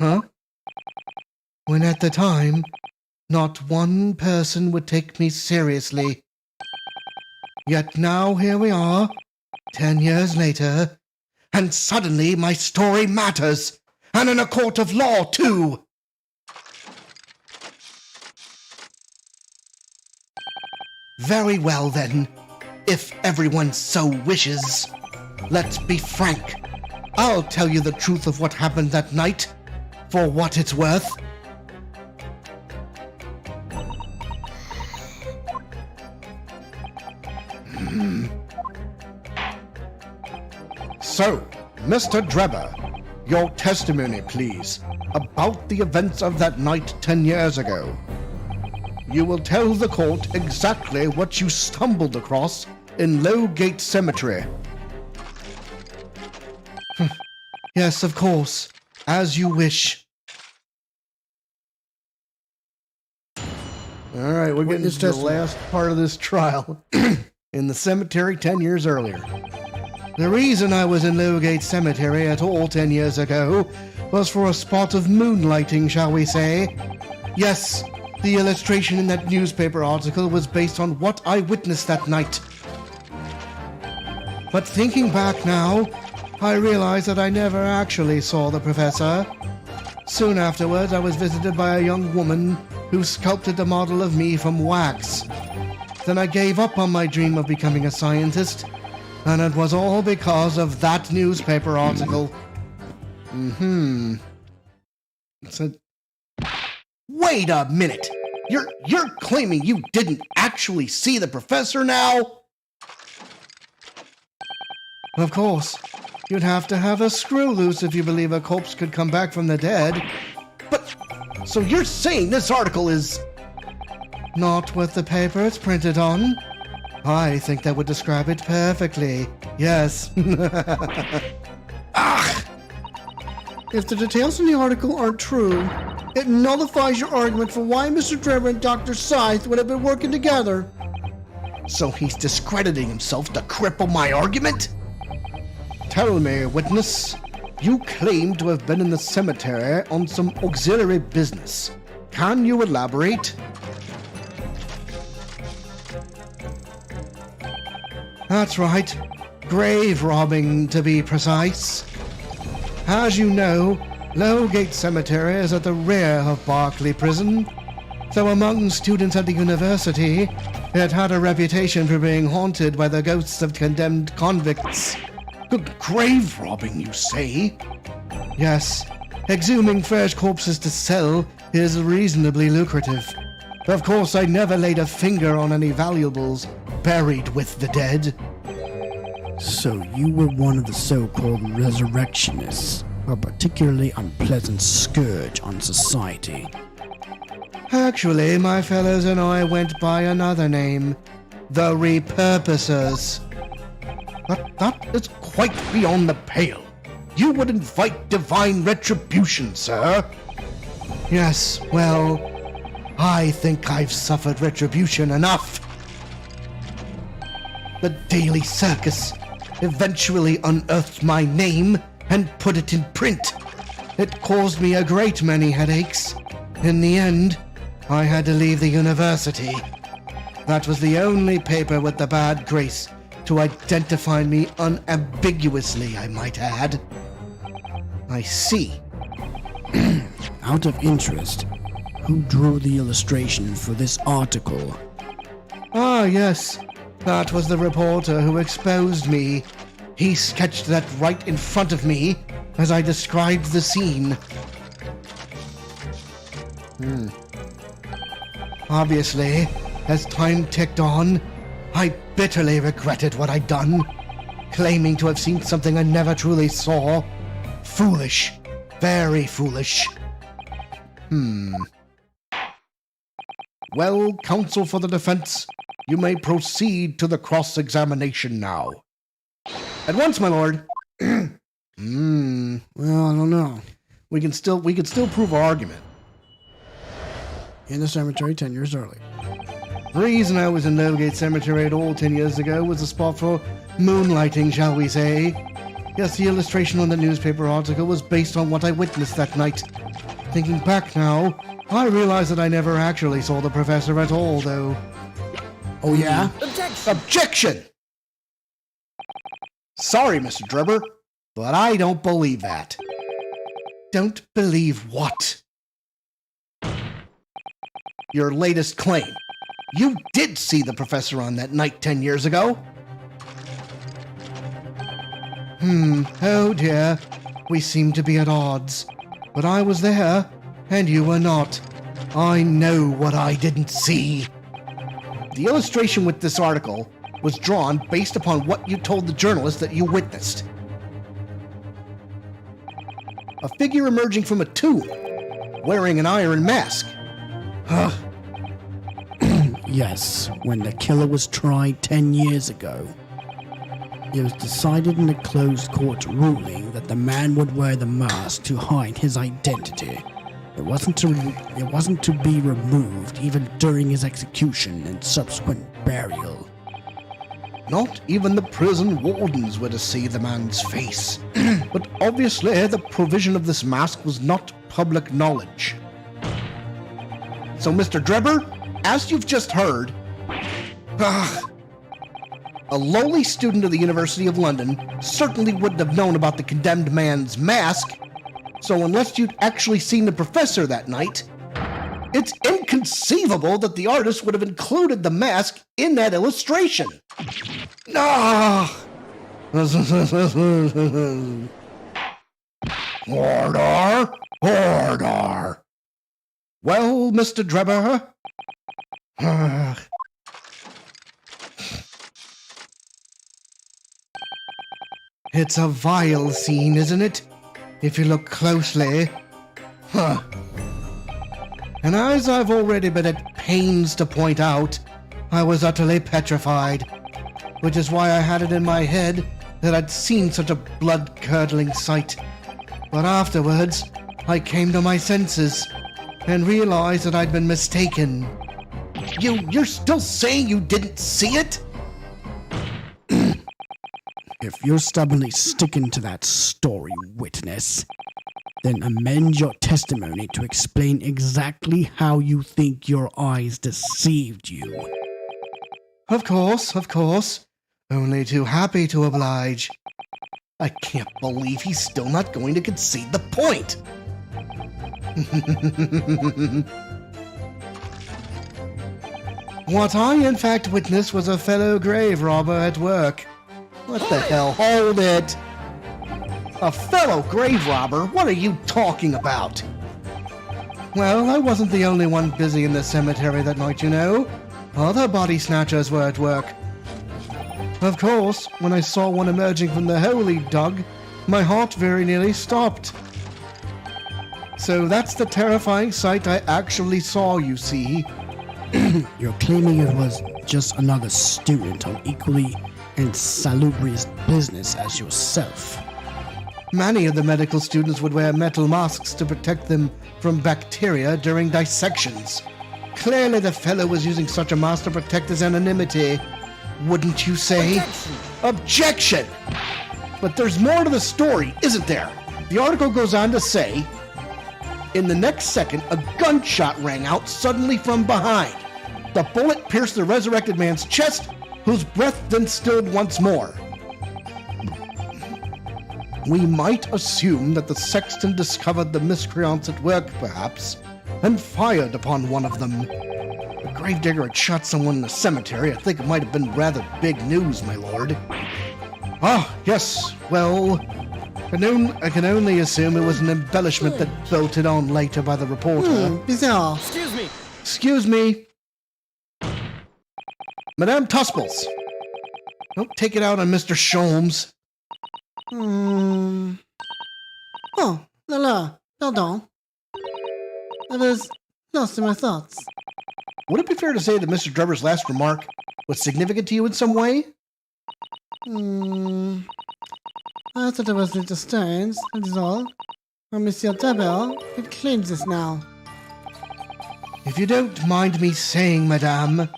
Huh? When at the time, not one person would take me seriously. Yet now here we are, 10 years later, and suddenly my story matters, and in a court of law, too. Very well, then, if everyone so wishes. Let's be frank. I'll tell you the truth of what happened that night, for what it's worth. So, Mr. Drebber, your testimony, please, about the events of that night 10 years ago. You will tell the court exactly what you stumbled across in Lowgate Cemetery. Yes, of course, as you wish. All right, we're getting to the last part of this trial in the cemetery 10 years earlier. The reason I was in Lowgate Cemetery at all 10 years ago was for a spot of moonlighting, shall we say. Yes, the illustration in that newspaper article was based on what I witnessed that night. But thinking back now, I realize that I never actually saw the professor. Soon afterwards, I was visited by a young woman who sculpted a model of me from wax. Then I gave up on my dream of becoming a scientist, and it was all because of that newspaper article. So, wait a minute! You're claiming you didn't actually see the professor now? Of course. You'd have to have a screw loose if you believe a corpse could come back from the dead. But, so you're saying this article is not what the paper it's printed on? I think that would describe it perfectly. Yes. If the details in the article aren't true, it nullifies your argument for why Mr. Drebber and Dr. Scythe would have been working together. So he's discrediting himself to cripple my argument? Tell me, witness, you claim to have been in the cemetery on some auxiliary business. Can you elaborate? That's right. Grave robbing, to be precise. As you know, Lowgate Cemetery is at the rear of Berkeley Prison, so among students at the university, it had a reputation for being haunted by the ghosts of condemned convicts. Grave robbing, you say? Yes, exhuming fresh corpses to sell is reasonably lucrative. Of course, I never laid a finger on any valuables buried with the dead. So you were one of the so-called resurrectionists, a particularly unpleasant scourge on society. Actually, my fellows and I went by another name, the Repurposers. But that is quite beyond the pale. You would invite divine retribution, sir. Yes, well, I think I've suffered retribution enough. The Daily Circus eventually unearthed my name and put it in print. It caused me a great many headaches. In the end, I had to leave the university. That was the only paper with the bad grace to identify me unambiguously, I might add. I see. Out of interest, who drew the illustration for this article? Ah, yes. That was the reporter who exposed me. He sketched that right in front of me as I described the scene. Obviously, as time ticked on, I bitterly regretted what I'd done, claiming to have seen something I never truly saw. Foolish. Very foolish. Well, counsel for the defense, you may proceed to the cross-examination now. At once, my lord. Well, I don't know. We can still prove our argument. In the cemetery 10 years early. The reason I was in Novgate Cemetery at all 10 years ago was a spot for moonlighting, shall we say. Yes, the illustration on the newspaper article was based on what I witnessed that night. Thinking back now, I realize that I never actually saw the professor at all, though. Oh, yeah? Objection! Sorry, Mr. Drebber, but I don't believe that. Don't believe what? Your latest claim. You did see the professor on that night 10 years ago. Oh dear. We seem to be at odds. But I was there, and you were not. I know what I didn't see. The illustration with this article was drawn based upon what you told the journalist that you witnessed. A figure emerging from a tomb, wearing an iron mask. Yes, when the killer was tried 10 years ago. It was decided in a closed court ruling that the man would wear the mask to hide his identity. It wasn't to be removed even during his execution and subsequent burial. Not even the prison wardens were to see the man's face. But obviously the provision of this mask was not public knowledge. So, Mr. Drebber, as you've just heard, a lowly student of the University of London certainly wouldn't have known about the condemned man's mask. So unless you'd actually seen the professor that night, it's inconceivable that the artist would have included the mask in that illustration. Order! Order! Well, Mr. Drebber? It's a vile scene, isn't it? If you look closely. And as I've already been at pains to point out, I was utterly petrified, which is why I had it in my head that I'd seen such a blood-curdling sight. But afterwards, I came to my senses and realized that I'd been mistaken. You're still saying you didn't see it? If you're stubbornly sticking to that story, witness, then amend your testimony to explain exactly how you think your eyes deceived you. Of course. Only too happy to oblige. I can't believe he's still not going to concede the point. What I in fact witnessed was a fellow grave robber at work. What the hell? Hold it! A fellow grave robber? What are you talking about? Well, I wasn't the only one busy in the cemetery that night, you know. Other body snatchers were at work. Of course, when I saw one emerging from the hole he dug, my heart very nearly stopped. So that's the terrifying sight I actually saw, you see. You're claiming it was just another student on equally insalubrious business as yourself. Many of the medical students would wear metal masks to protect them from bacteria during dissections. Clearly the fellow was using such a mask to protect his anonymity. Wouldn't you say? Objection! But there's more to the story, isn't there? The article goes on to say, in the next second, a gunshot rang out suddenly from behind. The bullet pierced the resurrected man's chest, whose breath then stilled once more. We might assume that the sexton discovered the miscreants at work, perhaps, and fired upon one of them. The gravedigger had shot someone in the cemetery. I think it might have been rather big news, my lord. Ah, yes, well, I can only assume it was an embellishment that bolted on later by the reporter. Bizarre. Excuse me. Madame Tusples. Don't take it out on Mr. Sholmes. Oh, pardon. I was lost in my thoughts. Would it be fair to say that Mr. Drebber's last remark was significant to you in some way? I thought it was a little strange, that is all. Or Monsieur Drebber could claim this now. If you don't mind me saying, madame,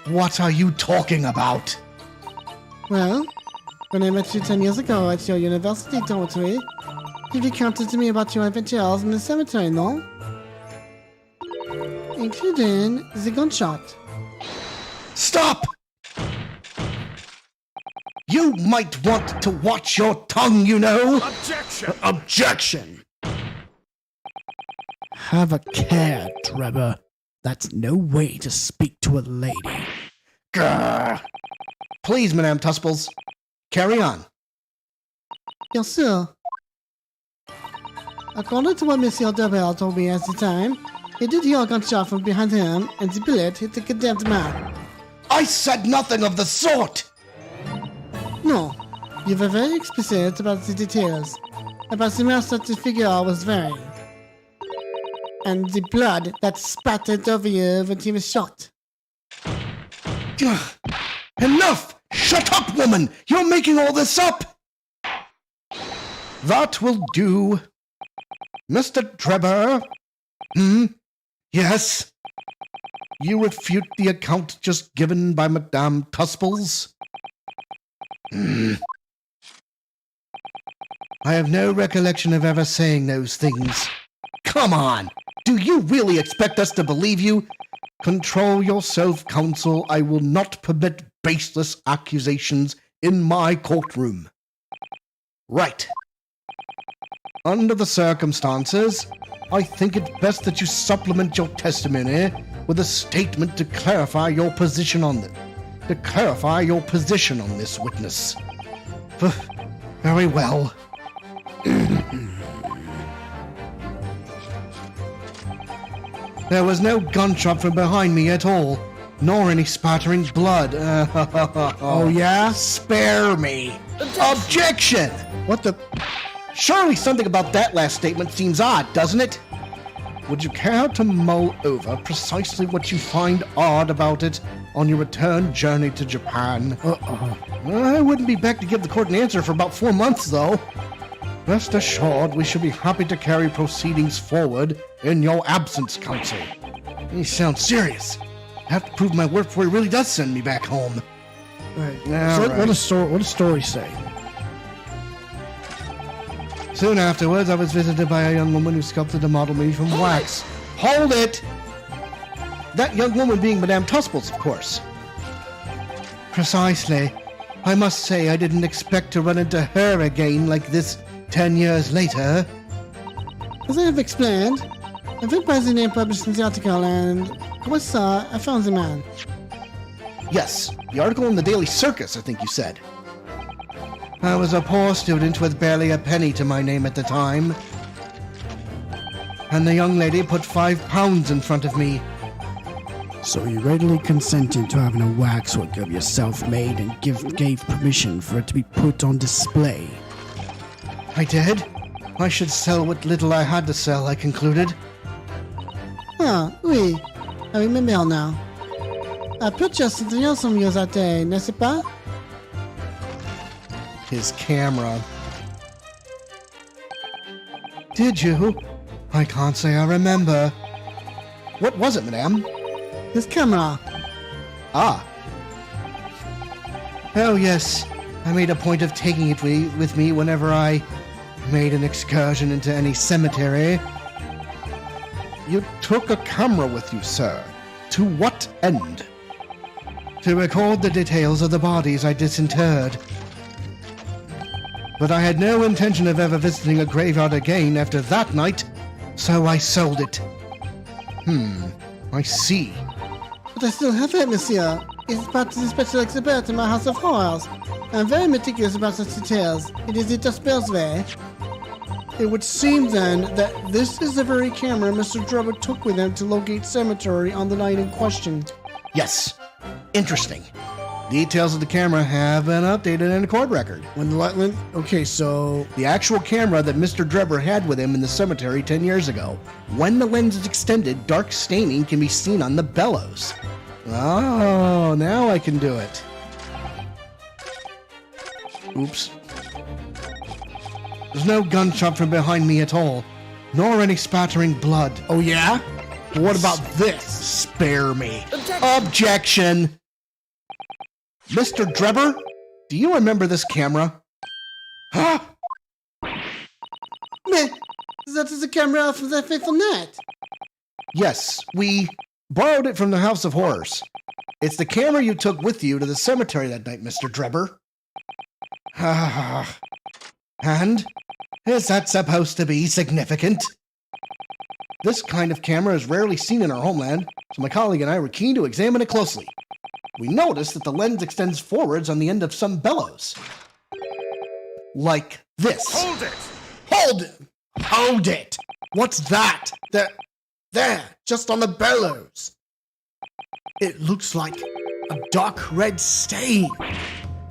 what are you talking about? Well, when I met you 10 years ago at your university dormitory, you recounted to me about your adventures in the cemetery, no? Including the gunshot. Stop! You might want to watch your tongue, you know. Objection! Have a care, Drebber. That's no way to speak to a lady. Grr. Please, Madame Tusples, carry on. Bien sûr. According to what Monsieur Drebber told me at the time, he did hear a gunshot from behind him, and the bullet hit the condemned man. I said nothing of the sort! No, you were very explicit about the details, about the mask that the figure was wearing, and the blood that spattered over you when he was shot. Ugh. Enough! Shut up, woman! You're making all this up! That will do. Mr. Drebber? Yes? You refute the account just given by Madame Tusples? I have no recollection of ever saying those things. Come on! Do you really expect us to believe you? Control yourself, counsel. I will not permit baseless accusations in my courtroom. Right. Under the circumstances, I think it best that you supplement your testimony with a statement to clarify your position on it. To clarify your position on this witness. Very well. There was no gunshot from behind me at all, nor any spattering blood. Oh, yeah? Spare me. Objection! What the... Surely something about that last statement seems odd, doesn't it? Would you care to mull over precisely what you find odd about it on your return journey to Japan? I wouldn't be back to give the court an answer for about 4 months, though. Rest assured, we shall be happy to carry proceedings forward in your absence, counsel. You sound serious. I have to prove my work before he really does send me back home. Right. All right. What does story say? Soon afterwards, I was visited by a young woman who sculpted a model made from wax. Hold it! That young woman being Madame Tusples, of course. Precisely. I must say I didn't expect to run into her again like this 10 years later. As I have explained, I went by the name published in the article, and I found the man. Yes, the article in the Daily Circus, I think you said. I was a poor student with barely a penny to my name at the time. and the young lady put 5 pounds in front of me. So you readily consented to having a waxwork of yourself made and gave permission for it to be put on display. I did. I should sell what little I had to sell, I concluded. Ah, oui. I remember now. I purchased something else from you that day, n'est-ce pas? His camera. Did you? I can't say I remember. What was it, madame? His camera. Ah. Oh, yes. I made a point of taking it with me whenever I made an excursion into any cemetery. You took a camera with you, sir. To what end? To record the details of the bodies I disinterred. But I had no intention of ever visiting a graveyard again after that night, so I sold it. I see. But I still have it, monsieur. It's part of the special exhibit in my House of Horrors. I'm very meticulous about such details. It is it just way. It would seem then that this is the very camera Mr. Drebber took with him to locate cemetery on the night in question. Yes. Interesting. Details of the camera have been updated in a court record. When the light went... Okay, so... The actual camera that Mr. Drebber had with him in the cemetery 10 years ago. When the lens is extended, dark staining can be seen on the bellows. Oh, now I can do it. Oops. There's no gunshot from behind me at all, nor any spattering blood. Oh, yeah? What about this? Spare me. Objection! Mr. Drebber, do you remember this camera? Huh? Meh, that is the camera from the faithful net. Yes, we borrowed it from the House of Horrors. It's the camera you took with you to the cemetery that night, Mr. Drebber. And is that supposed to be significant? This kind of camera is rarely seen in our homeland, so my colleague and I were keen to examine it closely. We noticed that the lens extends forwards on the end of some bellows. Like this. Hold it! Hold it! Hold it! What's that? There, just on the bellows. It looks like a dark red stain.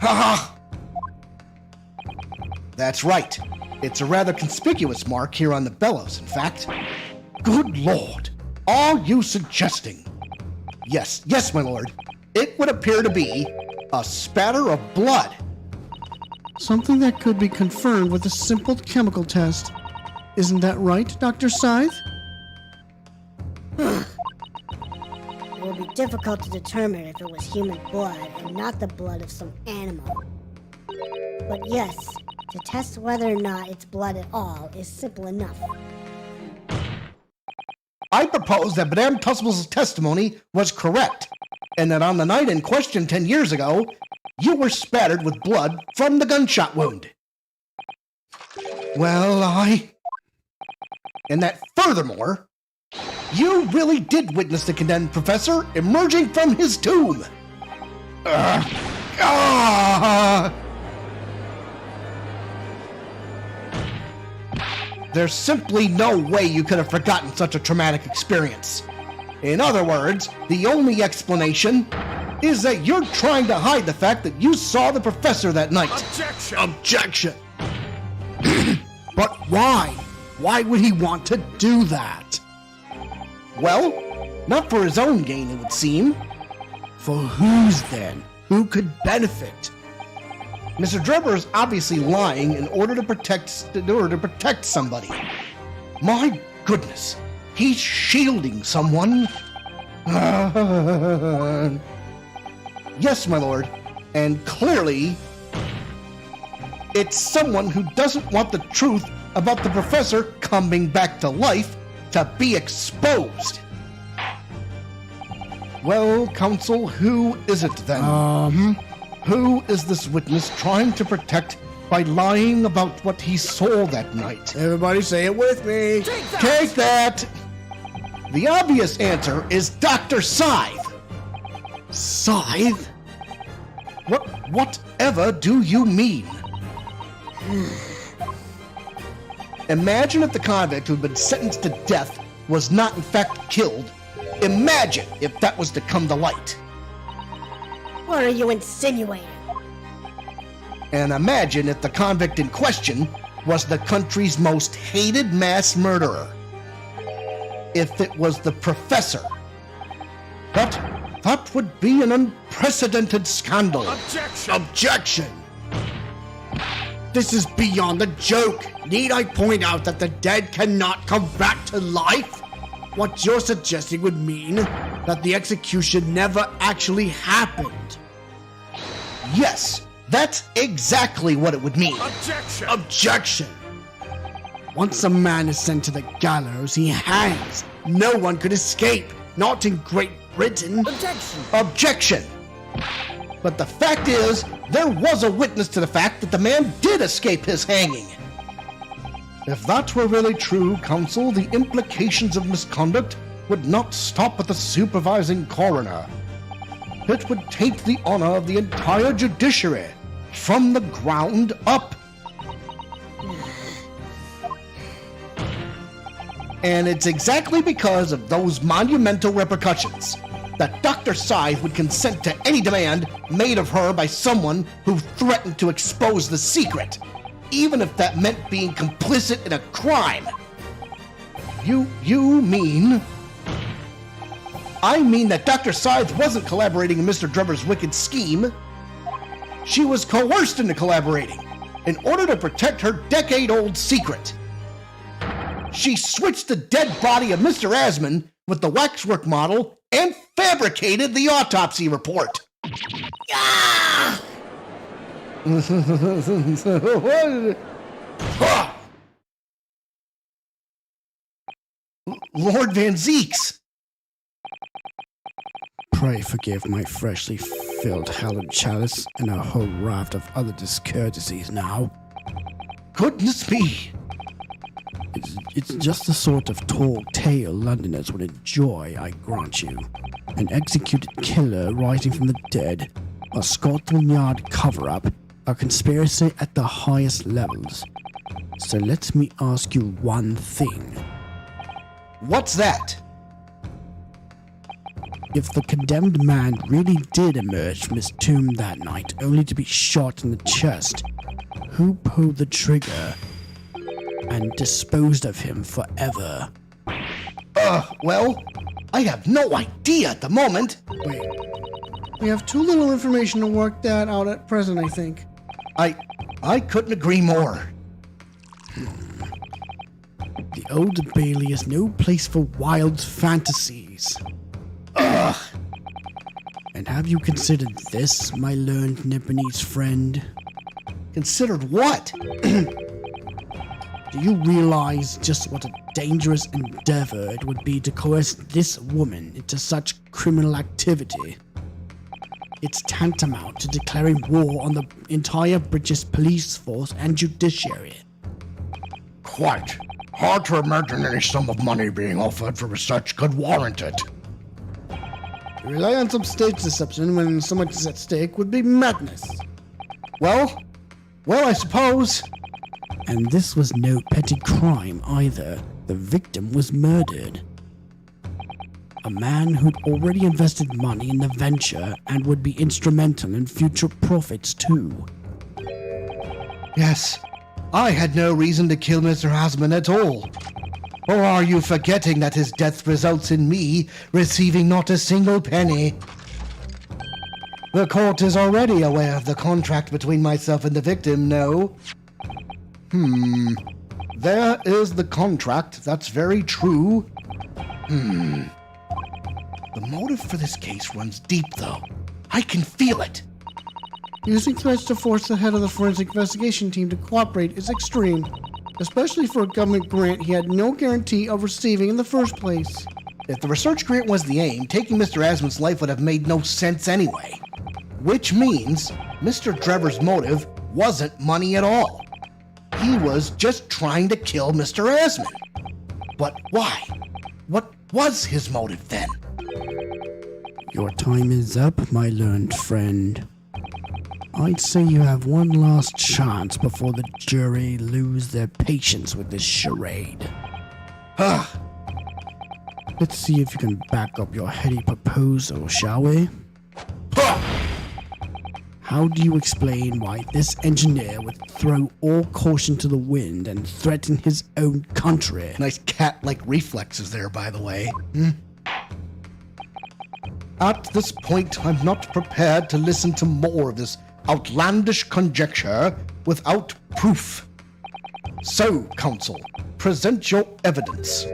Ha! That's right. It's a rather conspicuous mark here on the bellows, in fact. Good Lord! Are you suggesting? Yes, my lord. It would appear to be a spatter of blood. Something that could be confirmed with a simple chemical test. Isn't that right, Dr. Scythe? It will be difficult to determine if it was human blood and not the blood of some animal. But yes, to test whether or not it's blood at all is simple enough. I propose that Madame Tussel's testimony was correct, and that on the night in question 10 years ago, you were spattered with blood from the gunshot wound. And that furthermore, you really did witness the condemned professor emerging from his tomb. There's simply no way you could have forgotten such a traumatic experience. In other words, the only explanation is that you're trying to hide the fact that you saw the professor that night. Objection! But why? Why would he want to do that? Well, not for his own gain, it would seem. For whose then? Who could benefit? Mr. Drebber is obviously lying in order to protect somebody. My goodness, he's shielding someone. Yes, my lord, and clearly, it's someone who doesn't want the truth about the professor coming back to life to be exposed. Well, counsel, who is it then? Who is this witness trying to protect by lying about what he saw that night? Everybody say it with me. Take that! The obvious answer is Dr. Scythe. Scythe? Whatever do you mean? Imagine if the convict who had been sentenced to death was not in fact killed. Imagine if that was to come to light. What are you insinuating? And imagine if the convict in question was the country's most hated mass murderer. If it was the professor. That would be an unprecedented scandal. Objection! This is beyond a joke. Need I point out that the dead cannot come back to life? What you're suggesting would mean that the execution never actually happened. Yes, that's exactly what it would mean. Objection! Once a man is sent to the gallows, he hangs. No one could escape. Not in Great Britain. Objection! But the fact is, there was a witness to the fact that the man did escape his hanging. If that were really true, counsel, the implications of misconduct would not stop at the supervising coroner. It would taint the honor of the entire judiciary, from the ground up. And it's exactly because of those monumental repercussions that Dr. Scythe would consent to any demand made of her by someone who threatened to expose the secret, even if that meant being complicit in a crime. You mean... I mean that Dr. Scythe wasn't collaborating in Mr. Drebber's wicked scheme. She was coerced into collaborating in order to protect her decade-old secret. She switched the dead body of Mr. Asman with the waxwork model and fabricated the autopsy report. Ah! Lord Van Zeeks! Pray forgive my freshly filled hallowed chalice and a whole raft of other discourtesies now. Goodness me! It's just the sort of tall tale Londoners would enjoy, I grant you. An executed killer rising from the dead, a Scotland Yard cover-up, a conspiracy at the highest levels. So let me ask you one thing. What's that? If the condemned man really did emerge from his tomb that night only to be shot in the chest, who pulled the trigger and disposed of him forever? Well, I have no idea at the moment. Wait. We have too little information to work that out at present, I think. I couldn't agree more. The Old Bailey is no place for wild fantasies. Ugh. And have you considered this, my learned Nipponese friend? Considered what? Do you realize just what a dangerous endeavor it would be to coerce this woman into such criminal activity? It's tantamount to declaring war on the entire British police force and judiciary. Quite. Hard to imagine any sum of money being offered for research could warrant it. To rely on some stage deception when so much is at stake would be madness. Well, I suppose. And this was no petty crime either. The victim was murdered. A man who'd already invested money in the venture and would be instrumental in future profits too. Yes, I had no reason to kill Mr. Asman at all. Or are you forgetting that his death results in me receiving not a single penny? The court is already aware of the contract between myself and the victim, no? There is the contract, that's very true. The motive for this case runs deep, though. I can feel it. Using threats to force the head of the forensic investigation team to cooperate is extreme, especially for a government grant he had no guarantee of receiving in the first place. If the research grant was the aim, taking Mr. Asman's life would have made no sense anyway. Which means Mr. Drebber's motive wasn't money at all. He was just trying to kill Mr. Asman. But why? What was his motive then? Your time is up, my learned friend. I'd say you have one last chance before the jury lose their patience with this charade. Let's see if you can back up your heady proposal, shall we? How do you explain why this engineer would throw all caution to the wind and threaten his own country? Nice cat-like reflexes there, by the way. At this point, I'm not prepared to listen to more of this outlandish conjecture without proof. So, counsel, present your evidence.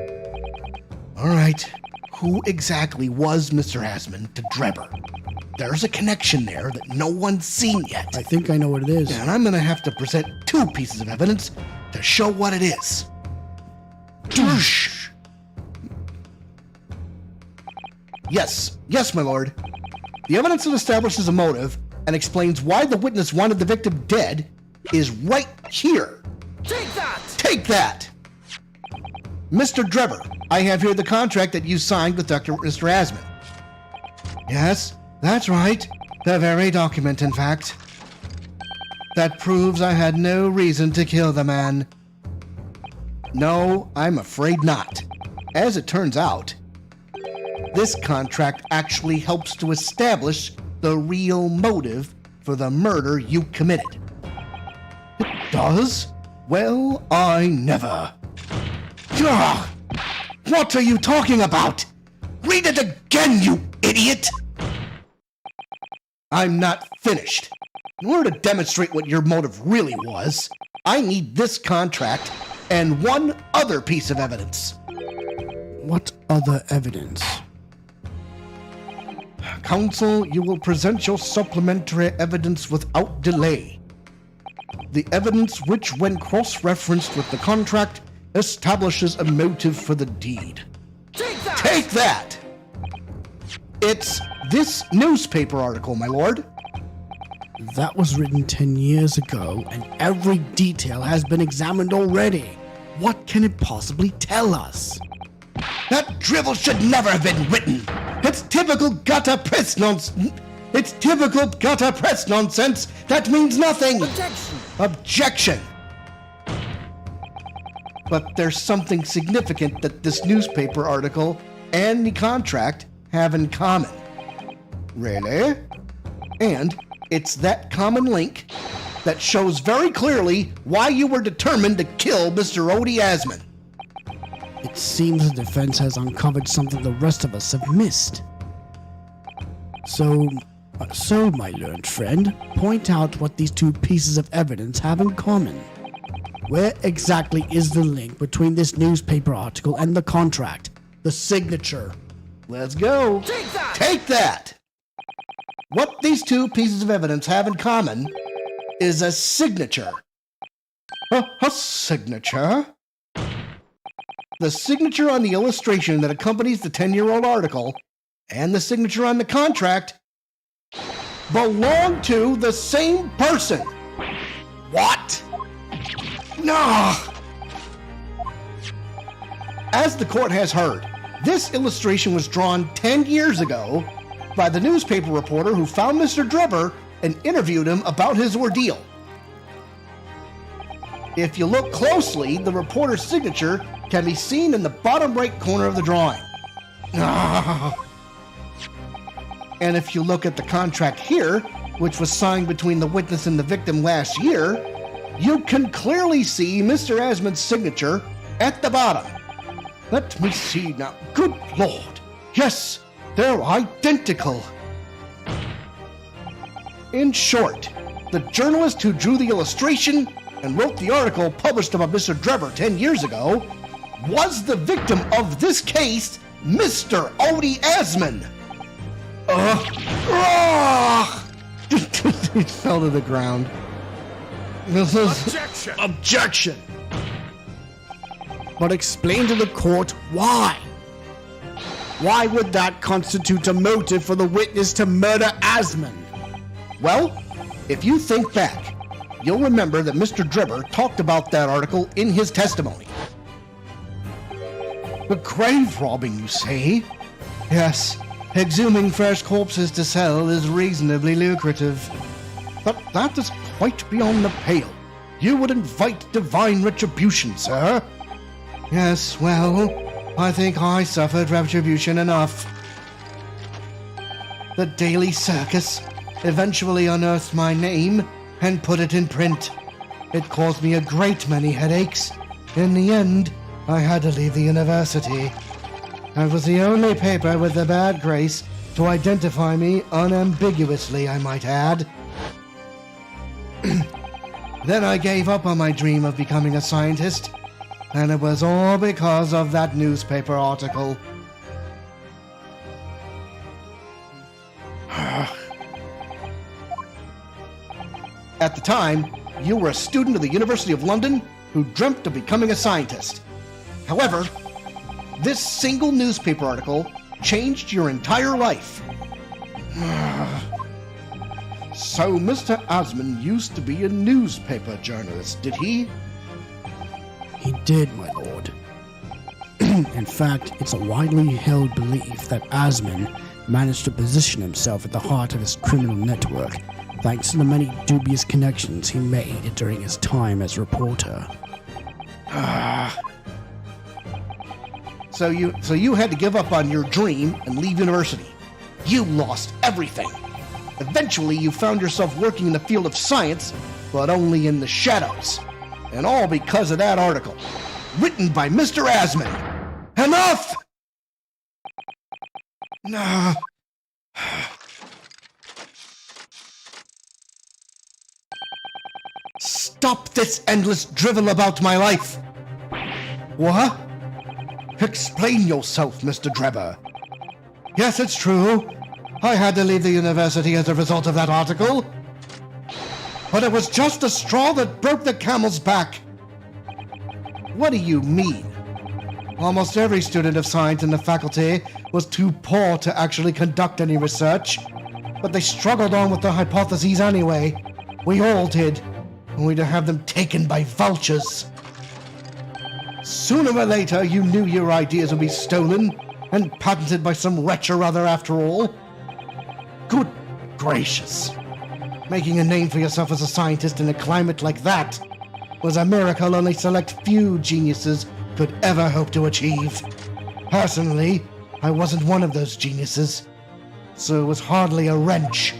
All right, who exactly was Mr. Asman to Drebber? There's a connection there that no one's seen yet. I think I know what it is. And I'm gonna have to present 2 pieces of evidence to show what it is. Yes, my lord. The evidence that establishes a motive and explains why the witness wanted the victim dead is right here. Take that! Mr. Drebber, I have here the contract that you signed with Mr. Asman. Yes, that's right. The very document, in fact. That proves I had no reason to kill the man. No, I'm afraid not. As it turns out, this contract actually helps to establish the real motive for the murder you committed. It does? Well, I never. Ugh! What are you talking about? Read it again, you idiot! I'm not finished. In order to demonstrate what your motive really was, I need this contract and one other piece of evidence. What other evidence? Counsel, you will present your supplementary evidence without delay. The evidence which, when cross-referenced with the contract, establishes a motive for the deed. Take that! It's this newspaper article, my lord. That was written 10 years ago, and every detail has been examined already. What can it possibly tell us? That drivel should never have been written. It's typical gutter press nonsense. It's typical gutter press nonsense. That means nothing. Objection. But there's something significant that this newspaper article and the contract have in common. Really? And it's that common link that shows very clearly why you were determined to kill Mr. Odie Asman. It seems the defense has uncovered something the rest of us have missed. So, my learned friend, point out what these 2 pieces of evidence have in common. Where exactly is the link between this newspaper article and the contract? The signature. Let's go. Take that! What these 2 pieces of evidence have in common is a signature. A signature? The signature on the illustration that accompanies the 10-year-old article and the signature on the contract belong to the same person. What? No! As the court has heard, this illustration was drawn 10 years ago by the newspaper reporter who found Mr. Drebber and interviewed him about his ordeal. If you look closely, the reporter's signature can be seen in the bottom right corner of the drawing. And if you look at the contract here, which was signed between the witness and the victim last year, you can clearly see Mr. Asman's signature at the bottom. Let me see now. Good Lord. Yes, they're identical. In short, the journalist who drew the illustration and wrote the article published about Mr. Drebber 10 years ago was the victim of this case, Mr. Odie Asman. It fell to the ground. Objection! But explain to the court why. Why would that constitute a motive for the witness to murder Asman? Well, if you think back, you'll remember that Mr. Drebber talked about that article in his testimony. The grave robbing, you say? Yes, exhuming fresh corpses to sell is reasonably lucrative. But that is quite beyond the pale. You would invite divine retribution, sir. Yes, well, I think I suffered retribution enough. The Daily Circus eventually unearthed my name and put it in print. It caused me a great many headaches. In the end, I had to leave the university. That was the only paper with the bad grace to identify me unambiguously, I might add. Then I gave up on my dream of becoming a scientist, and it was all because of that newspaper article. At the time, you were a student of the University of London who dreamt of becoming a scientist. However, this single newspaper article changed your entire life. So Mr. Asman used to be a newspaper journalist, did he? He did, my lord. In fact, it's a widely held belief that Asman managed to position himself at the heart of his criminal network thanks to the many dubious connections he made during his time as reporter. So you had to give up on your dream and leave university. You lost everything. Eventually, you found yourself working in the field of science, but only in the shadows. And all because of that article, written by Mr. Asman. Enough! No. Stop this endless drivel about my life. What? Explain yourself, Mr. Drebber. Yes, it's true. I had to leave the university as a result of that article. But it was just a straw that broke the camel's back. What do you mean? Almost every student of science in the faculty was too poor to actually conduct any research, but they struggled on with their hypotheses anyway. We all did, only to have them taken by vultures. Sooner or later, you knew your ideas would be stolen and patented by some wretch or other after all. Good gracious. Making a name for yourself as a scientist in a climate like that was a miracle only select few geniuses could ever hope to achieve. Personally, I wasn't one of those geniuses, so it was hardly a wrench.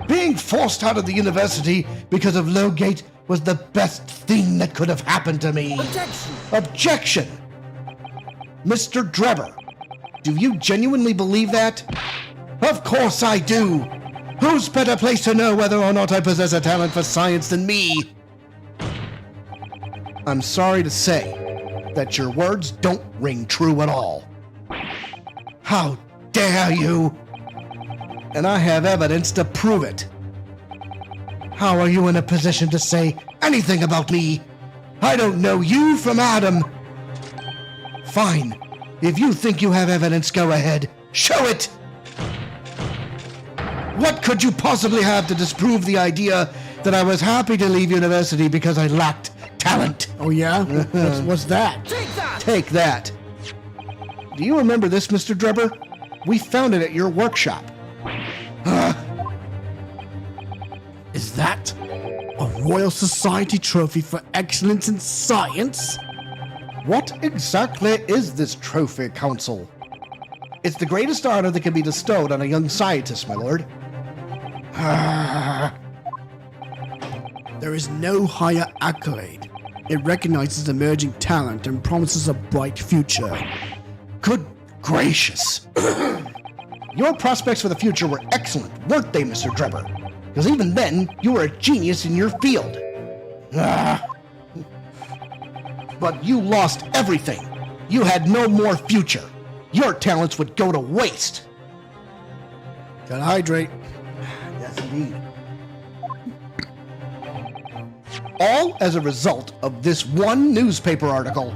Being forced out of the university because of Lowgate was the best thing that could have happened to me. Objection! Objection! Mr. Drebber, do you genuinely believe that? Of course I do! Who's better placed to know whether or not I possess a talent for science than me? I'm sorry to say that your words don't ring true at all. How dare you! And I have evidence to prove it. How are you in a position to say anything about me? I don't know you from Adam. Fine. If you think you have evidence, go ahead. Show it! What could you possibly have to disprove the idea that I was happy to leave university because I lacked talent? Oh yeah? What's that? Take that. Do you remember this, Mr. Drebber? We found it at your workshop. Is that a Royal Society trophy for excellence in science? What exactly is this trophy, Council? It's the greatest honor that can be bestowed on a young scientist, my lord. There is no higher accolade. It recognizes emerging talent and promises a bright future. Good gracious. Your prospects for the future were excellent, weren't they, Mr. Drebber? Because even then, you were a genius in your field. But you lost everything. You had no more future. Your talents would go to waste. Gotta hydrate. Yes, indeed. All as a result of this one newspaper article.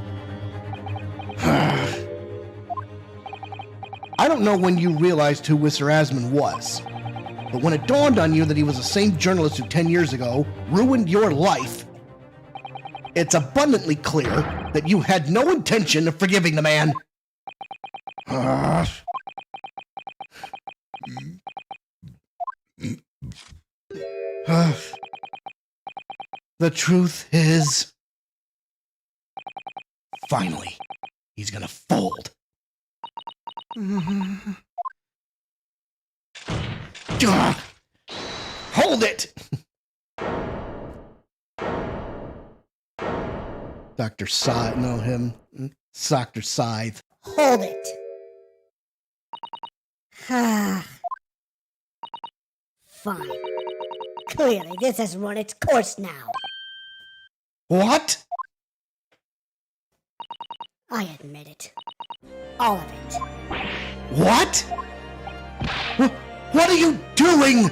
I don't know when you realized who Mr. Asman was, but when it dawned on you that he was the same journalist who 10 years ago ruined your life, it's abundantly clear that you had no intention of forgiving the man. The truth is... Finally, he's gonna fold. Ugh. Hold it! Dr. Scythe, no, him. Dr. Scythe. Hold it. Ah. Fine. Clearly, this has run its course now. What? I admit it. All of it. What? What are you doing?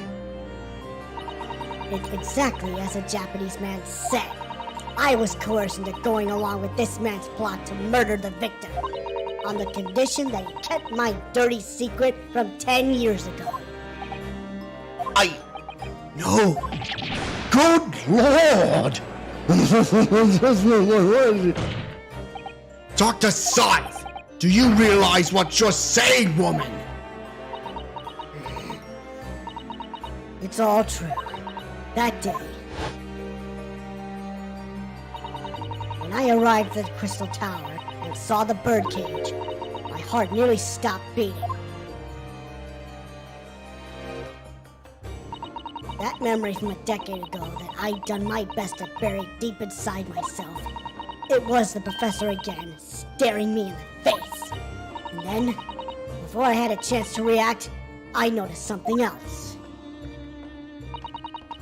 It's exactly as the Japanese man said. I was coerced into going along with this man's plot to murder the victim, on the condition that he kept my dirty secret from 10 years ago. No. Good Lord! Dr. Scythe, do you realize what you're saying, woman? It's all true. That day, when I arrived at the Crystal Tower and saw the birdcage, my heart nearly stopped beating. That memory from a decade ago that I'd done my best to bury deep inside myself. It was the professor again, staring me in the face. And then, before I had a chance to react, I noticed something else.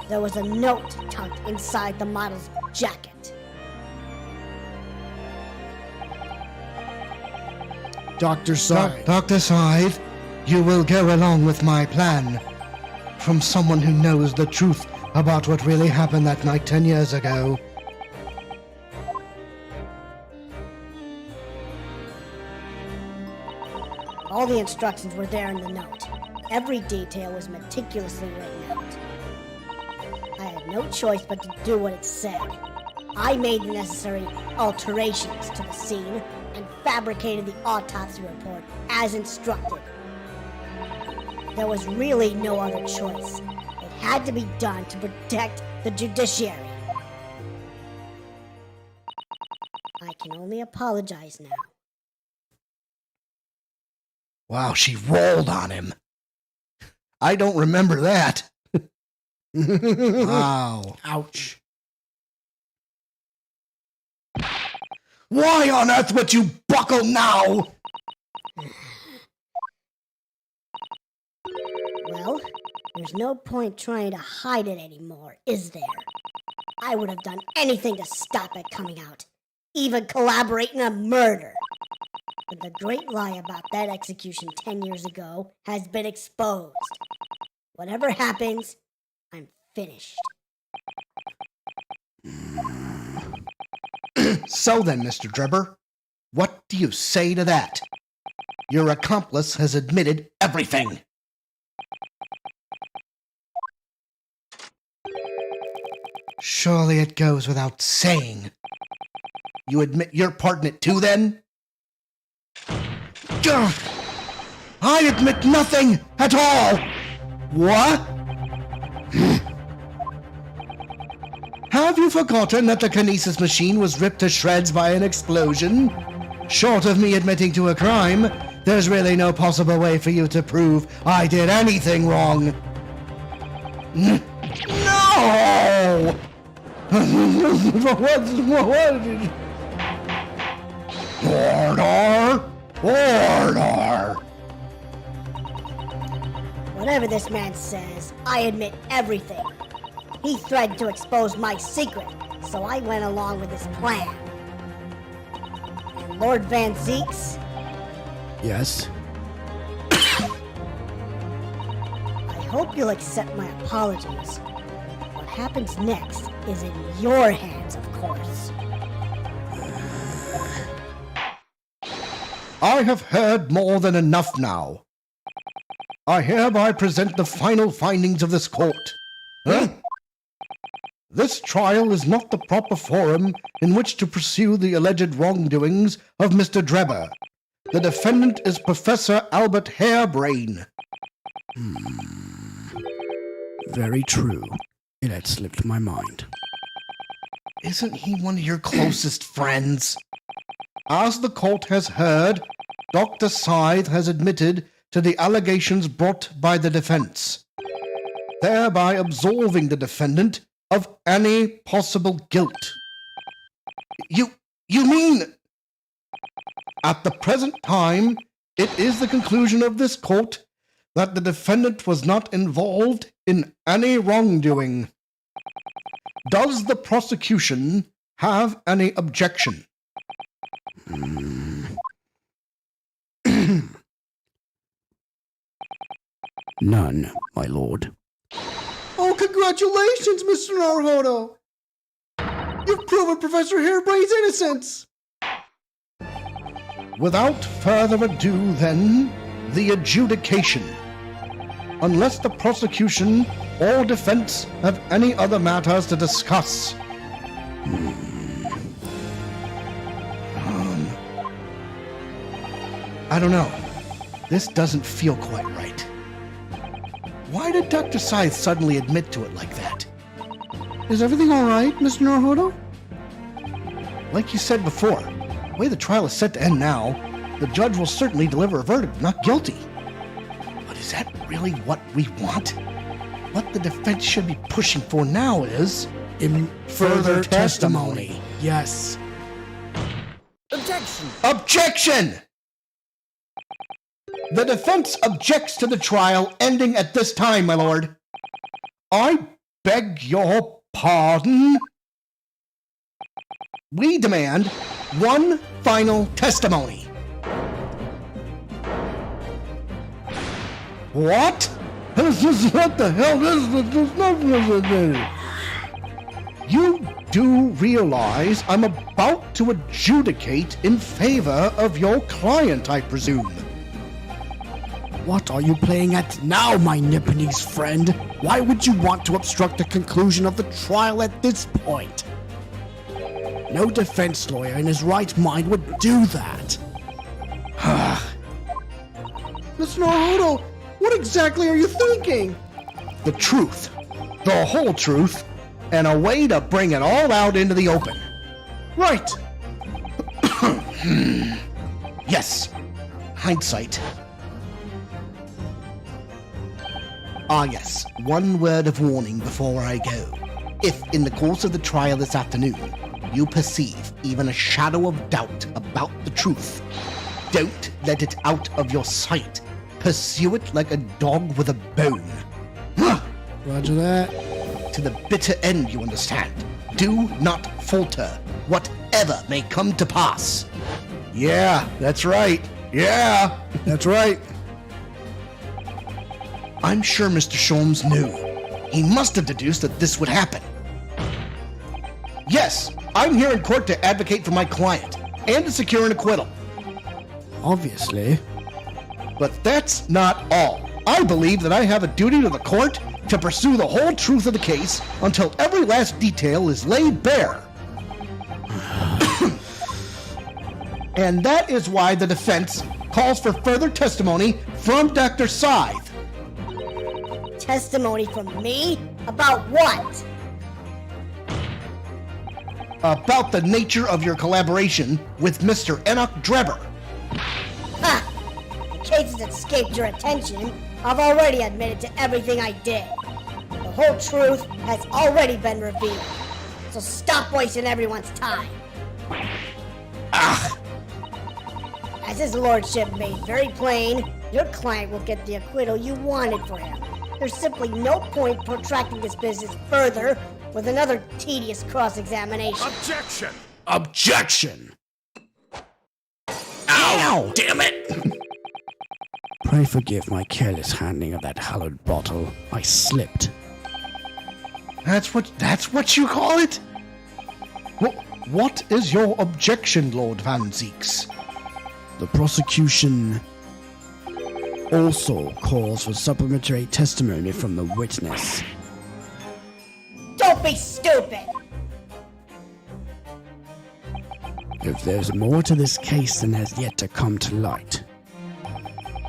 There was a note tucked inside the model's jacket. Dr. Scythe. Dr. Scythe, you will go along with my plan. From someone who knows the truth about what really happened that night 10 years ago. All the instructions were there in the note. Every detail was meticulously written out. I had no choice but to do what it said. I made the necessary alterations to the scene and fabricated the autopsy report as instructed. There was really no other choice. It had to be done to protect the judiciary. I can only apologize now. Wow, she rolled on him. I don't remember that. Wow. Ouch. Why on earth would you buckle now? Well, there's no point trying to hide it anymore, is there? I would have done anything to stop it coming out, even collaborate in a murder. But the great lie about that execution 10 years ago has been exposed. Whatever happens, I'm finished. So then, Mr. Drebber, what do you say to that? Your accomplice has admitted everything. Surely it goes without saying. You admit your part in it too, then? Ugh! I admit nothing at all! What? Have you forgotten that the kinesis machine was ripped to shreds by an explosion? Short of me admitting to a crime, there's really no possible way for you to prove I did anything wrong. No! Order! Order! Whatever this man says, I admit everything. He threatened to expose my secret, so I went along with his plan. And Lord Van Zeeks, Yes? I hope you'll accept my apologies. What happens next is in your hands, of course. I have heard more than enough now. I hereby present the final findings of this court. Huh? This trial is not the proper forum in which to pursue the alleged wrongdoings of Mr. Drebber. The defendant is Professor Albert Hairbrayne. Very true. It had slipped my mind. Isn't he one of your closest friends? As the court has heard, Dr. Scythe has admitted to the allegations brought by the defense, thereby absolving the defendant of any possible guilt. You mean... At the present time, it is the conclusion of this court that the defendant was not involved in any wrongdoing. Does the prosecution have any objection? None, my lord. Oh, congratulations, Mr. Naruhodo! You've proven Professor Hairbrayne's innocence! Without further ado, then, the adjudication. Unless the prosecution or defense have any other matters to discuss. I don't know. This doesn't feel quite right. Why did Dr. Scythe suddenly admit to it like that? Is everything alright, Mr. Naruhodo? Like you said before, the way the trial is set to end now, the judge will certainly deliver a verdict not guilty. But is that really what we want? What the defense should be pushing for now is... Further testimony. Yes. Objection! The defense objects to the trial ending at this time, my lord. I beg your pardon? We demand one final testimony. What? What the hell is this? You do realize I'm about to adjudicate in favor of your client, I presume. What are you playing at now, my Nipponese friend? Why would you want to obstruct the conclusion of the trial at this point? No defense lawyer in his right mind would do that. Mr. Naruhodo, what exactly are you thinking? The truth. The whole truth. And a way to bring it all out into the open. Right. Yes. Hindsight. Ah, yes. One word of warning before I go. If, in the course of the trial this afternoon, you perceive even a shadow of doubt about the truth, don't let it out of your sight. Pursue it like a dog with a bone. Roger that. To the bitter end, you understand. Do not falter, whatever may come to pass. Yeah, that's right. Yeah, that's right. I'm sure Mr. Sholmes knew. He must have deduced that this would happen. Yes, I'm here in court to advocate for my client and to secure an acquittal. Obviously. But that's not all. I believe that I have a duty to the court to pursue the whole truth of the case until every last detail is laid bare. And that is why the defense calls for further testimony from Dr. Scythe. Testimony from me? About what? About the nature of your collaboration with Mr. Enoch Drebber. Ha! The case has escaped your attention. I've already admitted to everything I did. The whole truth has already been revealed. So stop wasting everyone's time. As his lordship made very plain, your client will get the acquittal you wanted for him. There's simply no point protracting this business further with another tedious cross-examination. Objection! Objection! Ow! Damn it! Pray forgive my careless handling of that hallowed bottle. I slipped. That's what you call it? What is your objection, Lord Van Zeeks? The prosecution also calls for supplementary testimony from the witness. Don't be stupid! If there's more to this case than has yet to come to light,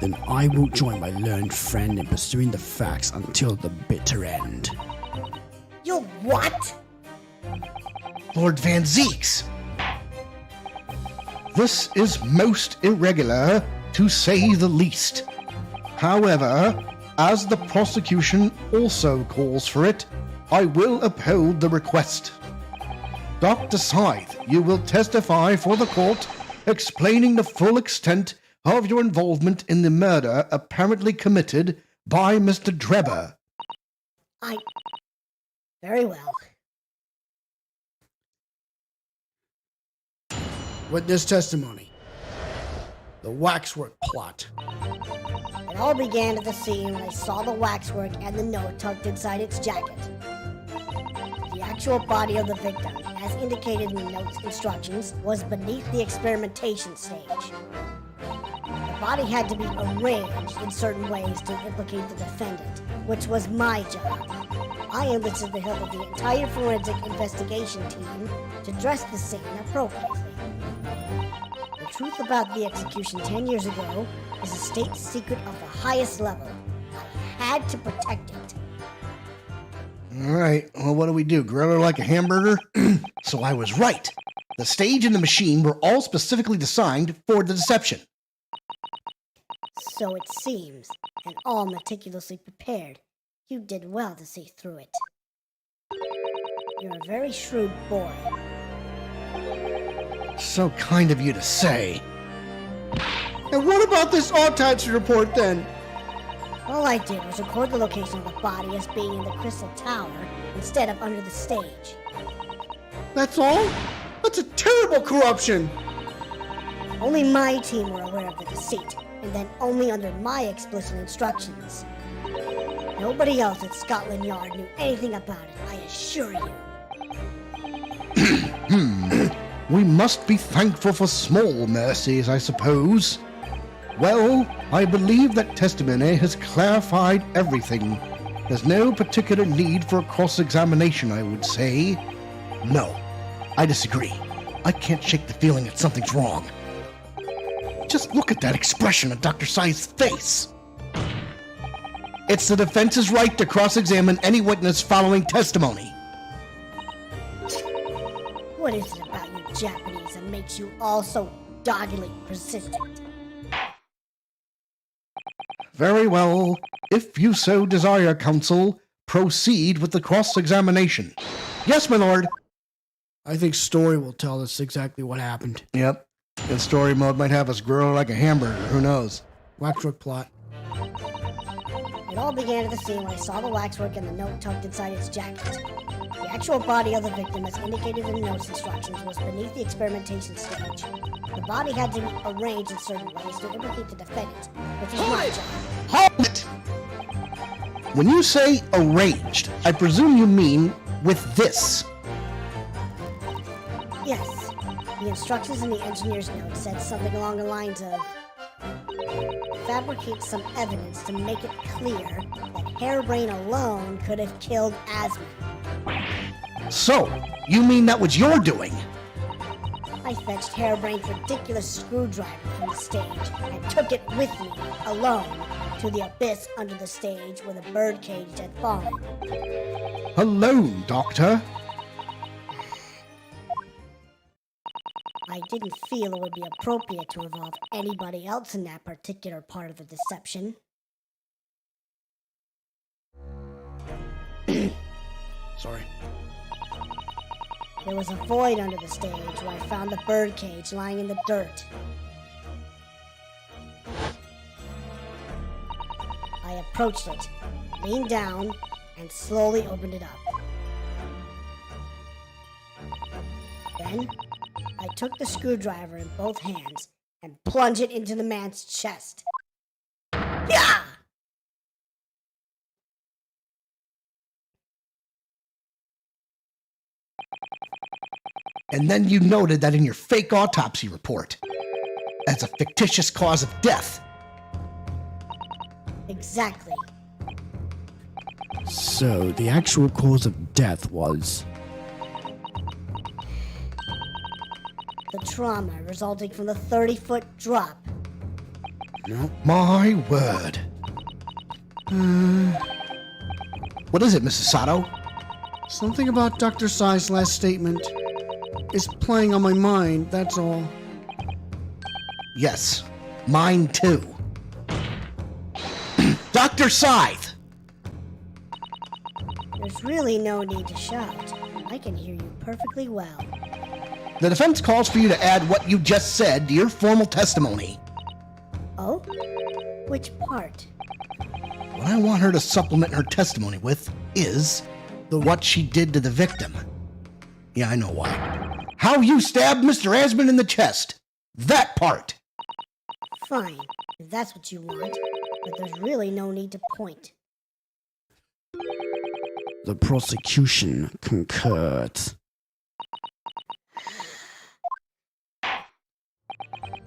then I will join my learned friend in pursuing the facts until the bitter end. You'll what? Lord Van Zeeks. This is most irregular, to say the least. However, as the prosecution also calls for it, I will uphold the request. Dr. Scythe, you will testify for the court, explaining the full extent of your involvement in the murder apparently committed by Mr. Drebber. Very well. Witness testimony. The waxwork plot. It all began at the scene when I saw the waxwork and the note tucked inside its jacket. The actual body of the victim, as indicated in the note's instructions, was beneath the experimentation stage. The body had to be arranged in certain ways to implicate the defendant, which was my job. I enlisted the help of the entire forensic investigation team to dress the scene appropriately. The truth about the execution 10 years ago is a state secret of the highest level. I had to protect it. All right, well, what do we do? Grill her like a hamburger? So I was right. The stage and the machine were all specifically designed for the deception. So it seems, and all meticulously prepared. You did well to see through it. You're a very shrewd boy. So kind of you to say. And what about this autopsy report then? All I did was record the location of the body as being in the Crystal Tower instead of under the stage. That's all? That's a terrible corruption! Only my team were aware of the deceit, and then only under my explicit instructions. Nobody else at Scotland Yard knew anything about it, I assure you. We must be thankful for small mercies, I suppose. Well, I believe that testimony has clarified everything. There's no particular need for a cross-examination, I would say. No, I disagree. I can't shake the feeling that something's wrong. Just look at that expression on Dr. Scythe's face. It's the defense's right to cross-examine any witness following testimony. What is it about you Japanese that makes you all so doggedly persistent? Very well. If you so desire, counsel, proceed with the cross-examination. Yes, my lord. I think Story will tell us exactly what happened. Yep. In story mode might have us grill like a hamburger. Who knows? Waxwork plot. It all began at the scene when I saw the waxwork and the note tucked inside its jacket. The actual body of the victim, as indicated in the note's instructions, was beneath the experimentation stage. The body had to be arranged in certain ways to implicate the defendant, which is my job. Hold it! When you say arranged, I presume you mean with this. Yes, the instructions in the engineer's note said something along the lines of fabricate some evidence to make it clear that Hairbrayne alone could have killed Asmund. So, you mean that was your doing? I fetched Hairbrayne's ridiculous screwdriver from the stage and took it with me, alone, to the abyss under the stage where the birdcage had fallen. Alone, Doctor? I didn't feel it would be appropriate to involve anybody else in that particular part of the deception. Sorry. There was a void under the stage where I found the birdcage lying in the dirt. I approached it, leaned down, and slowly opened it up. Then, I took the screwdriver in both hands and plunged it into the man's chest. Yeah! And then you noted that in your fake autopsy report as a fictitious cause of death. Exactly. So, the actual cause of death was... The trauma resulting from the 30-foot drop. No. My word. What is it, Mrs. Sato? Something about Dr. Sai's last statement is playing on my mind, that's all. Yes, mine too. Dr. Scythe! There's really no need to shout. I can hear you perfectly well. The defense calls for you to add what you just said to your formal testimony. Oh? Which part? What I want her to supplement her testimony with is what she did to the victim. Yeah, I know why. How you stabbed Mr. Asmund in the chest. That part. Fine, if that's what you want. But there's really no need to point. The prosecution concurred.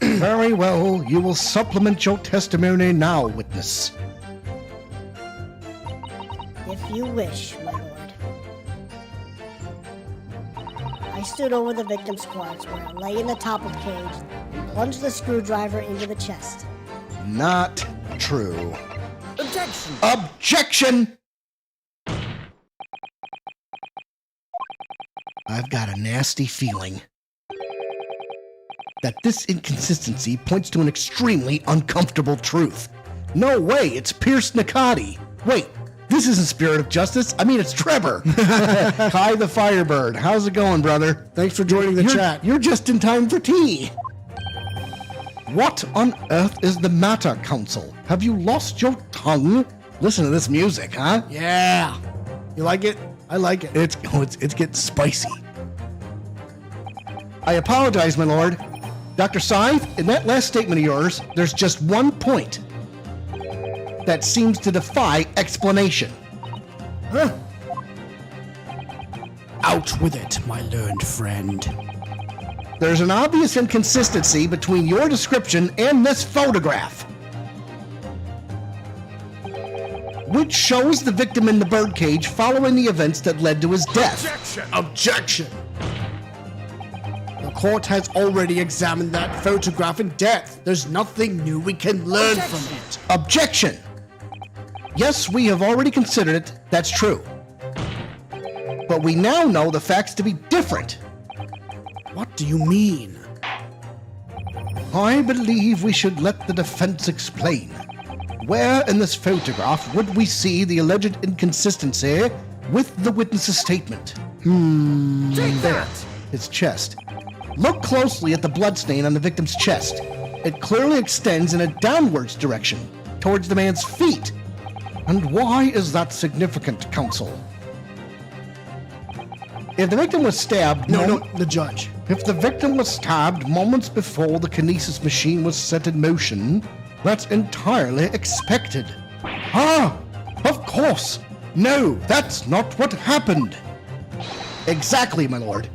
Very well, you will supplement your testimony now, witness. If you wish, my lord. I stood over the victim's corpse where it lay in the top of the cage and plunged the screwdriver into the chest. Not true. Objection! Objection! I've got a nasty feeling that this inconsistency points to an extremely uncomfortable truth. No way, it's Pierce Nicati. Wait, this isn't Spirit of Justice. I mean, it's Trevor. Hi, the Firebird. How's it going, brother? Thanks for joining the chat. You're just in time for tea. What on earth is the matter, Counsel? Have you lost your tongue? Listen to this music, huh? Yeah. You like it? I like it. It's getting spicy. I apologize, my lord. Dr. Scythe, in that last statement of yours, there's just one point that seems to defy explanation. Huh? Out with it, my learned friend. There's an obvious inconsistency between your description and this photograph, which shows the victim in the birdcage following the events that led to his death. Objection! The court has already examined that photograph in depth. There's nothing new we can learn from it. Objection! Yes, we have already considered it. That's true. But we now know the facts to be different. What do you mean? I believe we should let the defense explain. Where in this photograph would we see the alleged inconsistency with the witness's statement? There, his chest. Look closely at the bloodstain on the victim's chest. It clearly extends in a downwards direction, towards the man's feet. And why is that significant, Counsel? If the victim was stabbed... No, the judge. If the victim was stabbed moments before the kinesis machine was set in motion, that's entirely expected. Ah, of course. No, that's not what happened. Exactly, my lord.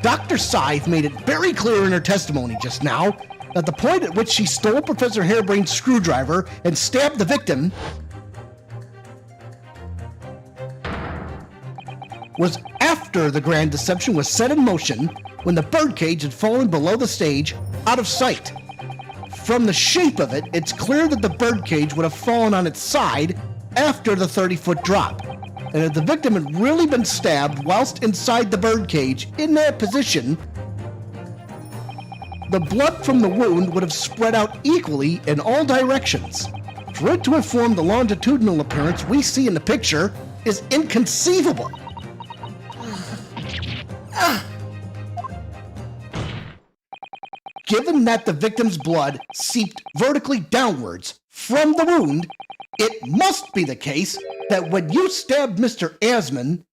Dr. Scythe made it very clear in her testimony just now that the point at which she stole Professor Hairbrayne's screwdriver and stabbed the victim was after the grand deception was set in motion, when the birdcage had fallen below the stage, out of sight. From the shape of it, it's clear that the birdcage would have fallen on its side after the 30-foot drop. And if the victim had really been stabbed whilst inside the birdcage in that position, the blood from the wound would have spread out equally in all directions. For it to have formed the longitudinal appearance we see in the picture is inconceivable. Given that the victim's blood seeped vertically downwards from the wound, it must be the case that when you stabbed Mr. Asmund,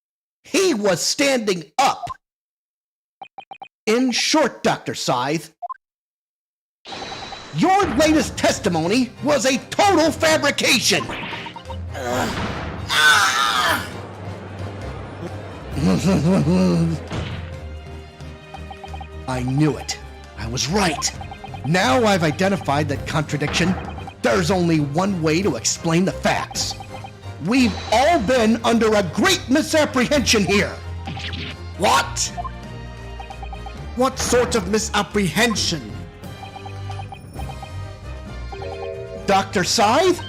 he was standing up. In short, Dr. Scythe, your latest testimony was a total fabrication. I knew it. I was right. Now I've identified that contradiction. There's only one way to explain the facts. We've all been under a great misapprehension here. What? What sort of misapprehension? Dr. Scythe?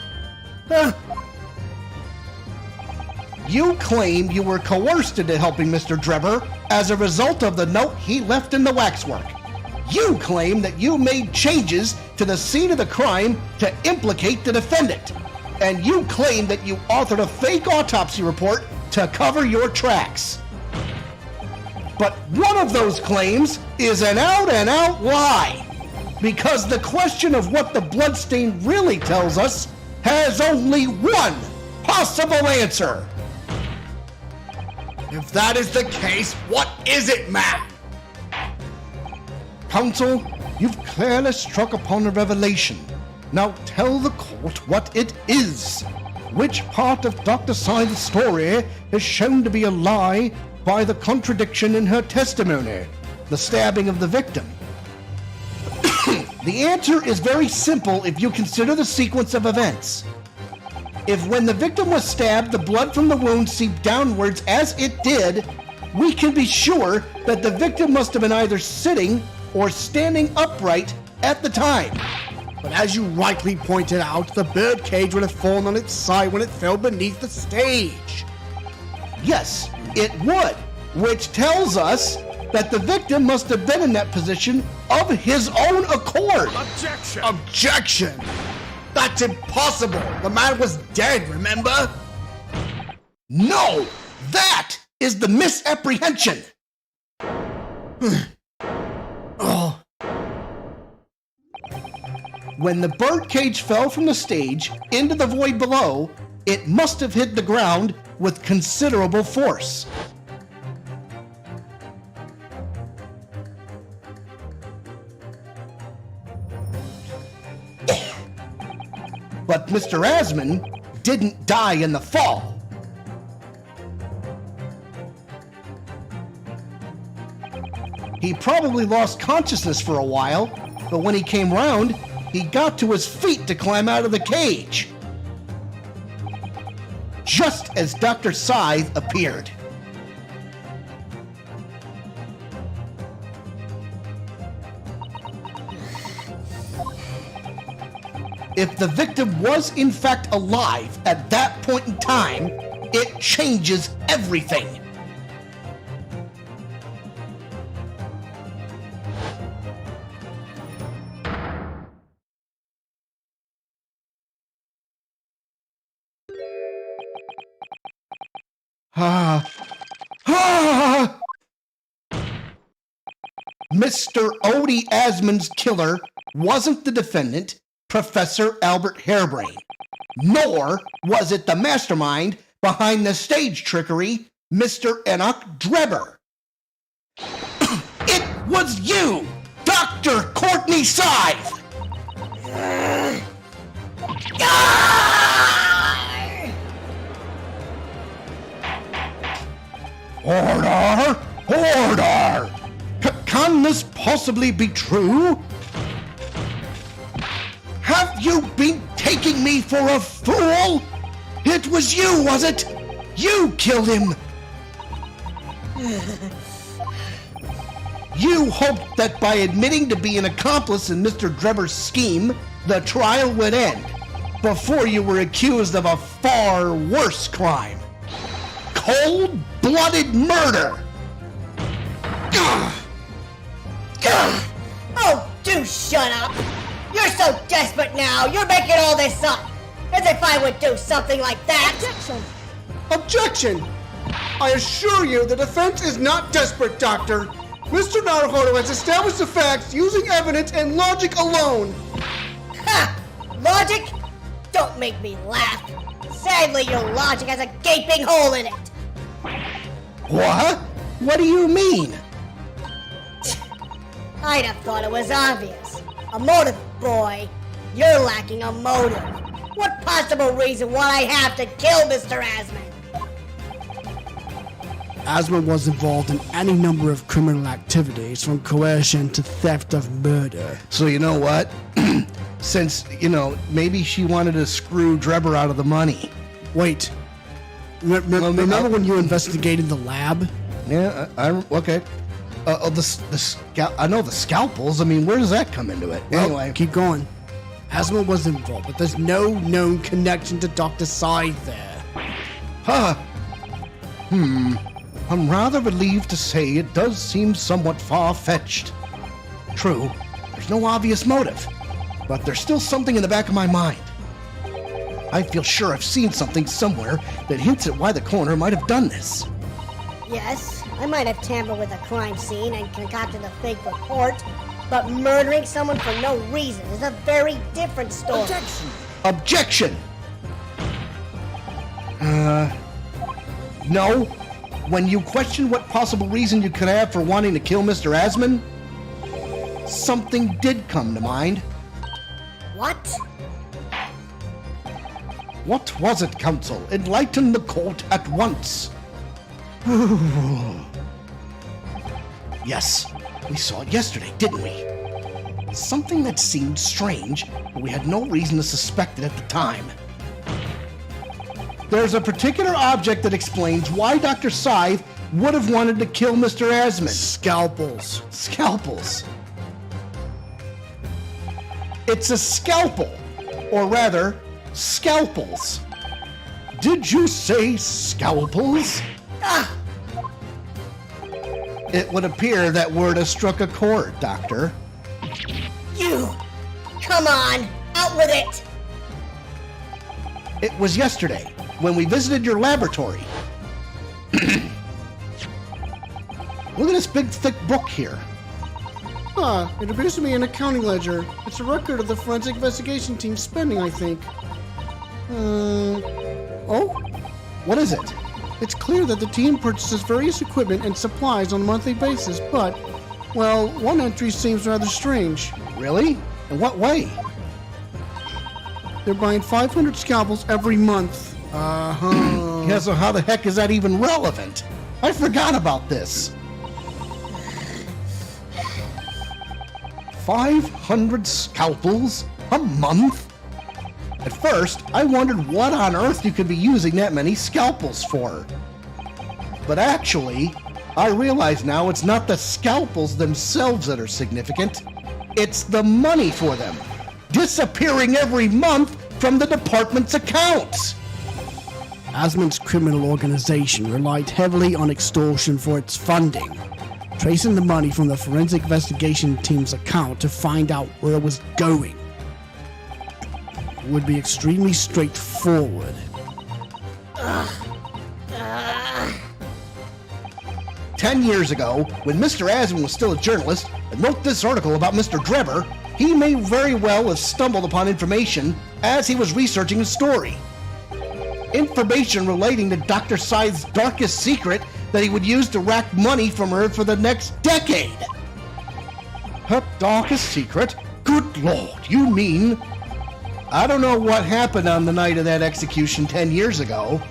You claim you were coerced into helping Mr. Drebber as a result of the note he left in the waxwork. You claim that you made changes to the scene of the crime to implicate the defendant. And you claim that you authored a fake autopsy report to cover your tracks. But one of those claims is an out-and-out lie. Because the question of what the bloodstain really tells us has only one possible answer. If that is the case, what is it, man? Counsel, you've clearly struck upon a revelation. Now tell the court what it is. Which part of Dr. Scythe's story is shown to be a lie by the contradiction in her testimony, the stabbing of the victim? The answer is very simple if you consider the sequence of events. If when the victim was stabbed, the blood from the wound seeped downwards as it did, we can be sure that the victim must have been either sitting or standing upright at the time. But as you rightly pointed out, the birdcage would have fallen on its side when it fell beneath the stage. Yes, it would, which tells us that the victim must have been in that position of his own accord. Objection! Objection! That's impossible! The man was dead, remember? No! That is the misapprehension! Oh. When the birdcage fell from the stage into the void below, it must have hit the ground with considerable force. But Mr. Asman didn't die in the fall. He probably lost consciousness for a while, but when he came round, he got to his feet to climb out of the cage. Just as Dr. Scythe appeared. If the victim was in fact alive at that point in time, it changes everything. Mr. Odie Asman's killer wasn't the defendant, Professor Albert Hairbrayne, nor was it the mastermind behind the stage trickery, Mr. Enoch Drebber. It was you, Dr. Courtney Scythe! Order! Order! Can this possibly be true? Have you been taking me for a fool? It was you, was it? You killed him! You hoped that by admitting to be an accomplice in Mr. Drebber's scheme, the trial would end, before you were accused of a far worse crime. Cold-blooded murder! Oh, do shut up! You're so desperate now, you're making all this up! As if I would do something like that! Objection! Objection! I assure you the defense is not desperate, Doctor. Mr. Naruhodo has established the facts using evidence and logic alone. Ha! Logic? Don't make me laugh. Sadly, your logic has a gaping hole in it. What? What do you mean? I'd have thought it was obvious. A motive, boy. You're lacking a motive. What possible reason would I have to kill Mr. Asman? Asman was involved in any number of criminal activities, from coercion to theft of murder. So you know what? Since, maybe she wanted to screw Drebber out of the money. Wait. Remember when you investigated the lab? Yeah, okay. I know the scalpels. I mean, where does that come into it? Well, Anyway. keep going. Asma was involved, but there's no known connection to Dr. Scythe there. Huh. I'm rather relieved to say it does seem somewhat far-fetched. True, there's no obvious motive, but there's still something in the back of my mind. I feel sure I've seen something somewhere that hints at why the coroner might have done this. Yes, I might have tampered with a crime scene and concocted a fake report, but murdering someone for no reason is a very different story. Objection! No. When you question what possible reason you could have for wanting to kill Mr. Asman, something did come to mind. What? What was it, Counsel? Enlighten the court at once. Yes, we saw it yesterday, didn't we? Something that seemed strange, but we had no reason to suspect it at the time. There's a particular object that explains why Dr. Scythe would have wanted to kill Mr. Asman. Scalpels. Scalpels. It's a scalpel, or rather, scalpels. Did you say scalpels? Ah! It would appear that word has struck a chord, Doctor. You! Come on! Out with it! It was yesterday, when we visited your laboratory. Look at this big, thick book here. It appears to be an accounting ledger. It's a record of the forensic investigation team's spending, I think. Oh? What is it? It's clear that the team purchases various equipment and supplies on a monthly basis, but, well, one entry seems rather strange. Really? In what way? They're buying 500 scalpels every month. Yeah, so how the heck is that even relevant? I forgot about this. 500 scalpels a month? At first, I wondered what on earth you could be using that many scalpels for. But actually, I realize now it's not the scalpels themselves that are significant. It's the money for them, disappearing every month from the department's accounts. Asman's criminal organization relied heavily on extortion for its funding. Tracing the money from the forensic investigation team's account to find out where it was going would be extremely straightforward. 10 years ago, when Mr. Asman was still a journalist and wrote this article about Mr. Drebber, he may very well have stumbled upon information as he was researching his story. Information relating to Dr. Scythe's darkest secret that he would use to rack money from her for the next decade. Her darkest secret? Good Lord, you mean... I don't know what happened on the night of that execution 10 years ago,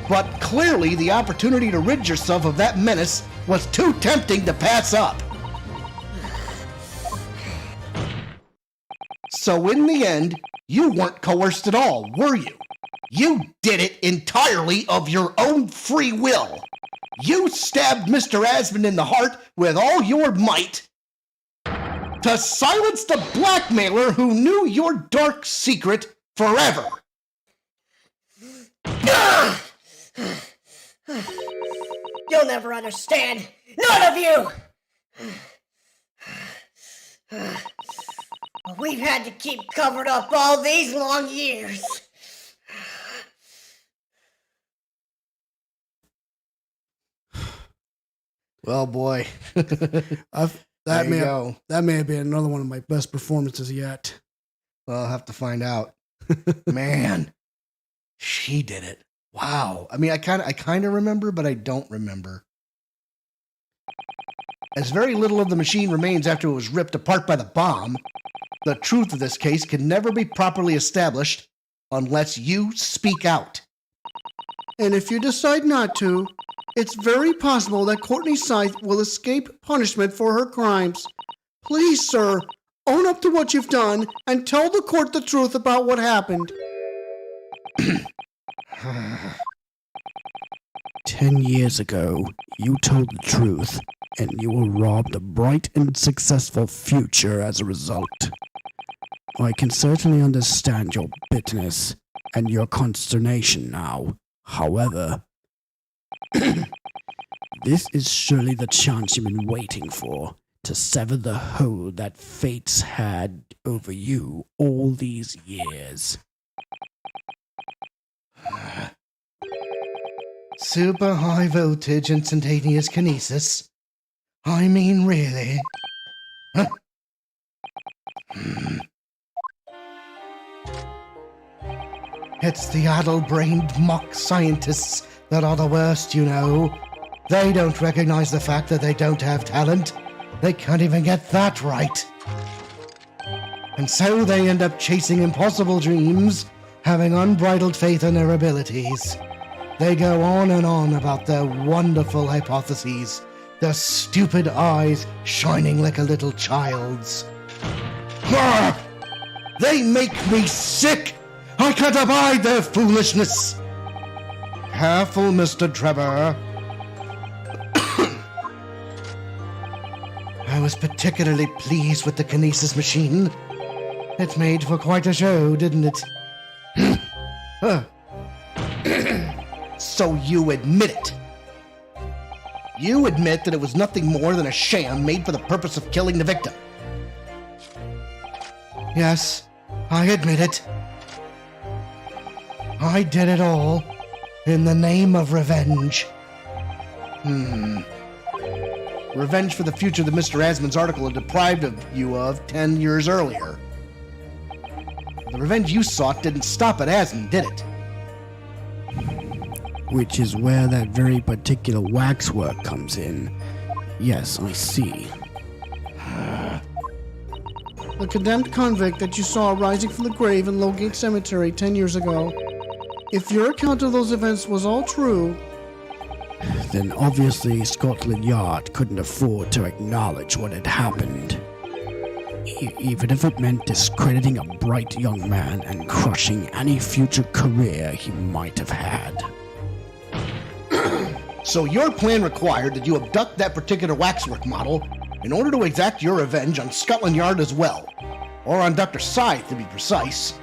but clearly the opportunity to rid yourself of that menace was too tempting to pass up. So in the end, you weren't coerced at all, were you? You did it entirely of your own free will. You stabbed Mr. Asman in the heart with all your might to silence the blackmailer who knew your dark secret forever. You'll never understand. None of you! We've had to keep covered up all these long years. Well, boy. That may have been another one of my best performances yet. Well, I'll have to find out. Man, she did it. Wow. I mean, I kind of remember, but I don't remember. As very little of the machine remains after it was ripped apart by the bomb, the truth of this case can never be properly established unless you speak out. And if you decide not to, it's very possible that Courtney Scythe will escape punishment for her crimes. Please, sir, own up to what you've done and tell the court the truth about what happened. 10 years ago, you told the truth, and you were robbed a bright and successful future as a result. I can certainly understand your bitterness and your consternation now. However, this is surely the chance you've been waiting for to sever the hold that fate's had over you all these years. Super high voltage instantaneous kinesis? I mean, really? Huh? It's the addle-brained mock scientists that are the worst, you know. They don't recognize the fact that they don't have talent. They can't even get that right. And so they end up chasing impossible dreams, having unbridled faith in their abilities. They go on and on about their wonderful hypotheses, their stupid eyes shining like a little child's. Ah! They make me sick! I can't abide their foolishness! Careful, Mr. Trevor. I was particularly pleased with the kinesis machine. It made for quite a show, didn't it? So you admit it. You admit that it was nothing more than a sham made for the purpose of killing the victim. Yes, I admit it. I did it all in the name of revenge. Revenge for the future that Mr. Asmund's article had deprived of you of 10 years earlier. The revenge you sought didn't stop at Asmund, did it? Which is where that very particular waxwork comes in. Yes, I see. The condemned convict that you saw rising from the grave in Lowgate Cemetery 10 years ago. If your account of those events was all true, Then obviously Scotland Yard couldn't afford to acknowledge what had happened. Even if it meant discrediting a bright young man and crushing any future career he might have had. So your plan required that you abduct that particular waxwork model in order to exact your revenge on Scotland Yard as well. Or on Dr. Scythe, to be precise.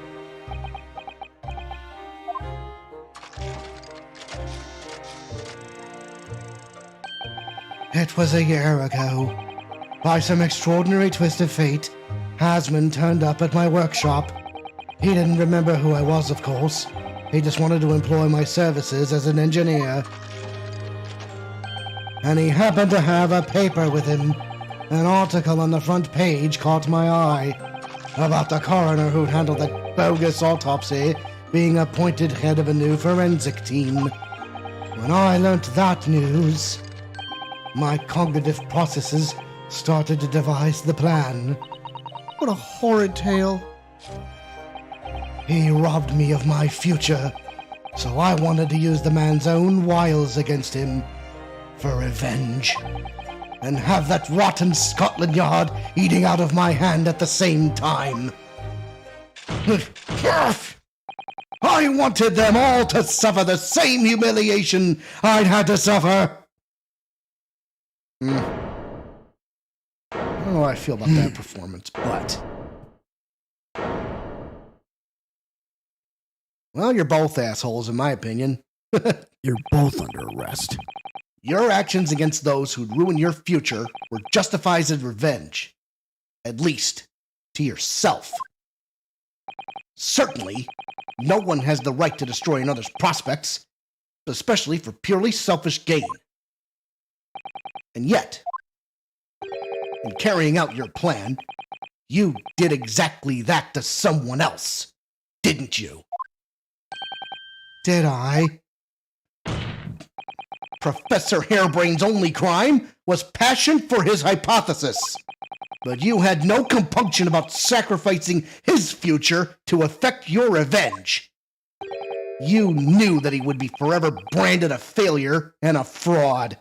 It was a year ago. By some extraordinary twist of fate, Asmund turned up at my workshop. He didn't remember who I was, of course. He just wanted to employ my services as an engineer. And he happened to have a paper with him. An article on the front page caught my eye about the coroner who'd handled that bogus autopsy being appointed head of a new forensic team. When I learnt that news, my cognitive processes started to devise the plan. what a horrid tale. He robbed me of my future, so I wanted to use the man's own wiles against him for revenge. And have that rotten Scotland Yard eating out of my hand at the same time. I wanted them all to suffer the same humiliation I'd had to suffer. I don't know how I feel about that performance, but... Well, you're both assholes, in my opinion. You're both under arrest. Your actions against those who'd ruin your future were justified as revenge. At least, to yourself. Certainly, no one has the right to destroy another's prospects, especially for purely selfish gain. And yet, in carrying out your plan, you did exactly that to someone else, didn't you? Did I? Professor Hairbrayne's only crime was passion for his hypothesis. But you had no compunction about sacrificing his future to effect your revenge. You knew that he would be forever branded a failure and a fraud.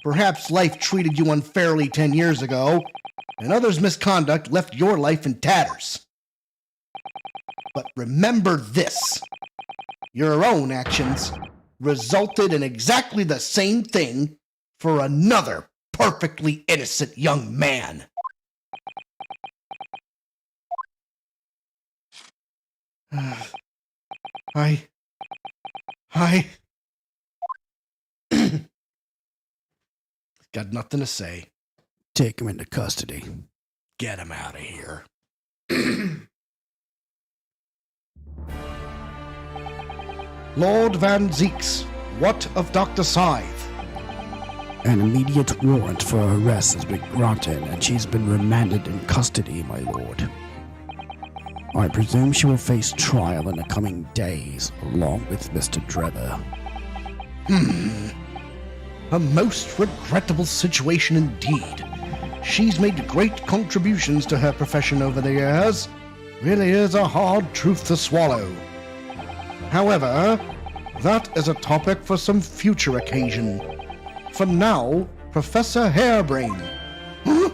Perhaps life treated you unfairly 10 years ago, and others' misconduct left your life in tatters. But remember this. Your own actions resulted in exactly the same thing for another perfectly innocent young man. I got nothing to say. Take him into custody. Get him out of here. Lord Van Zeeks, what of Dr. Scythe? An immediate warrant for her arrest has been granted, and she's been remanded in custody, my lord. I presume she will face trial in the coming days, along with Mr. Drebber. A most regrettable situation indeed. She's made great contributions to her profession over the years. Really is a hard truth to swallow. However, that is a topic for some future occasion. For now, Professor Hairbrayne. Huh?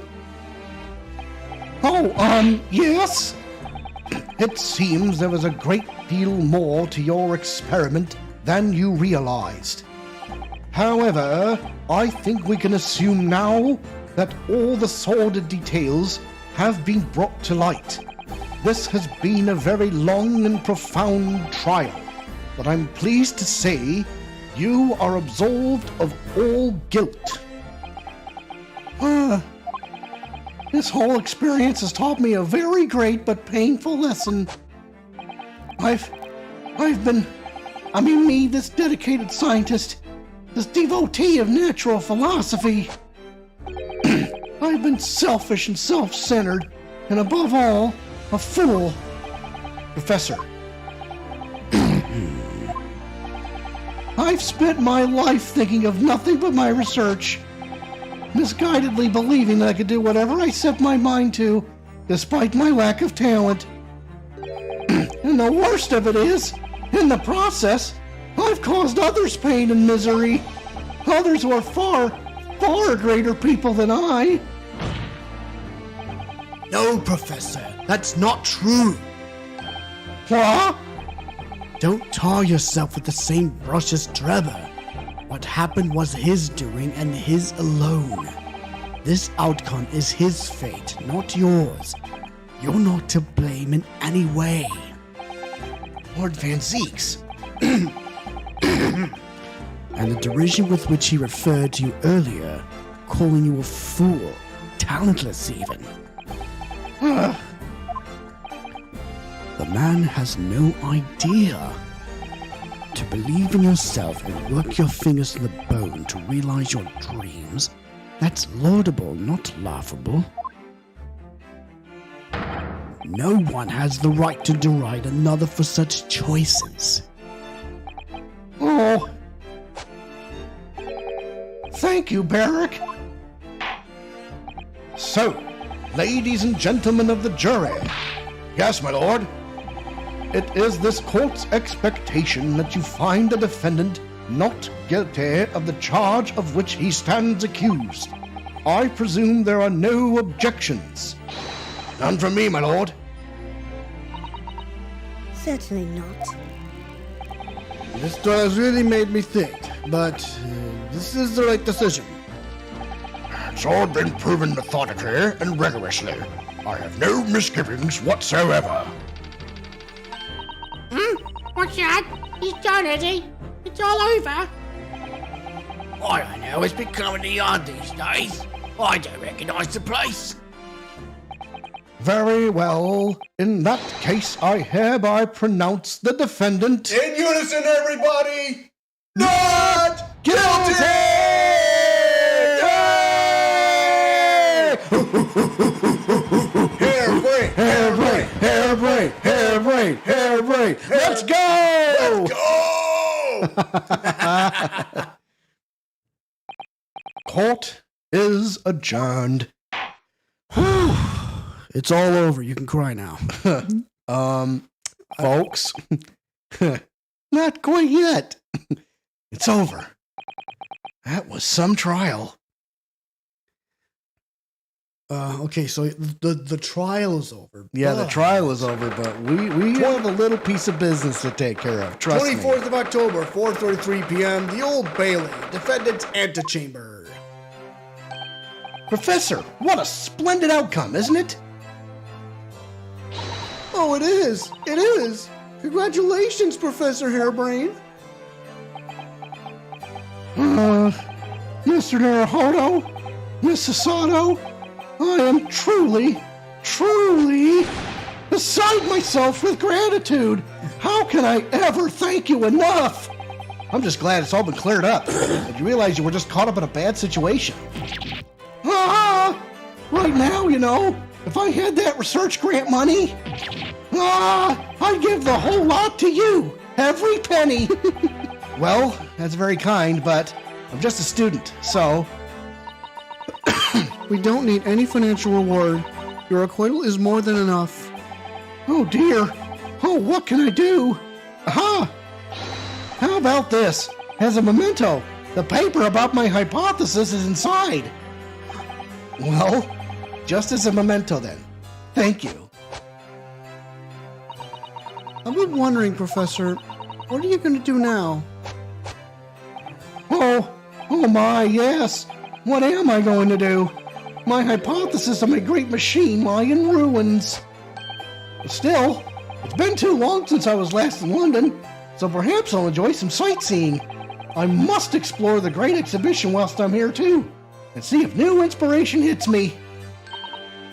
Oh, yes? It seems there was a great deal more to your experiment than you realized. However, I think we can assume now that all the sordid details have been brought to light. This has been a very long and profound trial, but I'm pleased to say you are absolved of all guilt. This whole experience has taught me a very great but painful lesson. I've been, this dedicated scientist, this devotee of natural philosophy. I've been selfish and self-centered, and above all, a fool. Professor, I've spent my life thinking of nothing but my research, misguidedly believing that I could do whatever I set my mind to, despite my lack of talent. And the worst of it is, in the process, I've caused others pain and misery. Others who are far, far greater people than I. No, Professor, that's not true. What? Don't tar yourself with the same brush as Drebber. What happened was his doing and his alone. This outcome is his fate, not yours. You're not to blame in any way. Lord Van Zeeks. And the derision with which he referred to you earlier, calling you a fool, talentless even. The man has no idea. To believe in yourself and work your fingers to the bone to realize your dreams, that's laudable, not laughable. No one has the right to deride another for such choices. Oh. Thank you, Barrack. So, ladies and gentlemen of the jury. Yes, my lord. It is this court's expectation that you find the defendant not guilty of the charge of which he stands accused. I presume there are no objections. None from me, my lord. Certainly not. This has really made me think, but this is the right decision. It's all been proven methodically and rigorously. I have no misgivings whatsoever. What's that? He's done, is he? It's all over. I don't know, it's becoming the odd these days. I don't recognise the place. Very well. In that case, I hereby pronounce the defendant... In unison, everybody! Not guilty! Hairbrayne! Hairbrayne! Hairbrayne! Hairbrayne! Hairbrayne! Let's go! Go! Court is adjourned. It's all over. You can cry now. Folks, not quite yet. It's over. That was some trial. Okay, so the trial is over. Yeah, the trial is over, but we have a little piece of business to take care of. Trust me. 24th of October, 4:33 p.m., the Old Bailey, defendant's antechamber. Professor, what a splendid outcome, isn't it? Oh, it is! It is! Congratulations, Professor Hairbrayne! Mr. Naruhodo, Miss Sasato, I am truly beside myself with gratitude. How can I ever thank you enough? I'm just glad it's all been cleared up. And you realize you were just caught up in a bad situation. Right now, if I had that research grant money, I'd give the whole lot to you. Every penny. Well, that's very kind, but I'm just a student, so... We don't need any financial reward. Your acquittal is more than enough. Oh dear. Oh, what can I do? Aha! How about this? As a memento, the paper about my hypothesis is inside. Well, just as a memento then. Thank you. I've been wondering, Professor, what are you going to do now? Oh my, yes. What am I going to do? My hypothesis of my great machine lie in ruins. But still, it's been too long since I was last in London, so perhaps I'll enjoy some sightseeing. I must explore the great exhibition whilst I'm here too, and see if new inspiration hits me.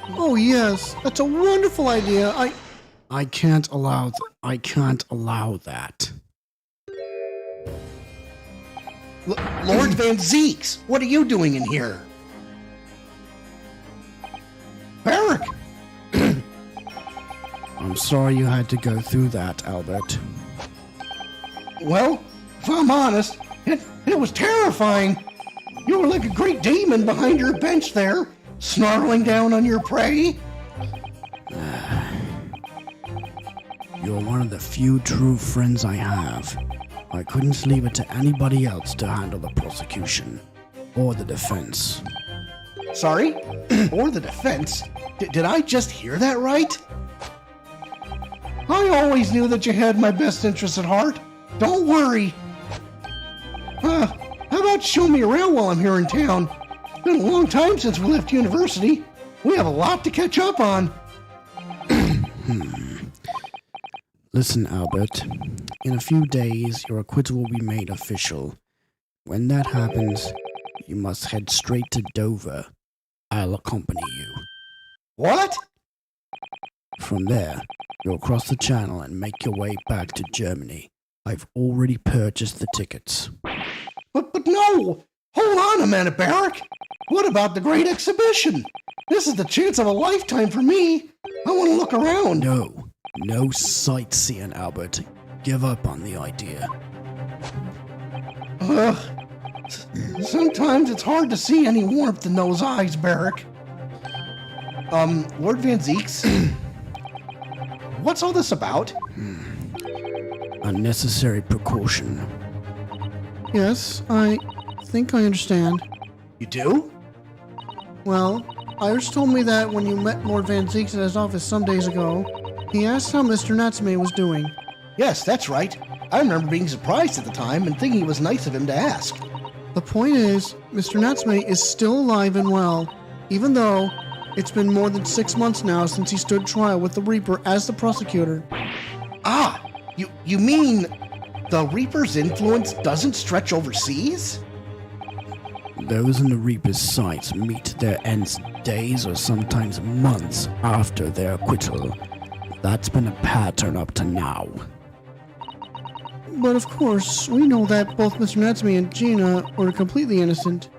Oh yes, that's a wonderful idea. I can't allow that. Lord Van Zeeks, what are you doing in here? Barrack! I'm sorry you had to go through that, Albert. Well, if I'm honest, it was terrifying. You were like a great demon behind your bench there, snarling down on your prey. You're one of the few true friends I have. I couldn't leave it to anybody else to handle the prosecution or the defense. Sorry? Or the defense? Did I just hear that right? I always knew that you had my best interests at heart. Don't worry. How about show me around while I'm here in town? It's been a long time since we left university. We have a lot to catch up on. Listen, Albert. In a few days, your acquittal will be made official. When that happens, you must head straight to Dover. I'll accompany you. What? From there, you'll cross the channel and make your way back to Germany. I've already purchased the tickets. But no! Hold on a minute, Barrack! What about the great exhibition? This is the chance of a lifetime for me. I want to look around. No sightseeing, Albert. Give up on the idea. Sometimes it's hard to see any warmth in those eyes, Barrack. Lord Van Zeeks? What's all this about? Unnecessary precaution. Yes, I think I understand. You do? Well, Iris told me that when you met Lord Van Zeeks at his office some days ago, he asked how Mr. Natsume was doing. Yes, that's right. I remember being surprised at the time and thinking it was nice of him to ask. The point is, Mr. Natsume is still alive and well, even though it's been more than 6 months now since he stood trial with the Reaper as the prosecutor. You mean the Reaper's influence doesn't stretch overseas? Those in the Reaper's sights meet their ends days or sometimes months after their acquittal. That's been a pattern up to now. But of course, we know that both Mr. Natsume and Gina were completely innocent.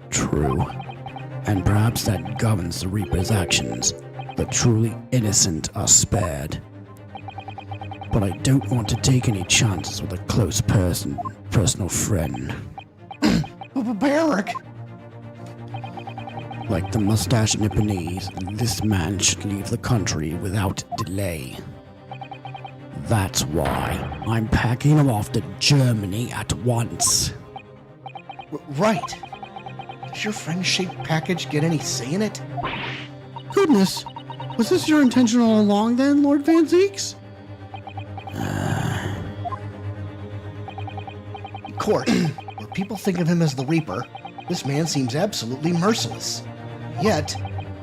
True. And perhaps that governs the Reaper's actions. The truly innocent are spared. But I don't want to take any chances with a close personal friend. Barrack! Like the mustache Nipponese, this man should leave the country without delay. That's why I'm packing him off to Germany at once. Right. Does your friend-shaped package get any say in it? Goodness, was this your intention all along then, Lord Van Zeeks? Court, where people think of him as the Reaper, This man seems absolutely merciless. Yet,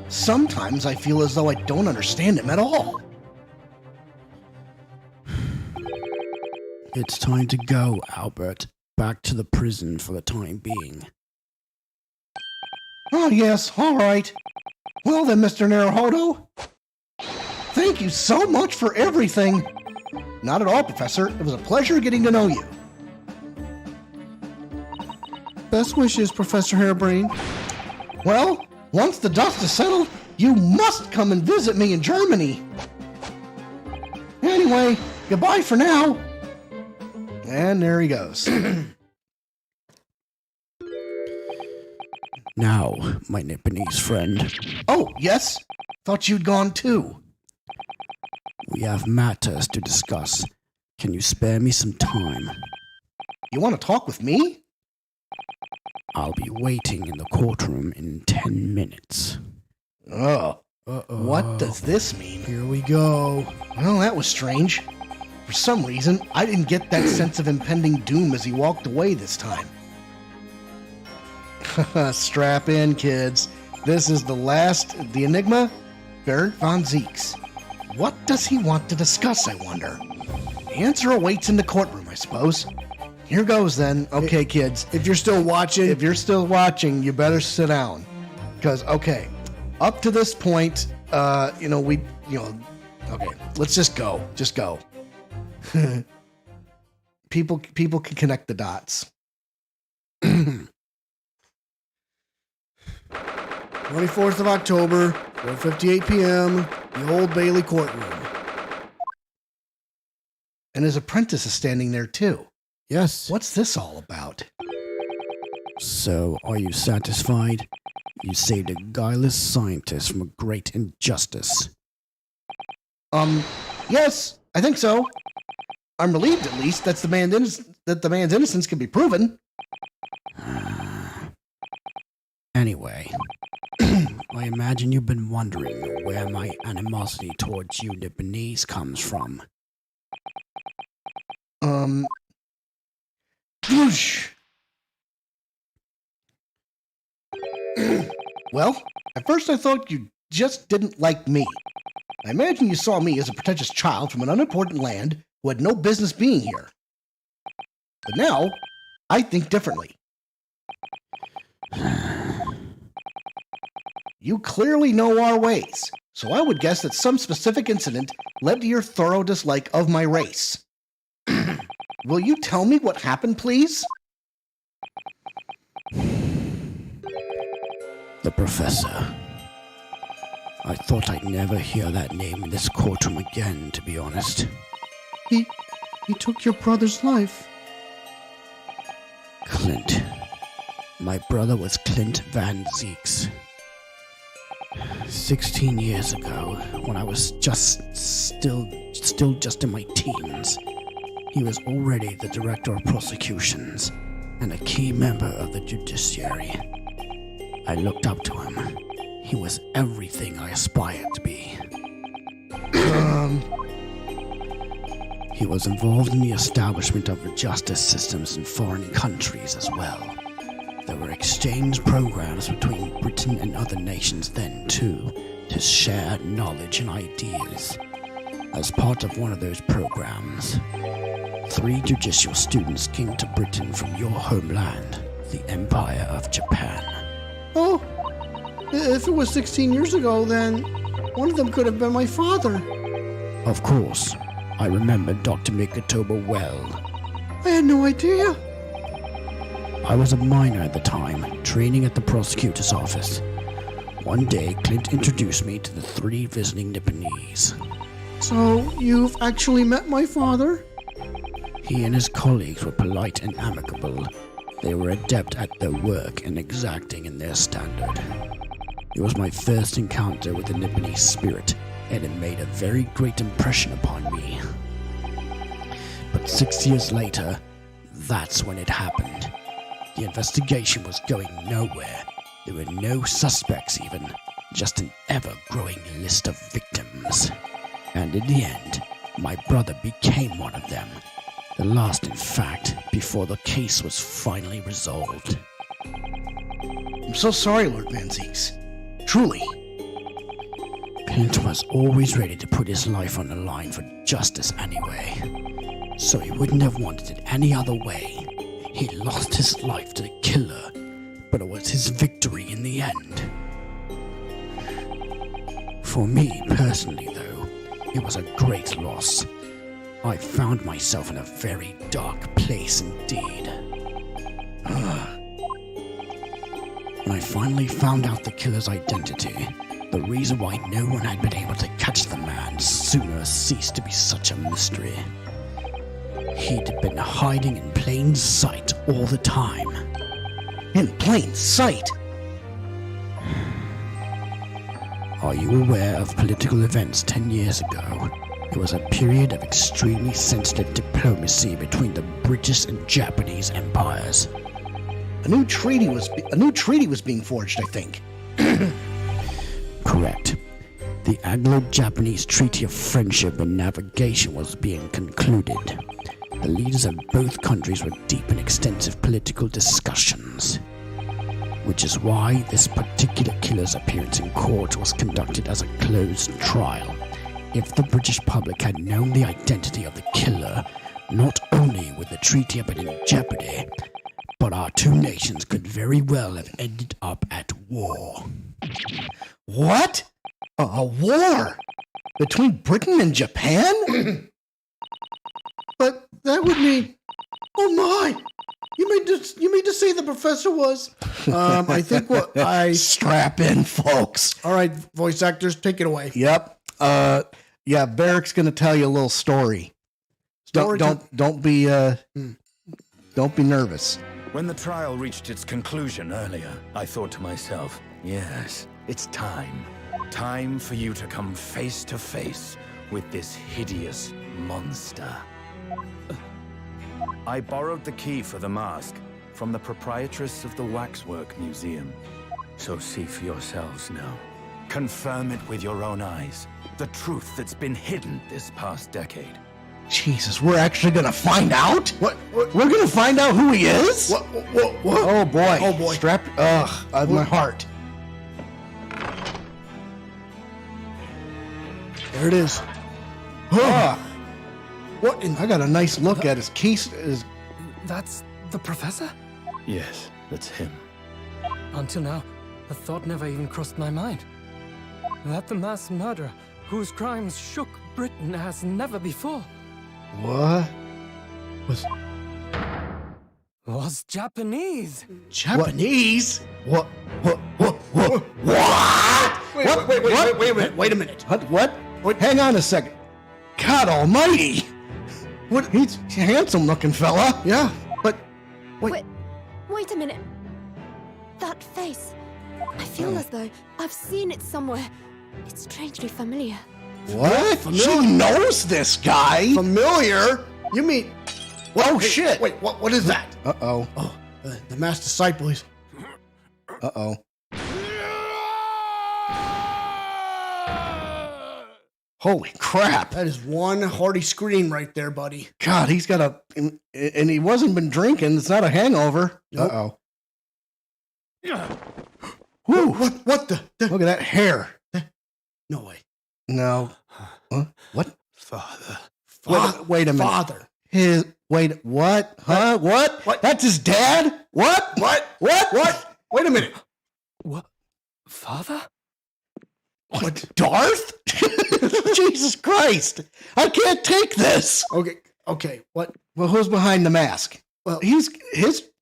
sometimes I feel as though I don't understand him at all. It's time to go, Albert. Back to the prison for the time being. Oh, yes, all right. Well then, Mr. Naruhodo. Thank you so much for everything. Not at all, Professor. It was a pleasure getting to know you. Best wishes, Professor Hairbrayne. Well, once the dust is settled, you must come and visit me in Germany. Anyway, goodbye for now. And there he goes. Now, my Nipponese friend, Oh, yes? Thought you'd gone too. we have matters to discuss. Can you spare me some time? You want to talk with me? I'll be waiting in the courtroom in 10 minutes. Oh, Uh-oh. what does this mean? Here we go. Well, that was strange. For some reason, I didn't get that sense of impending doom as he walked away this time. Strap in, kids. This is the enigma, Bernd von Zieks. What does he want to discuss, I wonder? The answer awaits in the courtroom, I suppose. Here goes then. Okay, kids. If you're still watching, If you're still watching, you better sit down. Because, okay, up to this point, okay, let's just go. Just go. People can connect the dots. 24th of October, 4:58 p.m., the Old Bailey courtroom. And his apprentice is standing there too. Yes. What's this all about? So, are you satisfied? You saved a guileless scientist from a great injustice. Yes, I think so. I'm relieved, at least, that the man's innocence can be proven. Anyway, I imagine you've been wondering where my animosity towards you Nipponese comes from. Whoosh. Well, at first I thought you just didn't like me. I imagine you saw me as a pretentious child from an unimportant land who had no business being here. But now, I think differently. You clearly know our ways, so I would guess that some specific incident led to your thorough dislike of my race. Will you tell me what happened, please? The Professor. I thought I'd never hear that name in this courtroom again, to be honest. He took your brother's life. Clint. My brother was Clint Van Zieks. 16 years ago, when I was still just in my teens, he was already the director of prosecutions and a key member of the judiciary. I looked up to him. He was everything I aspired to be. He was involved in the establishment of justice systems in foreign countries as well. There were exchange programs between Britain and other nations then, too, to share knowledge and ideas. As part of one of those programs, 3 judicial students came to Britain from your homeland, the Empire of Japan. Oh, if it was 16 years ago, then one of them could have been my father. Of course, I remember Dr. Mikatoba well. I had no idea. I was a minor at the time, training at the prosecutor's office. One day, Clint introduced me to the 3 visiting Nipponese. So, you've actually met my father? He and his colleagues were polite and amicable. They were adept at their work and exacting in their standard. It was my first encounter with the Nipponese spirit, and it made a very great impression upon me. But 6 years later, that's when it happened. The investigation was going nowhere. There were no suspects even, just an ever-growing list of victims. And in the end, my brother became one of them. The last, in fact, before the case was finally resolved. so sorry, Lord Van Zieks. Truly. Clint was always ready to put his life on the line for justice anyway, so he wouldn't have wanted it any other way. He lost his life to the killer, but it was his victory in the end. For me, personally, though, it was a great loss. I found myself in a very dark place indeed. When I finally found out the killer's identity, the reason why no one had been able to catch the man sooner ceased to be such a mystery. He'd been hiding in plain sight all the time. In plain sight? Are you aware of political events 10 years ago? It was a period of extremely sensitive diplomacy between the British and Japanese empires. A new treaty was being forged, I think. Correct. The Anglo-Japanese Treaty of Friendship and Navigation was being concluded. The leaders of both countries were deep in extensive political discussions, which is why this particular killer's appearance in court was conducted as a closed trial. If the British public had known the identity of the killer, not only would the treaty have been in jeopardy, but our two nations could very well have ended up at war. What? A war? Between Britain and Japan? But that would mean... Oh my! You mean to say the professor was... I think what I... Strap in, folks. All right, voice actors, take it away. Yep. Yeah, Barrick's gonna tell you a little story. Don't be nervous. When the trial reached its conclusion earlier, I thought to myself, yes, it's time. Time for you to come face to face with this hideous monster. I borrowed the key for the mask from the proprietress of the Waxwork Museum. So see for yourselves now. Confirm it with your own eyes. The truth that's been hidden this past decade. Jesus, we're actually gonna find out? What? We're gonna find out who he is? What? Oh boy. Oh boy. Strap. My heart. There it is. What in... I got a nice look at his case. That's the professor? Yes, that's him. Until now, the thought never even crossed my mind. That the mass murderer, whose crimes shook Britain as never before, What? was Japanese. Japanese? What? Wait a minute. What? Hang on a second. God almighty! What? He's a handsome looking fella. Yeah, but... Wait a minute. That face. I feel as though I've seen it somewhere. It's strangely familiar. What? She knows this guy. Familiar? You mean... Oh, shit. Wait, what is that? Uh-oh. Oh, the masked disciple is... Uh-oh. Holy crap. That is one hearty scream right there, buddy. God, he's got a... And he wasn't been drinking. It's not a hangover. Nope. Uh-oh. Whew. What the... Look at that hair. No way. No. Huh? What? Father. Wait a minute. Father. What? Huh? What? That's his dad? What? Wait a minute. What? Father? What? Darth? Jesus Christ. I can't take this. Okay. What? Well, who's behind the mask? Well, His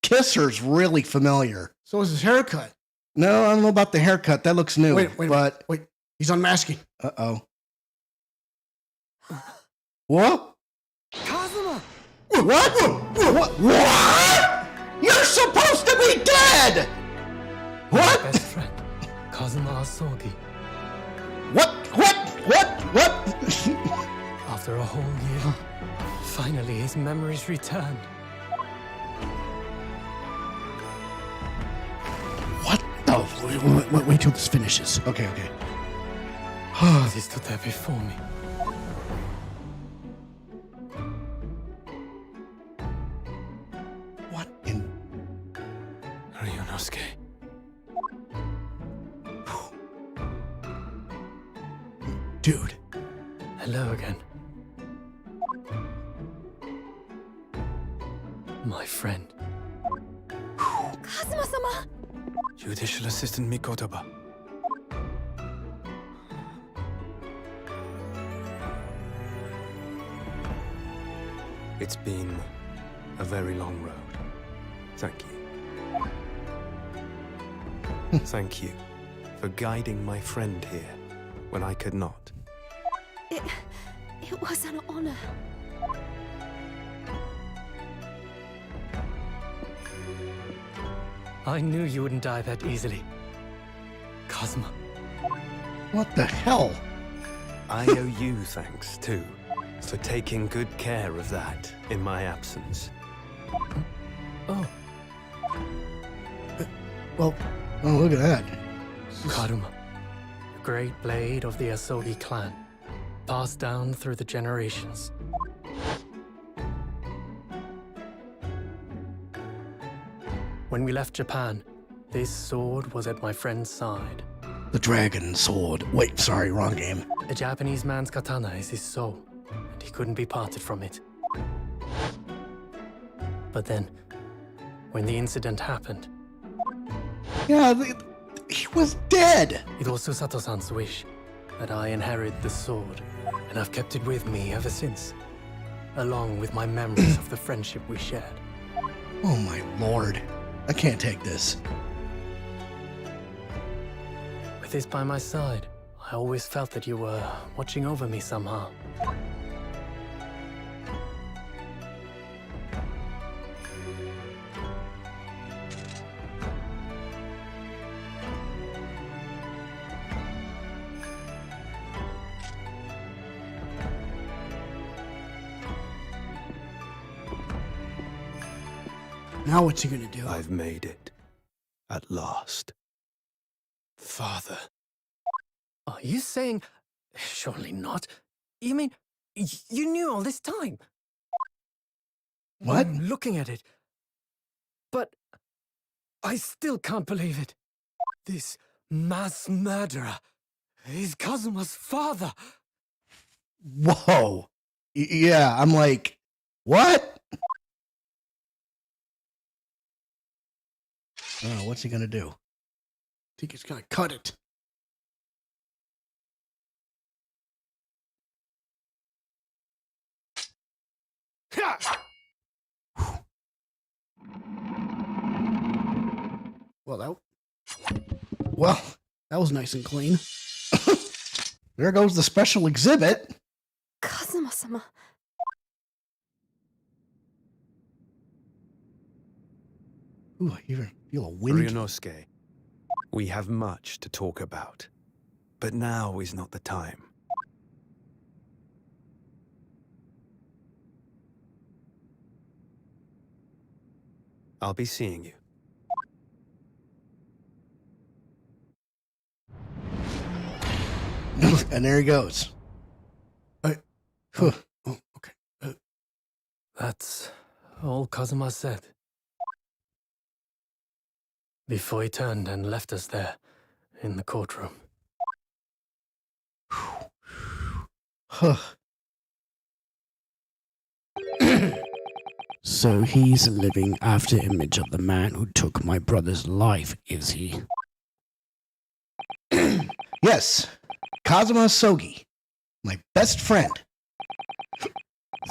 kisser's really familiar. So is his haircut. No, I don't know about the haircut. That looks new. Wait a minute. But He's unmasking. uh-oh. What? Kazuma! What? You're supposed to be dead! What? Best friend, Kazuma Asogi. What? After a whole year, finally his memories returned. What the... Wait till this finishes. Okay. As he stood there before me, What in... Ryunosuke, Dude, Hello again. My friend. Kazuma-sama! Judicial Assistant Mikotoba. It's been a very long road. Thank you. Thank you for guiding my friend here when I could not. It was an honor. I knew you wouldn't die that easily. Cosmo. What the hell? I owe you thanks, too, for taking good care of that in my absence. Oh, well, Oh, look at that. Karuma. The great blade of the Asogi clan. Passed down through the generations. When we left Japan, this sword was at my friend's side. The dragon sword. Wait, sorry, wrong game. A Japanese man's katana is his soul, and he couldn't be parted from it. But then, when the incident happened, Yeah, he was dead. it was Susato-san's wish that I inherit the sword, and I've kept it with me ever since, along with my memories of the friendship we shared. Oh my lord. I can't take this. With this by my side, I always felt that you were watching over me somehow. now what's he gonna do? I've made it. At last. Father. Are you saying... Surely not. You mean, you knew all this time? What? I'm looking at it. But I still can't believe it. This mass murderer is Kazuma's father. Whoa. Yeah, I'm like, what? Oh, what's he gonna do? I think he's gonna cut it. Well, that was nice and clean. There goes the special exhibit. Kazuma-sama. Ooh, I even feel a wind. Ryunosuke, we have much to talk about. But now is not the time. I'll be seeing you. And there he goes. Oh, okay. That's all Kazuma said. Before he turned and left us there, in the courtroom. Huh. So he's a living after image of the man who took my brother's life, is he? Yes, Kazuma Sogi, my best friend.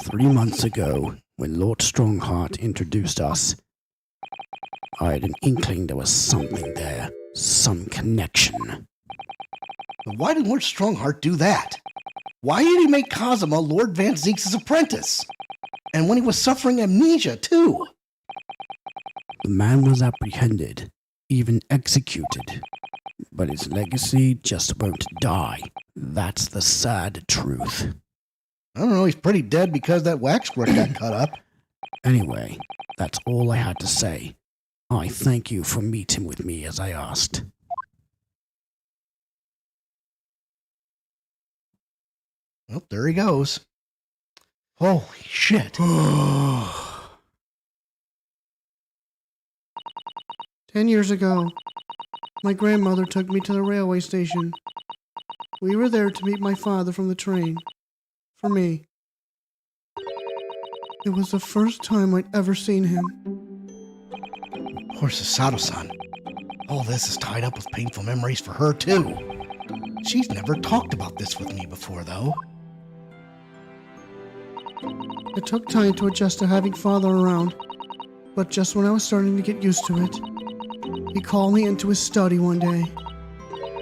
3 months ago, when Lord Strongheart introduced us, I had an inkling there was something there, some connection. But why did Lord Strongheart do that? Why did he make Kazuma Lord Van Zeke's apprentice? And when he was suffering amnesia, too. The man was apprehended, even executed. But his legacy just won't die. That's the sad truth. I don't know, he's pretty dead because that waxwork got cut up. Anyway, that's all I had to say. I thank you for meeting with me as I asked. Well, there he goes. Holy shit. 10 years ago, my grandmother took me to the railway station. We were there to meet my father from the train. For me. It was the first time I'd ever seen him. Of course, Sato-san. All this is tied up with painful memories for her, too. She's never talked about this with me before, though. It took time to adjust to having father around, but just when I was starting to get used to it, he called me into his study one day.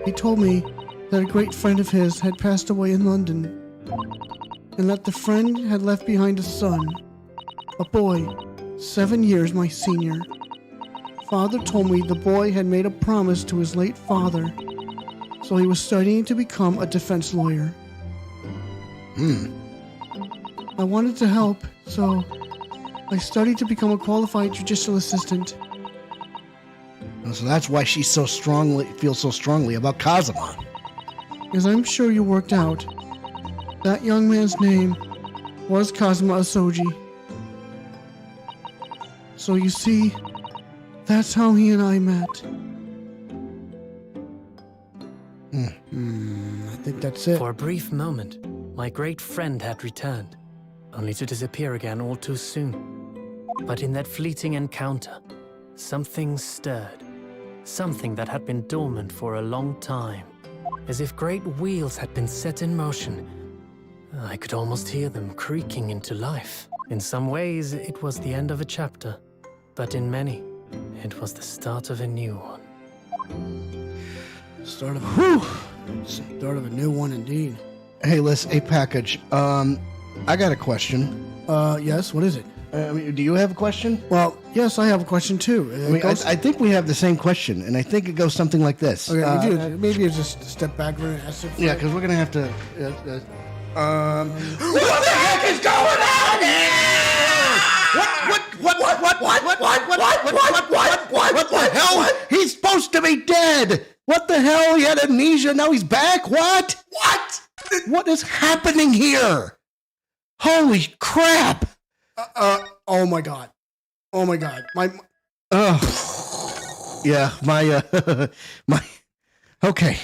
He told me that a great friend of his had passed away in London, and that the friend had left behind a son, a boy, 7 years my senior. Father told me the boy had made a promise to his late father, so he was studying to become a defense lawyer. I wanted to help, so I studied to become a qualified judicial assistant. So that's why she feels so strongly about Kazuma. As I'm sure you worked out, that young man's name was Kazuma Asoji. So you see, that's how he and I met. I think that's it. For a brief moment, my great friend had returned, only to disappear again all too soon. But in that fleeting encounter, something stirred. Something that had been dormant for a long time. As if great wheels had been set in motion. I could almost hear them creaking into life. In some ways, it was the end of a chapter. But in many, it was the start of a new one. Start of a new one indeed. Hey, Liz, a package. I got a question. Yes, what is it? Do you have a question? Well, yes, I have a question too. I think we have the same question, and I think it goes something like this. Okay, maybe it's just step back and ask it. Yeah, because we're gonna have to. What the heck is going on here? What the hell? He's supposed to be dead. What the hell? He had amnesia. Now he's back. What? What is happening here? Holy crap! Oh my god. Yeah, my. Okay.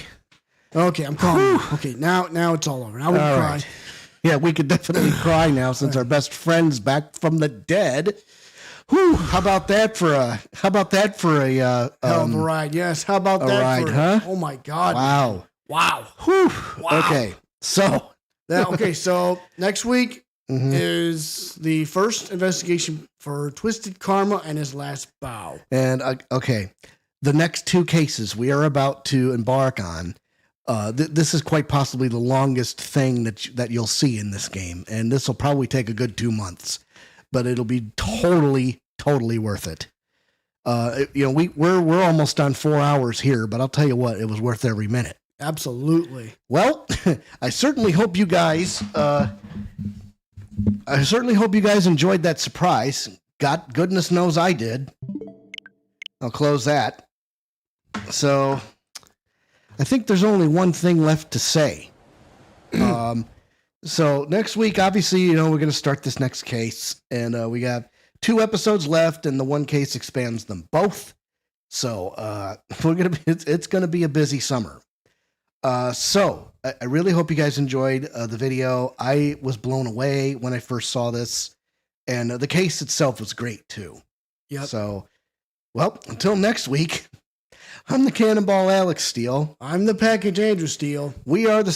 Okay, I'm calm. Okay, now it's all over. Now we can cry. Right. Yeah, we could definitely cry now since our best friend's back from the dead. Whew, how about that for a Hell of a ride, yes. How about that ride, for huh? Oh my god. Wow. Whew. Wow. Okay. So so next week is the first investigation for Twisted Karma and his last bow. And okay, the next two cases we are about to embark on. This is quite possibly the longest thing that you'll see in this game, and this will probably take a good 2 months, but it'll be totally worth it. We're almost on 4 hours here, but I'll tell you what, it was worth every minute. Absolutely. Well, I certainly hope you guys. I certainly hope you guys enjoyed that surprise. God, goodness knows I did. I'll close that. So, I think there's only one thing left to say. So next week, obviously, we're going to start this next case, and we got 2 episodes left, and the one case expands them both. So it's going to be a busy summer. So I really hope you guys enjoyed the video. I was blown away when I first saw this, and the case itself was great too. Yep. So, well, until next week, I'm the Cannonball Alex Steele. I'm the Package Andrew Steele. We are the